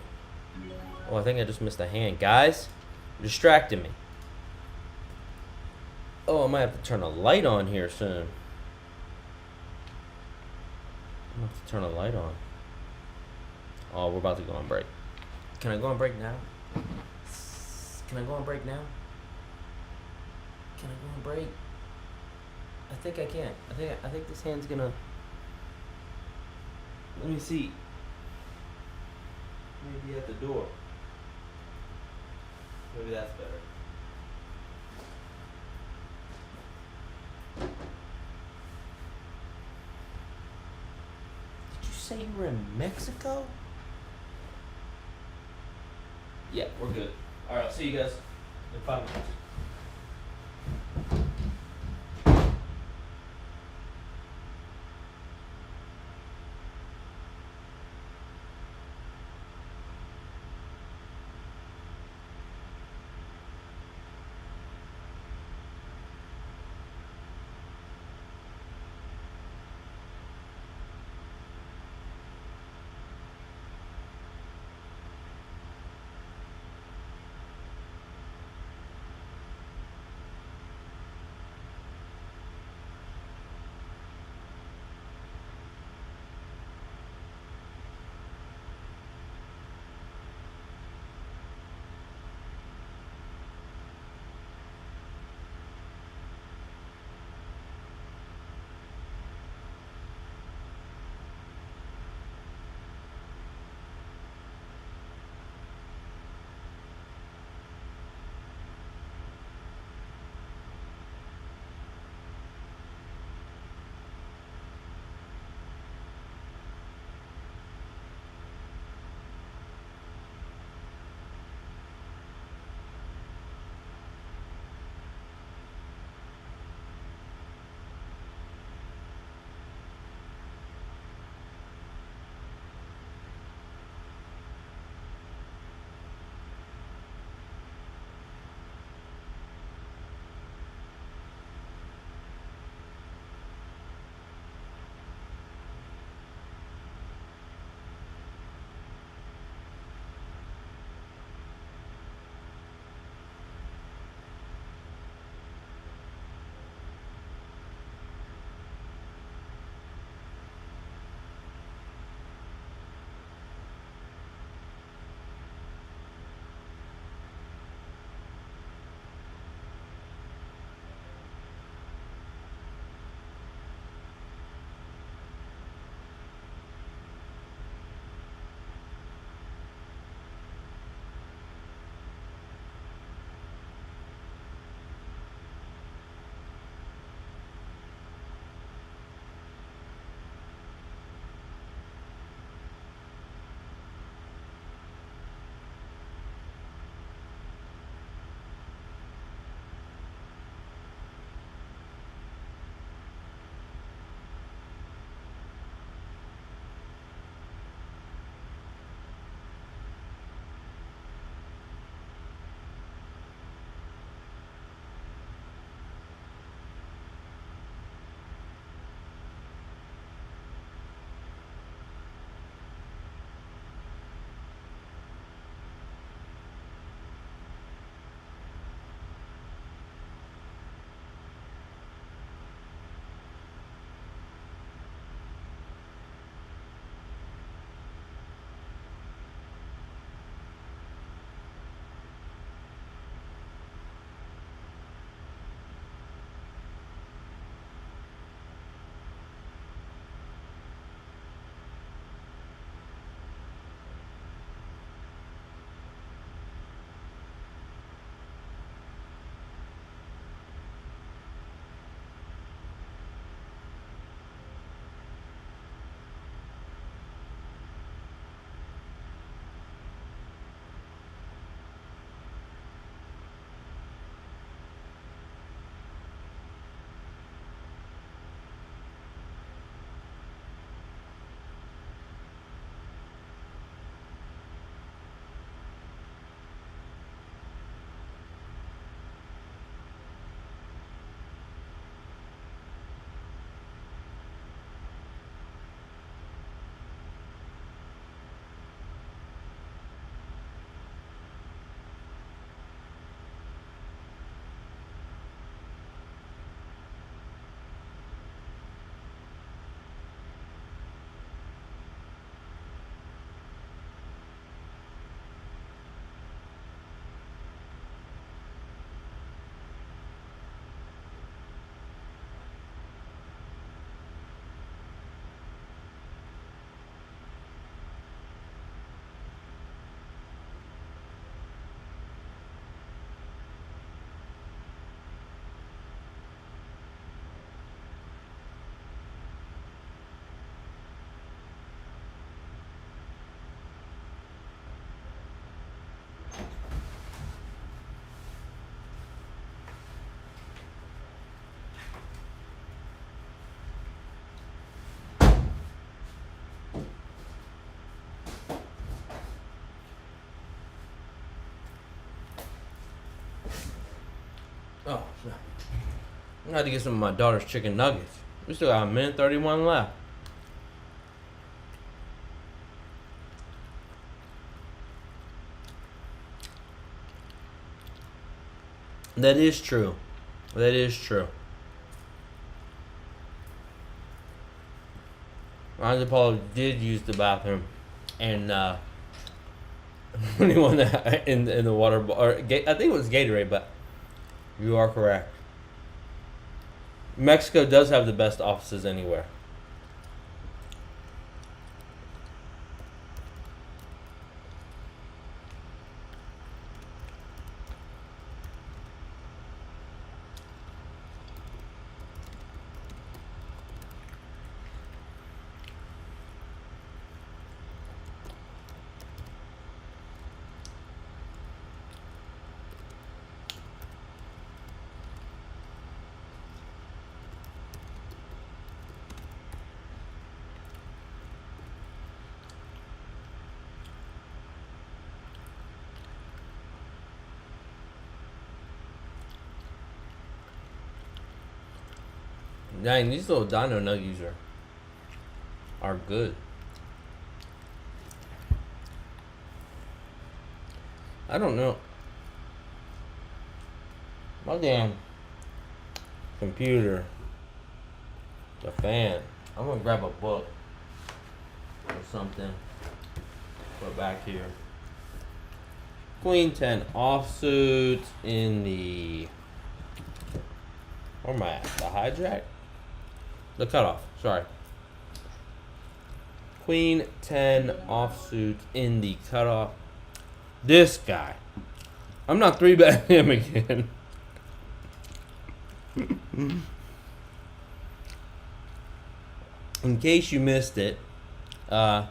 Oh, I think I just missed a hand. Guys, you're distracting me. Oh, I might have to turn a light on here soon. I'm gonna have to turn a light on. Oh, we're about to go on break. Can I go on break now? Can I go on break now? Can I go on break? I think I can. I think this hand's gonna. Let me see. Maybe at the door. Maybe that's better. Did you say you were in Mexico? Yeah, we're good. All right, I'll see you guys in 5 minutes. Oh, no. I had to get some of my daughter's chicken nuggets. We still got a minute 31 left. That is true. That is true. Ronda Paul did use the bathroom, and when he won that in the water ball, or I think it was Gatorade, but you are correct. Mexico does have the best offices anywhere. Dang, these little dino nuggies are good. I don't know. My damn computer, the fan. I'm gonna grab a book or something. Put back here. Queen 10 offsuit in the. Where am I at? The hijack? The cutoff. Sorry. Queen 10 offsuit in the cutoff. This guy. I'm not 3-betting him again. In case you missed it, I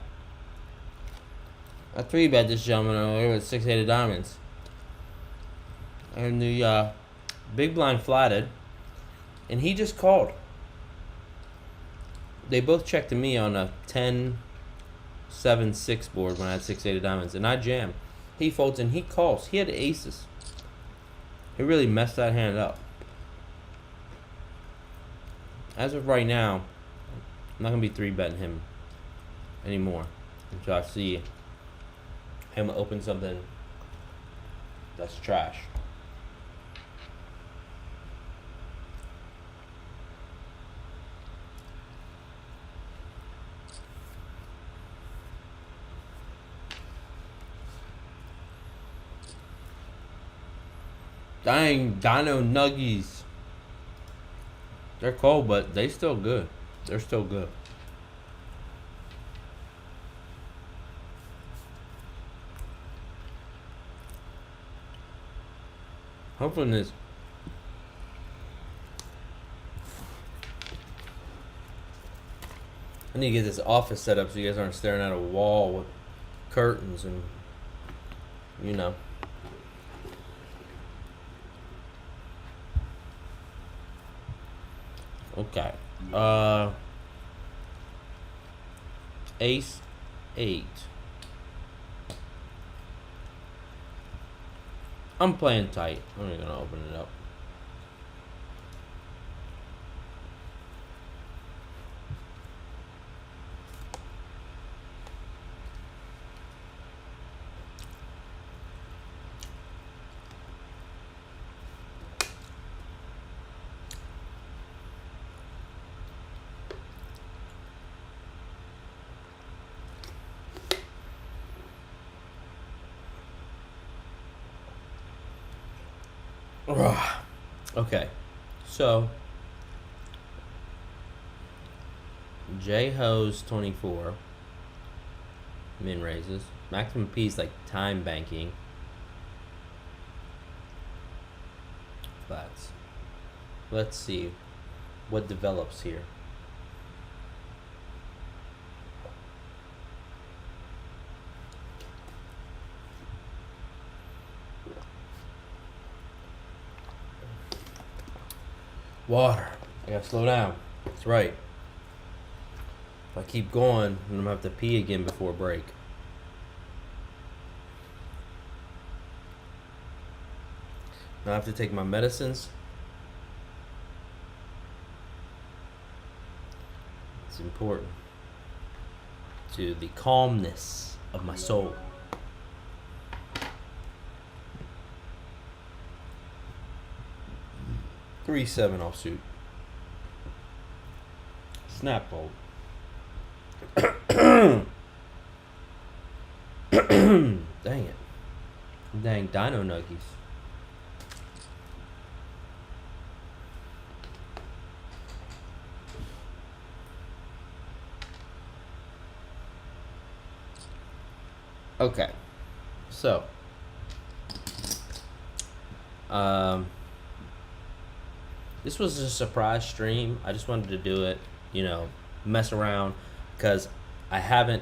3-bet this gentleman earlier with 6-8 of diamonds. And the big blind flatted. And he just called. They both checked to me on a 10-7-6 board when I had 6-8 of diamonds. And I jammed. He folds and he calls. He had aces. He really messed that hand up. As of right now, I'm not going to be 3-betting him anymore until I see him open something that's trash. Dang, Dino Nuggies. They're cold, but they still good. They're still good. Hopefully this. I need to get this office set up so you guys aren't staring at a wall with curtains and, you know. Okay. Ace 8. I'm playing tight. I'm not gonna open it up. Okay, so J Hose 24 min raises. Maximum P is like time banking. Flats. Let's see what develops here. Water. I gotta slow down. That's right. If I keep going, I'm gonna have to pee again before break. Now I have to take my medicines important to the calmness of my soul. Three 7 offsuit. Snap bolt. Dang it. Dang dino nuggies. Okay. So this was a surprise stream. I just wanted to do it, mess around, because I haven't,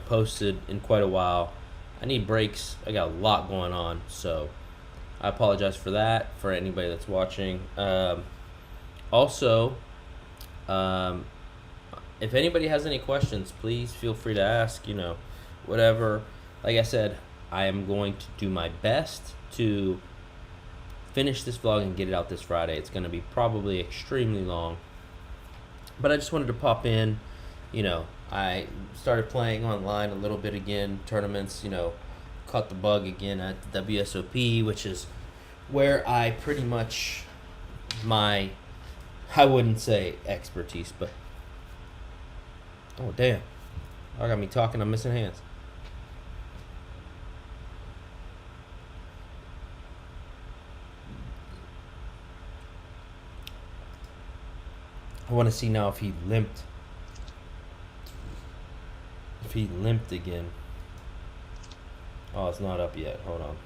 posted in quite a while. I need breaks. I got a lot going on, so I apologize for that, for anybody that's watching. Also, if anybody has any questions, please feel free to ask, whatever. Like I said, I am going to do my best to finish this vlog and get it out this Friday. It's going to be probably extremely long, but I just wanted to pop in. I started playing online a little bit again, tournaments, caught the bug again at the WSOP, which is where I pretty much I wouldn't say expertise, but oh damn, I got me talking, I'm missing hands. I want to see now if he limped. If he limped again. Oh, it's not up yet. Hold on.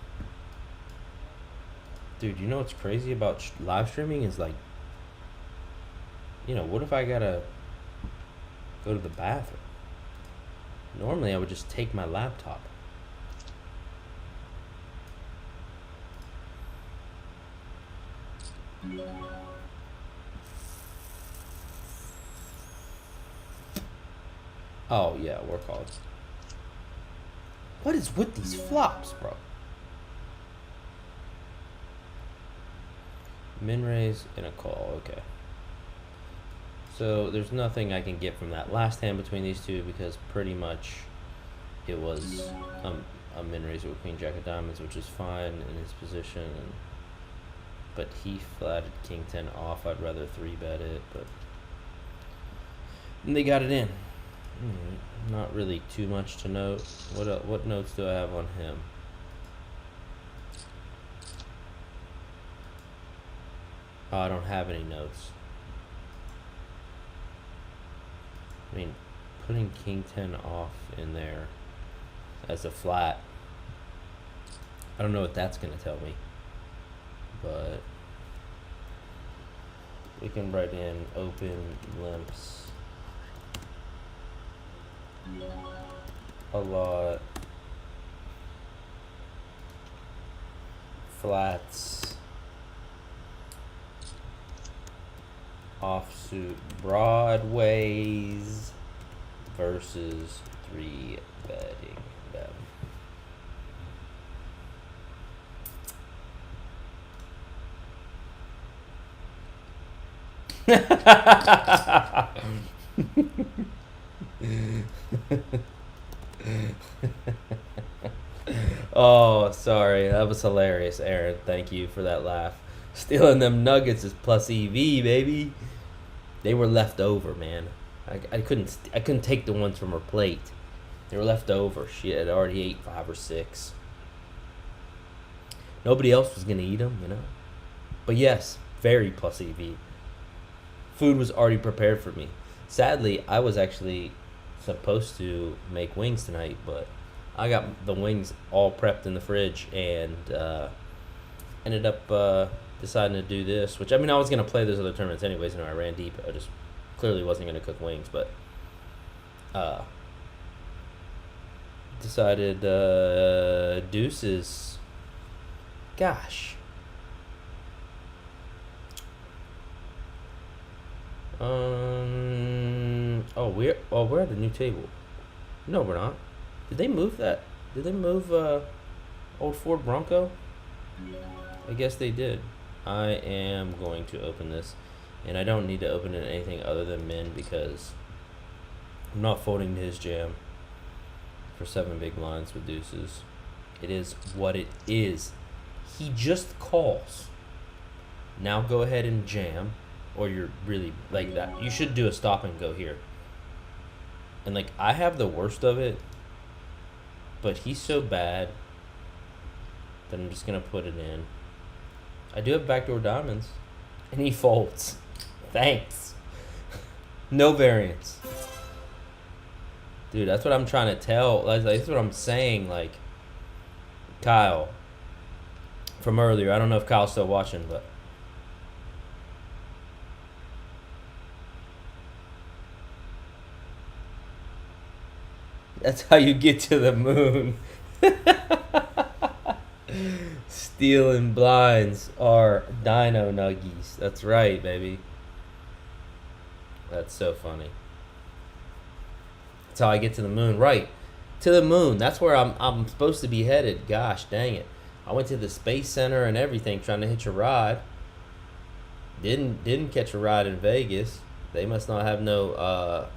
Dude, you know what's crazy about live streaming is like, what if I gotta go to the bathroom? Normally I would just take my laptop. Oh yeah, work hard. What is with these flops, bro? Min raise and a call, okay. So there's nothing I can get from that last hand between these two, because pretty much it was a min raise with queen jack of diamonds, which is fine in his position. But he flatted king 10 off. I'd rather 3-bet it, but and they got it in. Not really too much to note. What notes do I have on him? Oh, I don't have any notes. I mean, putting king 10 off in there as a flat, I don't know what that's going to tell me. But we can write in open limps a lot, flats, offsuit broadways versus 3-betting them. Oh, sorry. That was hilarious, Aaron. Thank you for that laugh. Stealing them nuggets is plus EV, baby. They were left over, man. I couldn't take the ones from her plate. They were left over. She had already ate 5 or 6. Nobody else was gonna eat them, But yes, very plus EV. Food was already prepared for me. Sadly, I was actually supposed to make wings tonight, but I got the wings all prepped in the fridge and ended up deciding to do this, which, I mean, I was going to play those other tournaments anyways. I ran deep. I just clearly wasn't going to cook wings, but decided deuces. Gosh. We're at a new table. No, we're not. Did they move that? Did they move old Ford Bronco? I guess they did. I am going to open this, and I don't need to open it anything other than min, because I'm not folding to his jam for 7 big blinds with deuces. It is what it is. He just calls. Now go ahead and jam, or you're really like that. You should do a stop and go here. And like, I have the worst of it, but he's so bad that I'm just gonna put it in. I do have backdoor diamonds, and he folds. Thanks. No variance. Dude, that's what I'm trying to tell. That's what I'm saying. Like, Kyle from earlier. I don't know if Kyle's still watching, but that's how you get to the moon. Stealing blinds are dino nuggies. That's right, baby. That's so funny. That's how I get to the moon. Right. To the moon. That's where I'm supposed to be headed. Gosh dang it. I went to the Space Center and everything trying to hitch a ride. Didn't catch a ride in Vegas. They must not have no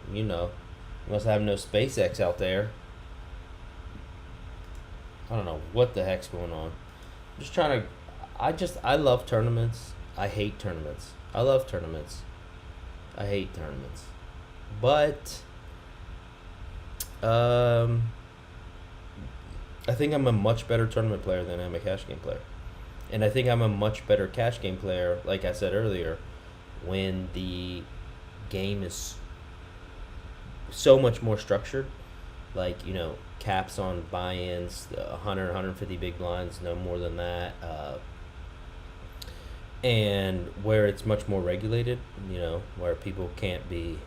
must have no SpaceX out there. I don't know what the heck's going on. I'm just trying to I love tournaments. I hate tournaments. I love tournaments. I hate tournaments. But I think I'm a much better tournament player than I'm a cash game player. And I think I'm a much better cash game player, like I said earlier, when the game is so much more structured. Like, you know, caps on buy-ins, 100, 150 big blinds, no more than that. And where it's much more regulated, you know, where people can't be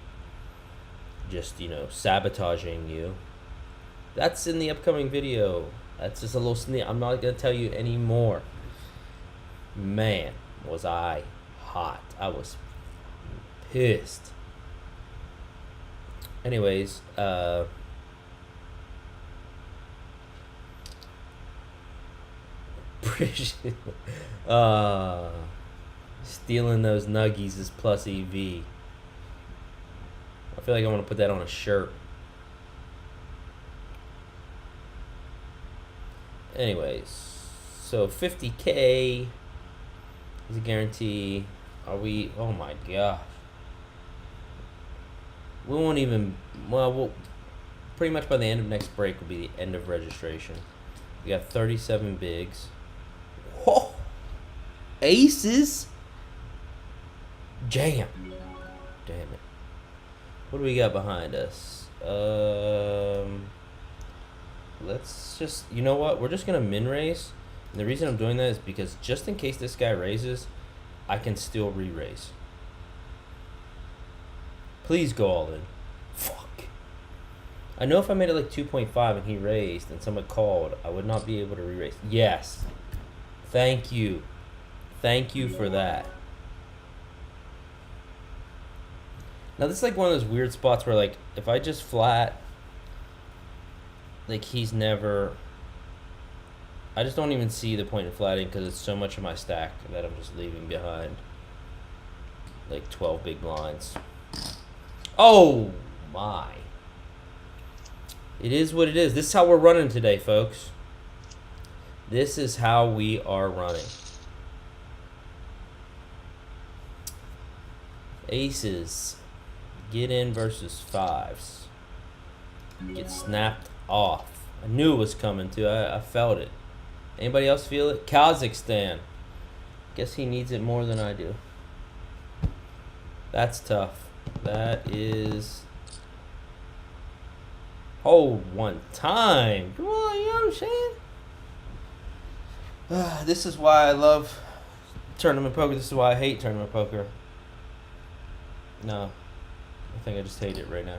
just, you know, sabotaging you. That's in the upcoming video. That's just a little sneak. I'm not going to tell you any more. Man, was I hot. I was pissed. Anyways, stealing those nuggies is plus EV. I feel like I want to put that on a shirt. Anyways, so 50K is a guarantee. Are we? Oh my gosh. We won't even. Well, we'll pretty much by the end of next break will be the end of registration. We got 37 bigs. Whoa! Aces. Jam. Damn it. What do we got behind us? Let's just, you know what? We're just gonna min raise. And the reason I'm doing that is because just in case this guy raises, I can still re-raise. Please go all in. Fuck. I know if I made it like 2.5 and he raised and someone called, I would not be able to re-raise. Yes. Thank you. Thank you for that. Now this is like one of those weird spots where like if I just flat, like he's never, I just don't even see the point in flatting because it's so much of my stack that I'm just leaving behind. Like 12 big blinds. Oh my. It is what it is. This is how we're running today, folks. This is how we are running. Aces. Get in versus fives. Get snapped off. I knew it was coming too. I felt it. Anybody else feel it? Kazakhstan. Guess he needs it more than I do. That's tough. That is. Hold one time. Come on, you know what I'm saying? This is why I love tournament poker. This is why I hate tournament poker. No. I think I just hate it right now.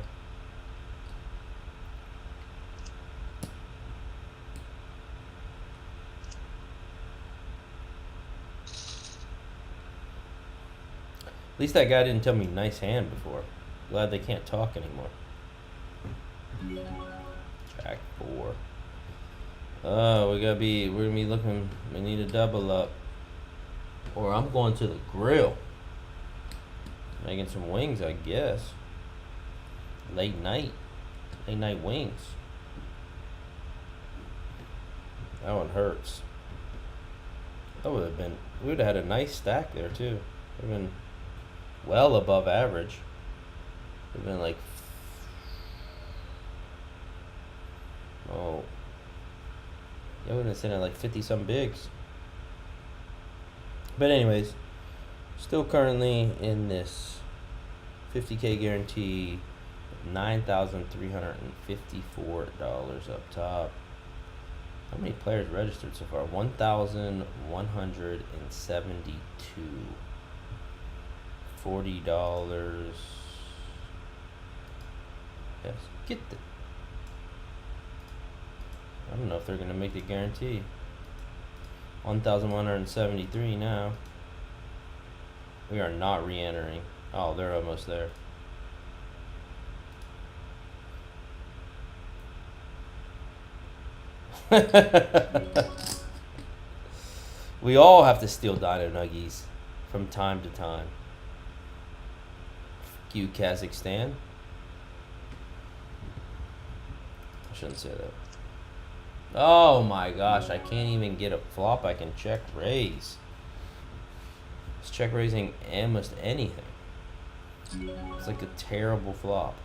At least that guy didn't tell me nice hand before. Glad they can't talk anymore. Jack 4. Oh, we're gonna be looking. We need a double up, or I'm going to the grill, making some wings, I guess. Late night wings. That one hurts. That would have been. We would have had a nice stack there too. Would have been well above average. Would have been like. Oh. Yeah, we would have sitting at like 50 some bigs. But anyways, still currently in this 50K guarantee, $9,354 up top. How many players registered so far? 1,172. $40. Yes, get the. I don't know if they're gonna make the guarantee. 1,173 now. We are not re-entering. Oh, they're almost there. We all have to steal Dino Nuggies from time to time. Q Kazakhstan. I shouldn't say that. Oh my gosh, I can't even get a flop I can check raise. It's check raising almost anything. It's like a terrible flop.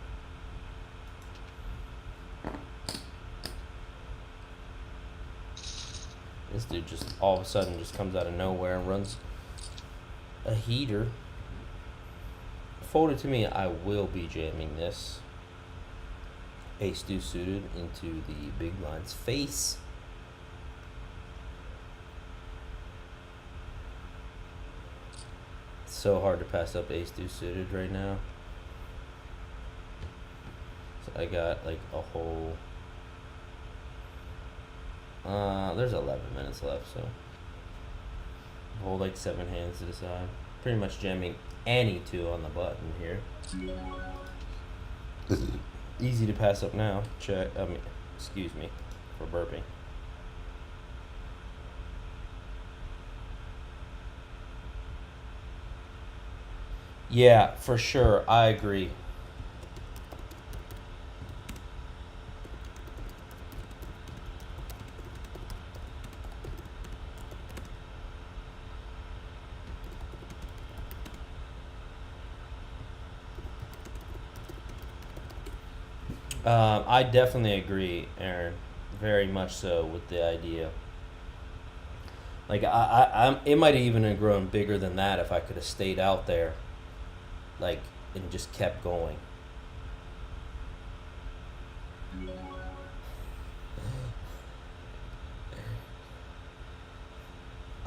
This dude just all of a sudden just comes out of nowhere and runs a heater. Folded to me, I will be jamming this. Ace deuce suited into the big blind's face. It's so hard to pass up ace deuce suited right now. So I got like a whole. There's 11 minutes left, so hold like 7 hands to the side. Pretty much jamming any two on the button here. Easy to pass up now. Check. Excuse me for burping. Yeah, for sure. I agree. I definitely agree, Aaron. Very much so with the idea. Like it might have even grown bigger than that if I could have stayed out there, like, and just kept going.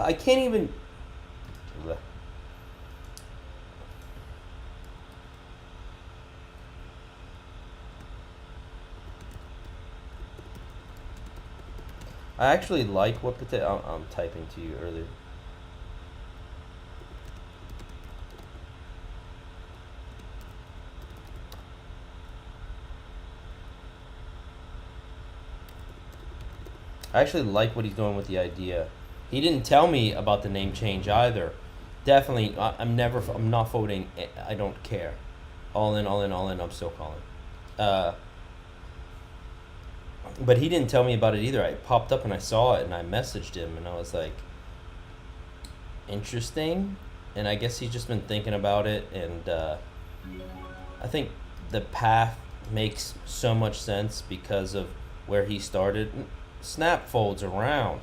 I can't even. I actually like what potato. I'm typing to you earlier. I actually like what he's doing with the idea. He didn't tell me about the name change either. Definitely, I'm not voting. I don't care. All in, all in, all in. I'm still calling. But he didn't tell me about it either. I popped up and I saw it and I messaged him and I was like, interesting. And I guess he's just been thinking about it, and I think the path makes so much sense because of where he started. Snap folds around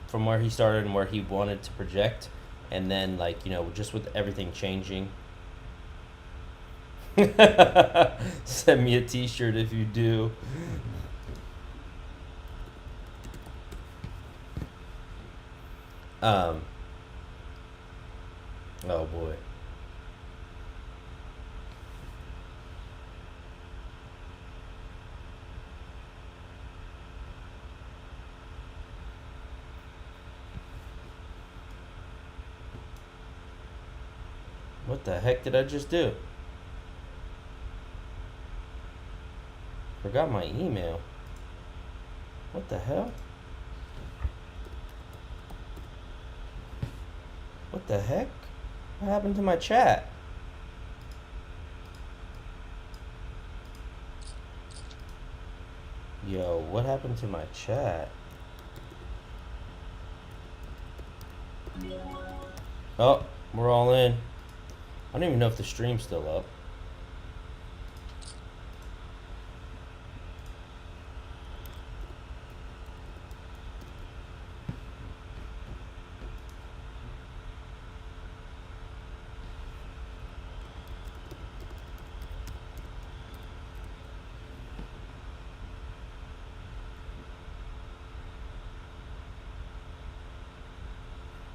from where he started and where he wanted to project, and then, like, just with everything changing. Send me a t-shirt if you do. Oh boy. What the heck did I just do? Forgot my email. What the hell? What the heck? What happened to my chat? Yo, what happened to my chat? Oh, we're all in. I don't even know if the stream's still up.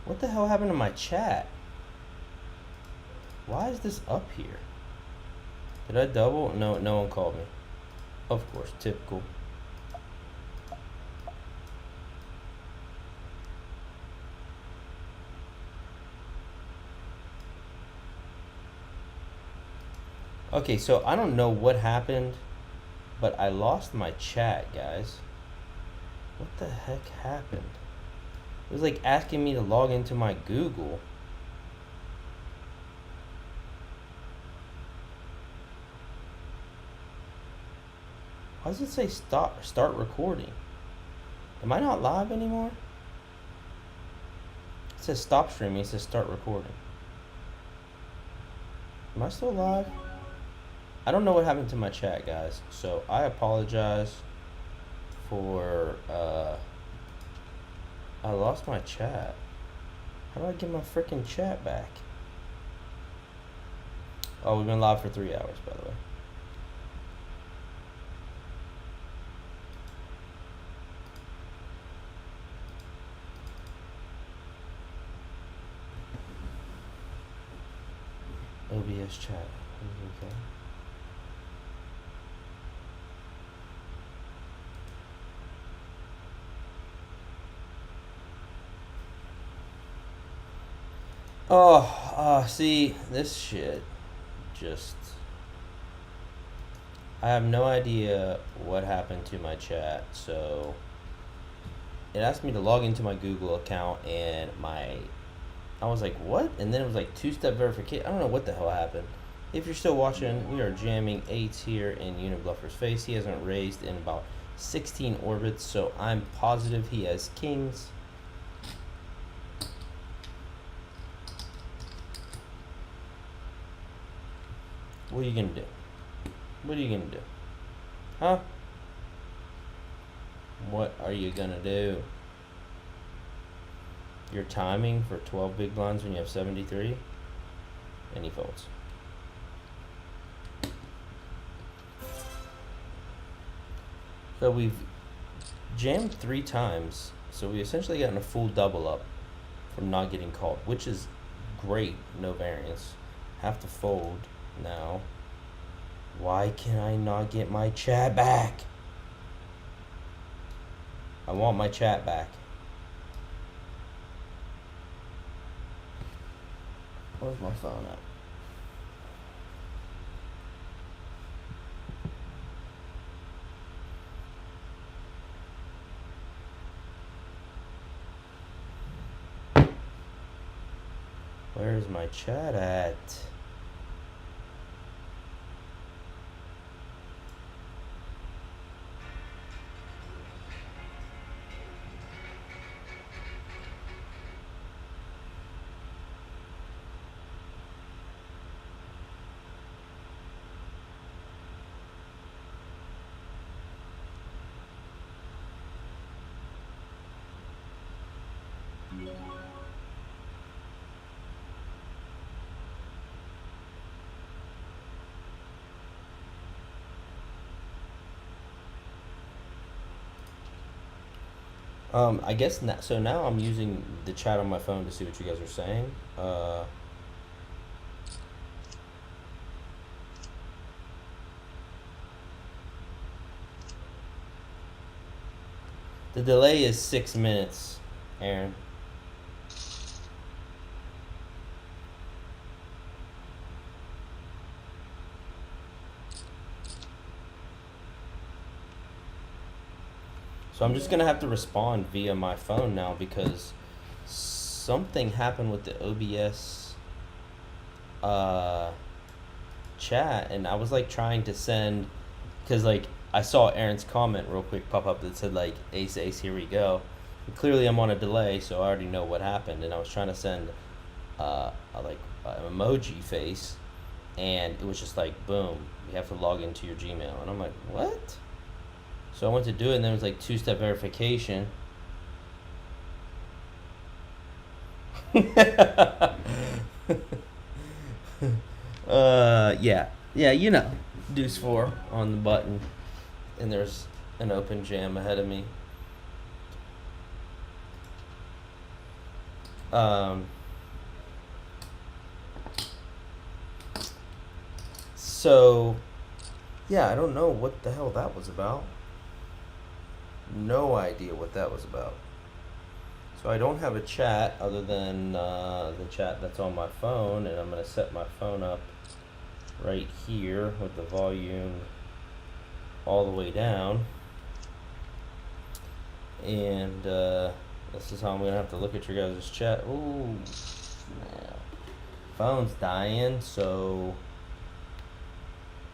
What the hell happened to my chat? Why is this up here? Did I double? No, no one called me. Of course, typical. Okay, so I don't know what happened, but I lost my chat, guys. What the heck happened? It was like asking me to log into my Google. Why does it say start recording? Am I not live anymore? It says stop streaming, it says start recording. Am I still live? I don't know what happened to my chat, guys, so I apologize for I lost my chat. How do I get my freaking chat back? Oh, we've been live for 3 hours, by the way. OBS chat. Okay. Oh, see, this shit just... I have no idea what happened to my chat, so... It asked me to log into my Google account, and I was like, what? And then it was like two-step verification. I don't know what the hell happened. If you're still watching, we are jamming 8s here in Unibluffer's face. He hasn't raised in about 16 orbits, so I'm positive he has kings. What are you gonna do? What are you gonna do? Huh? What are you gonna do? Your timing for 12 big blinds when you have 73? And he folds. So we've jammed 3 times, so we essentially gotten a full double up from not getting called, which is great. No variance. Have to fold now. Why can I not get my chat back? I want my chat back. Where's my phone at? Where's my chat at? I guess so now I'm using the chat on my phone to see what you guys are saying. The delay is 6 minutes, Aaron. So I'm just gonna have to respond via my phone now because something happened with the OBS chat, and I was like trying to send, because like I saw Aaron's comment real quick pop up that said like ace ace, here we go. And clearly I'm on a delay, so I already know what happened, and I was trying to send like an emoji face, and it was just like boom, you have to log into your Gmail, and I'm like, what? So I went to do it, and then it was like two-step verification. Yeah, you know, deuce 4 on the button, and there's an open jam ahead of me. So yeah, I don't know what the hell that was about. No idea what that was about. So I don't have a chat other than the chat that's on my phone, and I'm going to set my phone up right here with the volume all the way down. And this is how I'm going to have to look at your guys' chat. Ooh, snap. Phone's dying, so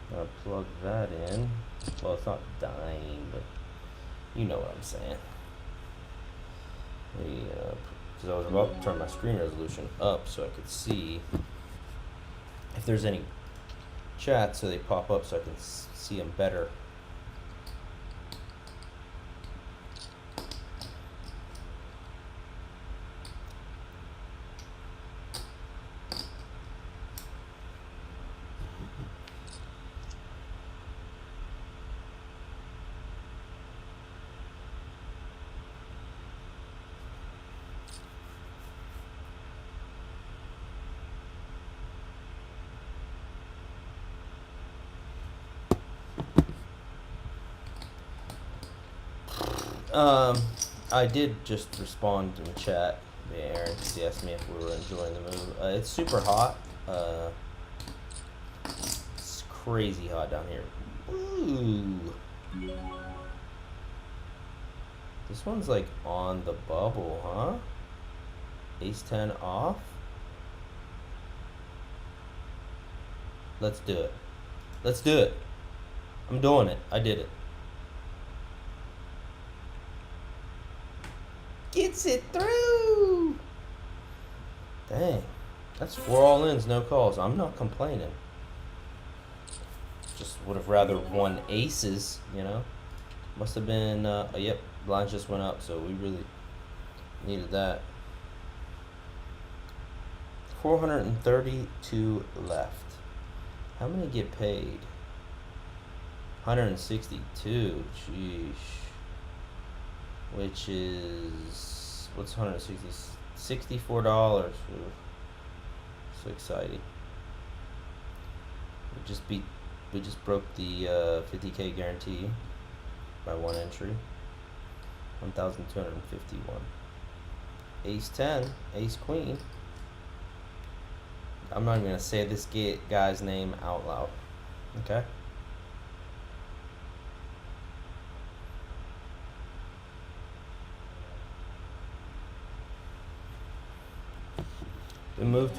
I'm going to plug that in. Well, it's not dying, but you know what I'm saying. Because I was about to turn my screen resolution up so I could see if there's any chats, so they pop up so I can see them better. I did just respond in the chat via Aaron because he asked me if we were enjoying the move. It's super hot. It's crazy hot down here. Ooh. This one's like on the bubble, huh? Ace 10 off. Let's do it. Let's do it. I'm doing it. I did it. Gets it through. Dang. That's 4 all-ins, no calls. I'm not complaining. Just would have rather won aces, you know. Must have been, yep, blinds just went up, so we really needed that. 432 left. How many get paid? 162. Sheesh. Which is, what's 160? $64. Ooh. So exciting. We just broke the 50K guarantee by 1 entry. 1,251. Ace 10, ace queen. I'm not even gonna say this guy's name out loud. Okay. We moved